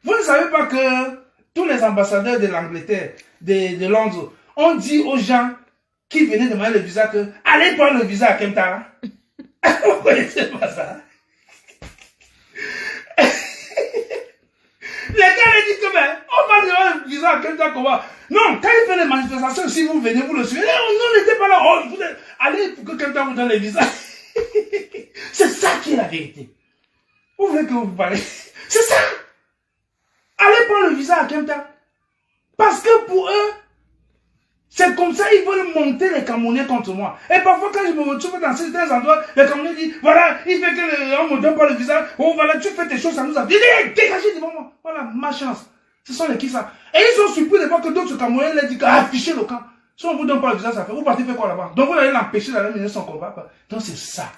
Vous ne savez pas que tous les ambassadeurs de l'Angleterre, de Londres, ont dit aux gens qui venaient demander le visa que allez prendre le visa à Kemta. Vous ne connaissez pas ça? Les gars ils disent que on va demander le visa à Kemta comment? Non, quand il fait les manifestations, si vous venez, vous le suivez. On n'était pas là. Oh, allez pour que Kemta vous donne le visa. C'est ça qui est la vérité. Vous voulez que vous parlez? C'est ça. Allez prendre le visa à Kemta. Parce que pour eux, C'est comme ça, ils veulent monter les Camerounais contre moi. Et parfois, quand je me retrouve dans certains endroits, les Camerounais disent, voilà, il fait que on me donne pas le visa. Oh, voilà, tu fais tes choses, ça nous a dit, dégagez devant moi. Voilà, ma chance. Ce sont les qui ça. Et ils sont surpris de voir que d'autres Camerounais leur disent, affichez le camp. Si on vous donne pas le visa, ça fait, vous partez faire quoi là-bas? Donc vous allez l'empêcher d'aller mener son combat. Donc c'est ça.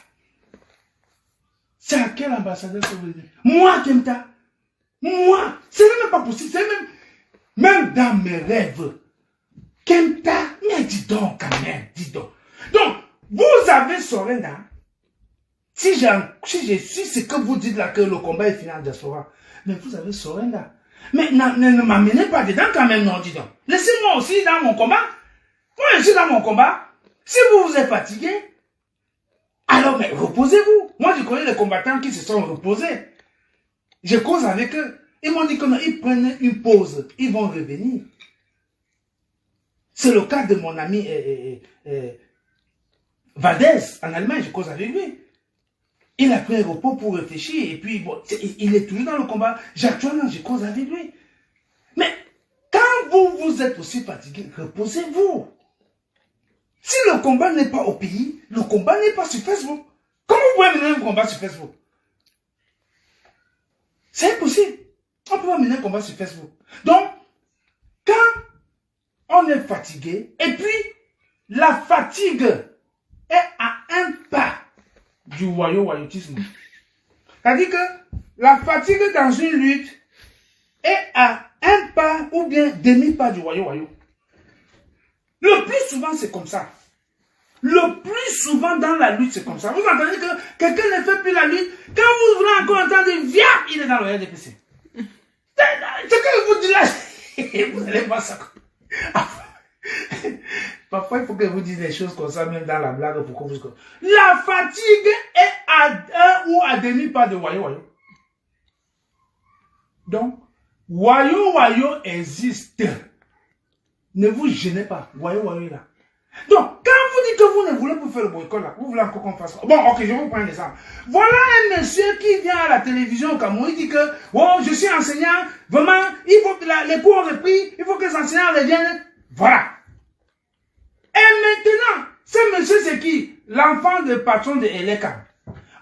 C'est à quel ambassadeur que vous voulez dire? Moi, Kemta. Moi. C'est même pas possible. C'est même dans mes rêves. Kemta, mais dis donc quand même, dis donc. Donc, vous avez Sorenda. Si ce que vous dites là, que le combat est fini en diaspora, mais vous avez Sorenda. Mais ne m'amenez pas dedans quand même, non, dis donc. Laissez-moi aussi dans mon combat. Moi, je suis dans mon combat. Si vous êtes fatigué, alors, mais reposez-vous. Moi, je connais les combattants qui se sont reposés. Je cause avec eux. Ils m'ont dit que non, ils prennent une pause. Ils vont revenir. C'est le cas de mon ami Valdez, en Allemagne, je cause avec lui. Il a pris un repos pour réfléchir, et puis bon, il est toujours dans le combat. Actuellement, je cause avec lui. Mais quand vous êtes aussi fatigué, reposez-vous. Si le combat n'est pas au pays, le combat n'est pas sur Facebook. Comment vous pouvez mener un combat sur Facebook? C'est impossible. On peut pas mener un combat sur Facebook. Donc, quand on est fatigué, et puis la fatigue est à un pas du voyoutisme. C'est-à-dire que la fatigue dans une lutte est à un pas ou bien demi-pas du voyou. Le plus souvent, c'est comme ça. Le plus souvent dans la lutte, c'est comme ça. Vous entendez que quelqu'un ne fait plus la lutte. Quand vous voulez encore entendre, viens, il est dans le RDPC. Ce que je vous dis là, vous allez voir ça. Parfois, il faut que vous disiez des choses comme ça, même dans la blague, pour que vous... La fatigue est à un ou à demi-pas de voyou. Donc, voyou existe. Ne vous gênez pas. Voyou est là. Donc, quand vous dites que vous ne voulez pas faire le boycott là, vous voulez encore qu'on fasse quoi? Bon, ok, je vais vous prendre un exemple. Voilà un monsieur qui vient à la télévision au Cameroun, il dit que, oh, je suis enseignant, vraiment, il faut que les cours ont repris, il faut que les enseignants reviennent. Voilà. Et maintenant, ce monsieur c'est qui? L'enfant de patron de Eleka.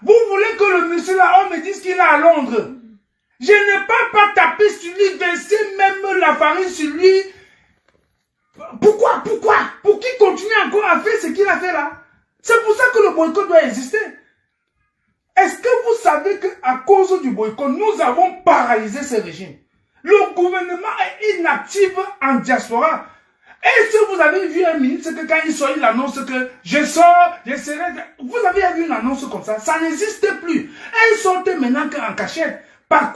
Vous voulez que le monsieur là, on me dise qu'il est à Londres. Je n'ai pas tapé sur lui, versé même la farine sur lui. Pourquoi? Pour qu'il continue encore à faire ce qu'il a fait là? C'est pour ça que le boycott doit exister. Est-ce que vous savez qu'à cause du boycott, nous avons paralysé ce régime? Le gouvernement est inactif en diaspora. Et si vous avez vu un ministre que quand il sort, il annonce que je sors, je serai... Vous avez vu une annonce comme ça? Ça n'existe plus. Elles sortent maintenant en cachette.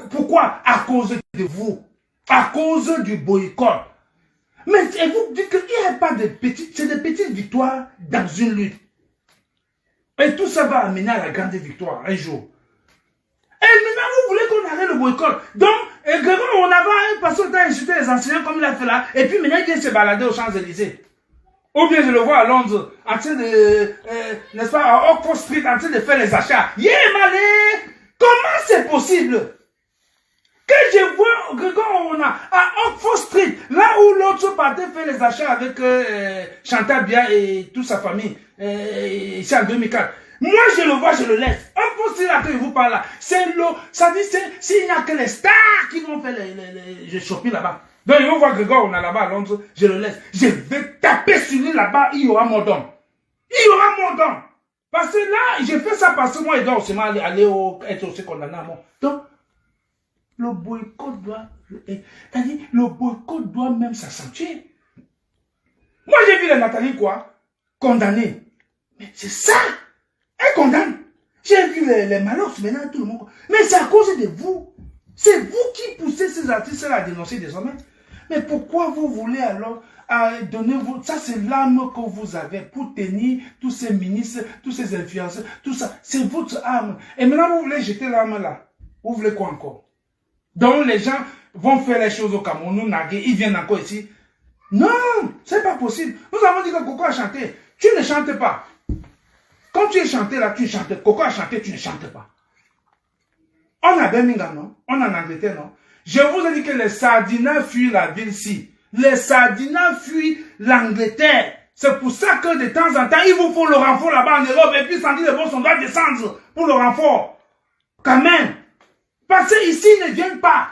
Pourquoi? À cause de vous. À cause du boycott. Mais vous dites qu'il n'y a pas de petites... C'est des petites victoires dans une lutte. Et tout ça va amener à la grande victoire un jour. Et maintenant, vous voulez qu'on arrête le boycott. Donc, on avait passé le temps à insulter les enseignants comme il a fait là. Et puis maintenant, il vient se balader aux Champs-Élysées. Ou bien je le vois à Londres, en train de, n'est-ce pas, à Oxford Street, en train de faire les achats. Malé! Comment c'est possible? Que je vois Grégoire on a à Oxford Street, là où l'autre partait faire les achats avec Chantal Bia et toute sa famille, ici en 2004. Moi, je le vois, je le laisse. Oxford Street, là que je vous parle là, c'est l'eau. Ça dit, s'il n'y a que les stars qui vont faire les shopping là-bas. Donc, ils vont voir Grégoire, on a là-bas à Londres, je le laisse. Je vais taper sur lui là-bas, il y aura mon don. Il y aura mon don. Parce que là, j'ai fait ça parce que moi, il doit aussi aller être aussi condamné à mort. Donc, le boycott doit, c'est-à-dire, le boycott doit même s'accentuer. Moi, j'ai vu la Nathalie quoi, condamnée. Mais c'est ça. Elle condamne. J'ai vu les Malox, maintenant tout le monde. Mais c'est à cause de vous. C'est vous qui poussez ces artistes-là à dénoncer désormais. Mais pourquoi vous voulez alors donner vos... Ça, c'est l'arme que vous avez pour tenir tous ces ministres, tous ces influenceurs, tout ça. C'est votre arme. Et maintenant, vous voulez jeter l'arme là. Vous voulez quoi encore? Donc, les gens vont faire les choses au Cameroun, nous naguer, ils viennent encore ici. Non, c'est pas possible. Nous avons dit que Coco a chanté. Tu ne chantes pas. Quand tu es chanté là, tu chantes. Coco a chanté, tu ne chantes pas. On a Birmingham, non? On a en Angleterre, non? Je vous ai dit que les Sardinats fuient la ville-ci. Les Sardinats fuient l'Angleterre. C'est pour ça que de temps en temps, il vous faut le renfort là-bas en Europe. Et puis Sandy de Boss, on doit descendre pour le renfort. Quand même. Parce qu'ici, ils ne viennent pas.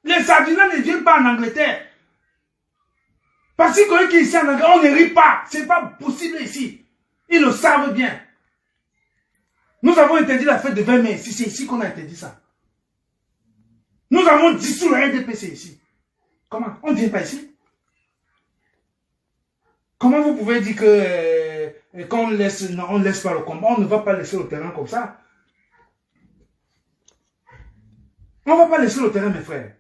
Les Sardinats ne viennent pas en Angleterre. Parce que ici en Angleterre, on ne rit pas. C'est pas possible ici. Ils le savent bien. Nous avons interdit la fête de 20 mai. C'est ici qu'on a interdit ça. Nous avons dissous le RDPC ici. Comment? On ne vient pas ici? Comment vous pouvez dire que qu'on laisse, non, on ne laisse pas le combat, on ne va pas laisser le terrain comme ça? On ne va pas laisser le terrain, mes frères.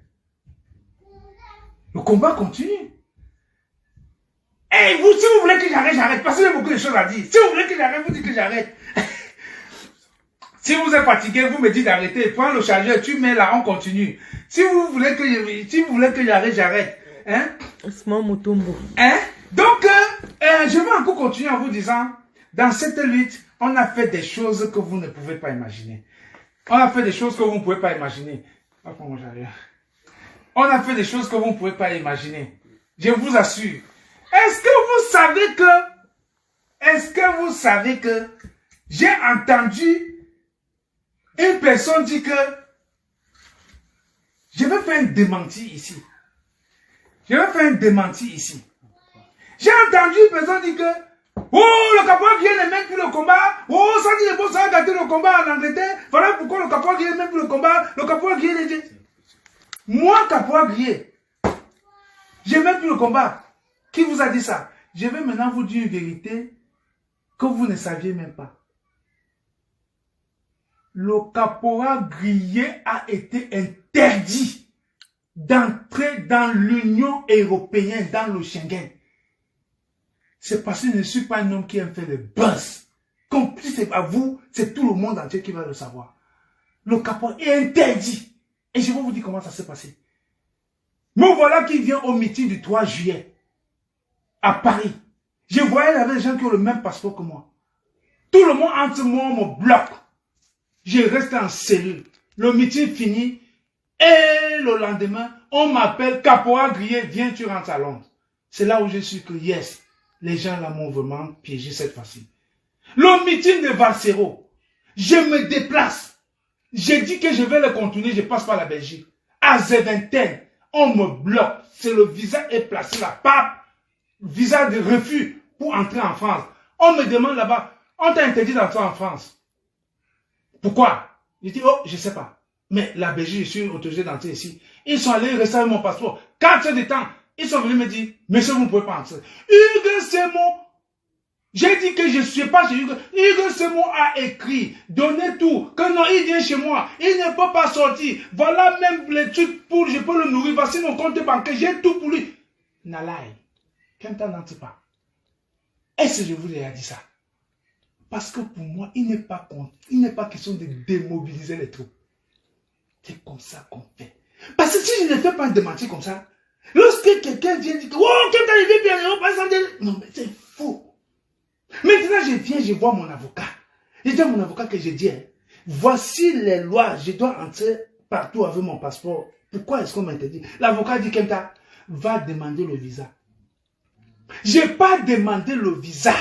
Le combat continue. Et vous, si vous voulez que j'arrête, j'arrête. Parce qu'il y a beaucoup de choses à dire. Si vous voulez que j'arrête, vous dites que j'arrête. Si vous êtes fatigué, vous me dites d'arrêter. Prends le chargeur, tu mets là, on continue. Si vous voulez que j'arrête, j'arrête. Hein? Hein? Donc, je vais encore continuer en vous disant, dans cette lutte, on a fait des choses que vous ne pouvez pas imaginer. On a fait des choses que vous ne pouvez pas imaginer. On a fait des choses que vous ne pouvez pas imaginer. Je vous assure. Est-ce que vous savez que j'ai entendu une personne dire que je vais faire un démenti ici. Je vais faire un démenti ici. J'ai entendu une personne dire que oh, le caporal Guillaume ne mène plus le combat. Oh, ça dit le bon, ça a gâté le combat en Angleterre. Voilà pourquoi le caporal Guillaume ne mène plus le combat. Le caporal Guillaume est dit. Moi, caporal Guillaume, je ne mène plus le combat. Qui vous a dit ça? Je vais maintenant vous dire une vérité que vous ne saviez même pas. Le caporal Guillaume a été interdit d'entrer dans l'Union européenne, dans le Schengen. C'est parce que je ne suis pas un homme qui aime faire le buzz. Comme si c'est pas vous, c'est tout le monde entier qui va le savoir. Le caporal est interdit. Et je vais vous dire comment ça s'est passé. Me voilà qui vient au meeting du 3 juillet. À Paris. Je voyais il y avait des gens qui ont le même passeport que moi. Tout le monde entre moi me bloque. Je reste en cellule. Le meeting fini. Et le lendemain, on m'appelle Caporal Guillaume, viens, tu rentres à Londres. C'est là où je suis que yes, les gens là m'ont vraiment piégé cette fois-ci. Le meeting de Valsero, je me déplace. J'ai dit que je vais le continuer, je passe par la Belgique. À Zéventen, on me bloque. C'est le visa est placé là. Pape, visa de refus pour entrer en France. On me demande là-bas, on t'a interdit d'entrer en France. Pourquoi? Je dis, oh, je sais pas. Mais la Belgique, je suis autorisé d'entrer ici. Ils sont allés restaurer mon passeport. 4 heures de temps, ils sont venus me dire, monsieur, vous ne pouvez pas entrer. Hugues Semon, j'ai dit que je ne suis pas chez Hugues. Hugues Semon a écrit, donnez tout, que non, il vient chez moi, il ne peut pas sortir. Voilà même les trucs pour, je peux le nourrir, voici mon compte bancaire, j'ai tout pour lui. Nalaï, Kenta n'entre pas. Est-ce que je vous ai dit ça? Parce que pour moi, il n'est pas question de démobiliser les troupes. C'est comme ça qu'on fait. Parce que si je ne fais pas un démenti comme ça, lorsque quelqu'un vient dire que oh, Kenta, il vient bien, on passe en délai. Non, mais c'est faux. Maintenant, je viens, je vois mon avocat. Je dis à mon avocat que je dis, hein, voici les lois, je dois entrer partout avec mon passeport. Pourquoi est-ce qu'on m'interdit? L'avocat dit, Kenta, va demander le visa. Je n'ai pas demandé le visa.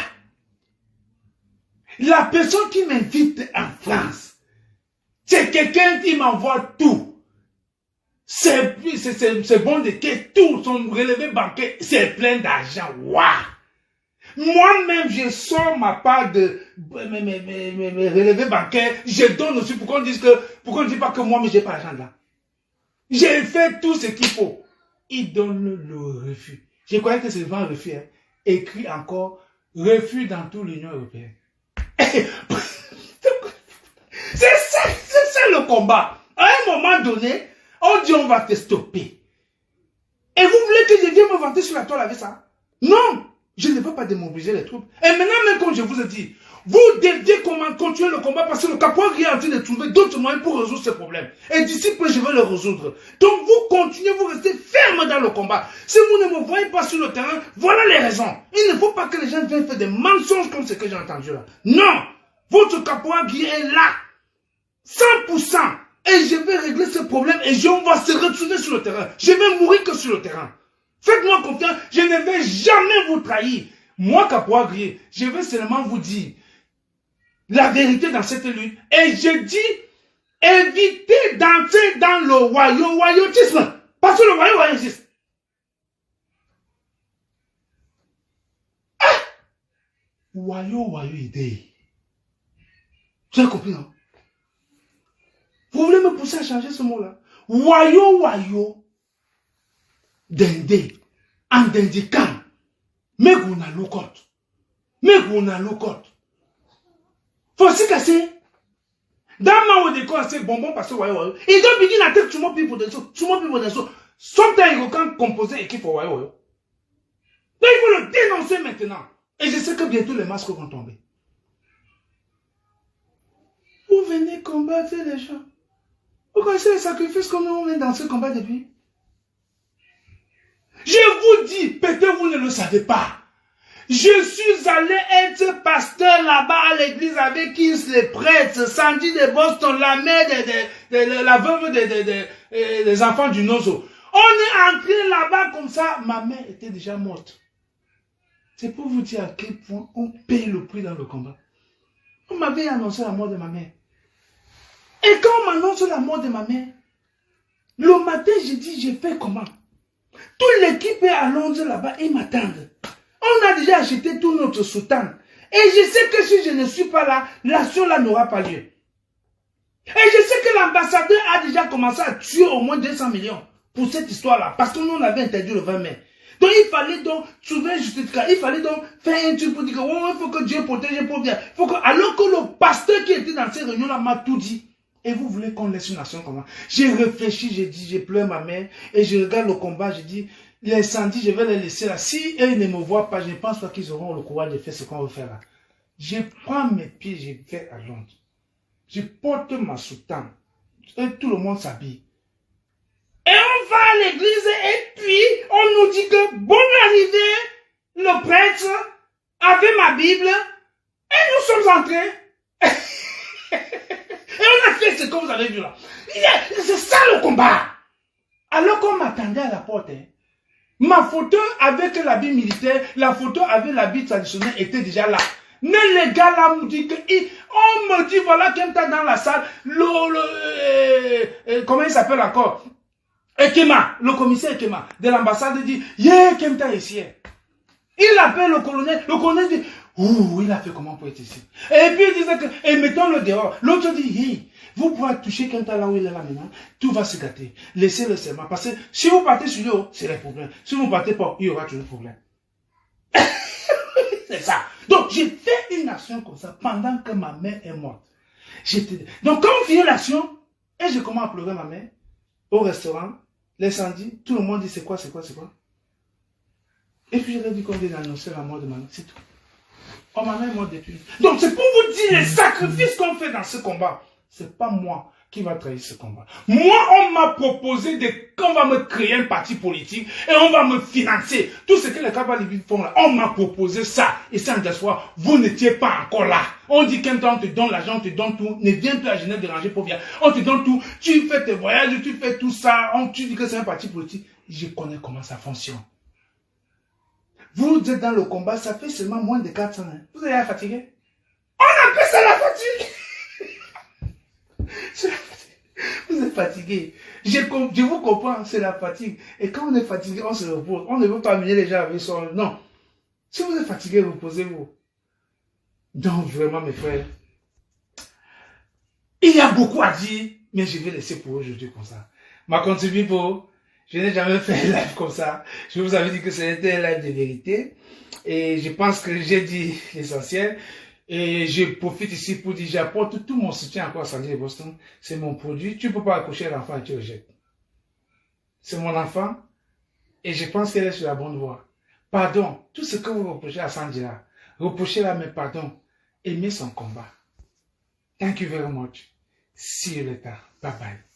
La personne qui m'invite en France, c'est quelqu'un qui m'envoie tout. C'est bon de que tout, son relevé bancaire, c'est plein d'argent. Waouh! Moi-même, je sors ma part de mes relevés bancaires, je donne aussi. Pourquoi on ne dit pas que moi, mais je n'ai pas l'argent là? J'ai fait tout ce qu'il faut. Il donne le refus. Je croyais que c'est un refus. Hein. Écrit encore, refus dans toute l'Union européenne. C'est ça le combat. À un moment donné, on dit on va te stopper. Et vous voulez que je vienne me vanter sur la toile avec ça? Non, je ne veux pas démobiliser les troupes. Et maintenant, même comme je vous ai dit, vous deviez continuer le combat parce que le caporal est en train de trouver d'autres moyens pour résoudre ce problème. Et d'ici peu, je vais le résoudre. Donc vous continuez, vous restez ferme dans le combat. Si vous ne me voyez pas sur le terrain, voilà les raisons. Il ne faut pas que les gens viennent faire des mensonges comme ce que j'ai entendu là. Non, votre caporal est là. 100%. Et je vais régler ce problème et on va se retrouver sur le terrain. Je vais mourir que sur le terrain. Faites-moi confiance, je ne vais jamais vous trahir. Moi, Capois Grier, je vais seulement vous dire la vérité dans cette lutte. Et je dis, évitez d'entrer dans le royautisme. Parce que le royaume existe. Ah! Royaume idée. Vous avez compris, non? Vous voulez me pousser à changer ce mot-là? Royaume. Dende. En dendikam. Mais vous n'avez pas compte. Mais vous n'avez pas compte. Faut se casser. Dans ma ou de quoi c'est bonbon parce que royaume. Ils ont begin à take too much people de so. Too much people de so. Sometimes ils can composer équipe pour royaume. Donc il faut le dénoncer maintenant. Et je sais que bientôt les masques vont tomber. Vous venez combattre les gens. Vous connaissez les sacrifices comme nous on est dans ce combat depuis? Je vous dis, peut-être vous ne le savez pas. Je suis allé être pasteur là-bas à l'église avec Kings, les prêtres, Sandy de Boston, la mère la veuve des enfants du Nozo. On est entré là-bas comme ça. Ma mère était déjà morte. C'est pour vous dire à quel point on paye le prix dans le combat. On m'avait annoncé la mort de ma mère. Et quand on m'annonce la mort de ma mère, le matin, j'ai dit, je fais comment? Toute l'équipe est à Londres là-bas, ils m'attendent. On a déjà acheté tout notre soutane. Et je sais que si je ne suis pas là, l'action là n'aura pas lieu. Et je sais que l'ambassadeur a déjà commencé à tuer au moins 200 millions pour cette histoire-là. Parce que nous, on avait interdit le 20 mai. Donc il fallait donc trouver justificatif. Il fallait donc faire un truc pour dire que il faut que Dieu protège pour bien. Alors que le pasteur qui était dans ces réunions-là m'a tout dit. Et vous voulez qu'on laisse une nation comme ça? J'ai réfléchi, j'ai dit, j'ai pleuré ma mère. Et je regarde le combat, j'ai dit, les Sandy, je vais les laisser là. Si eux ne me voient pas, je ne pense pas qu'ils auront le courage de faire ce qu'on veut faire là. Je prends mes pieds, je vais à Londres. Je porte ma soutane. Et tout le monde s'habille. Et on va à l'église et puis on nous dit que bonne arrivée, le prêtre avait ma Bible et nous sommes entrés. Et on a fait ce que vous avez vu là. C'est ça le combat. Alors qu'on m'attendait à la porte, ma photo avec l'habit militaire, la photo avec l'habit traditionnel était déjà là. Mais les gars là me disent que, on me dit voilà Kemta dans la salle, comment il s'appelle encore? Ekema, le commissaire Ekema de l'ambassade dit, yeah Kemta est ici. Il appelle le colonel dit, ouh, il a fait comment pour être ici? Et puis il disait que, et mettons-le dehors. L'autre dit, hey, vous pouvez toucher Kemta là où il est là maintenant, tout va se gâter. Laissez-le seulement. Parce que si vous partez sur le haut, c'est le problème. Si vous ne partez pas, il y aura toujours le problème. C'est ça. Donc j'ai fait une action comme ça pendant que ma mère est morte. Donc quand on finit l'action, et je commence à pleurer ma mère, au restaurant, l'incendie, tout le monde dit c'est quoi? Et puis je leur ai dit qu'on vient d'annoncer la mort de ma mère, c'est tout. Oh, ma mère est morte depuis. Donc c'est pour vous dire les sacrifices qu'on fait dans ce combat. C'est pas moi qui va trahir ce combat. Moi, on m'a proposé qu'on va me créer un parti politique et on va me financer. Tout ce que les Kabbalibis font là, on m'a proposé ça. Et c'est en diaspora, vous n'étiez pas encore là. On dit qu'un temps on te donne l'argent, on te donne tout. Ne viens plus à Genève déranger pour bien. On te donne tout. Tu fais tes voyages, tu fais tout ça. Tu dis que c'est un parti politique. Je connais comment ça fonctionne. Vous êtes dans le combat, ça fait seulement moins de 400 ans. Vous êtes fatigué? On appelle ça la fatigue. Vous êtes fatigué. Je vous comprends, c'est la fatigue. Et quand on est fatigué, on se repose. On ne veut pas amener les gens avec son... Non. Si vous êtes fatigué, reposez-vous. Donc, vraiment, mes frères, il y a beaucoup à dire, mais je vais laisser pour aujourd'hui comme ça. Ma contribution pour... Je n'ai jamais fait un live comme ça. Je vous avais dit que c'était un live de vérité. Et je pense que j'ai dit l'essentiel. Et je profite ici pour dire, j'apporte tout mon soutien encore à Sandy de Boston. C'est mon produit. Tu ne peux pas accoucher l'enfant et tu le jettes. C'est mon enfant. Et je pense qu'elle est sur la bonne voie. Pardon. Tout ce que vous reprochez à Sandy là, reprochez-la, mais pardon. Aimez son combat. Thank you very much. See you later. Bye bye.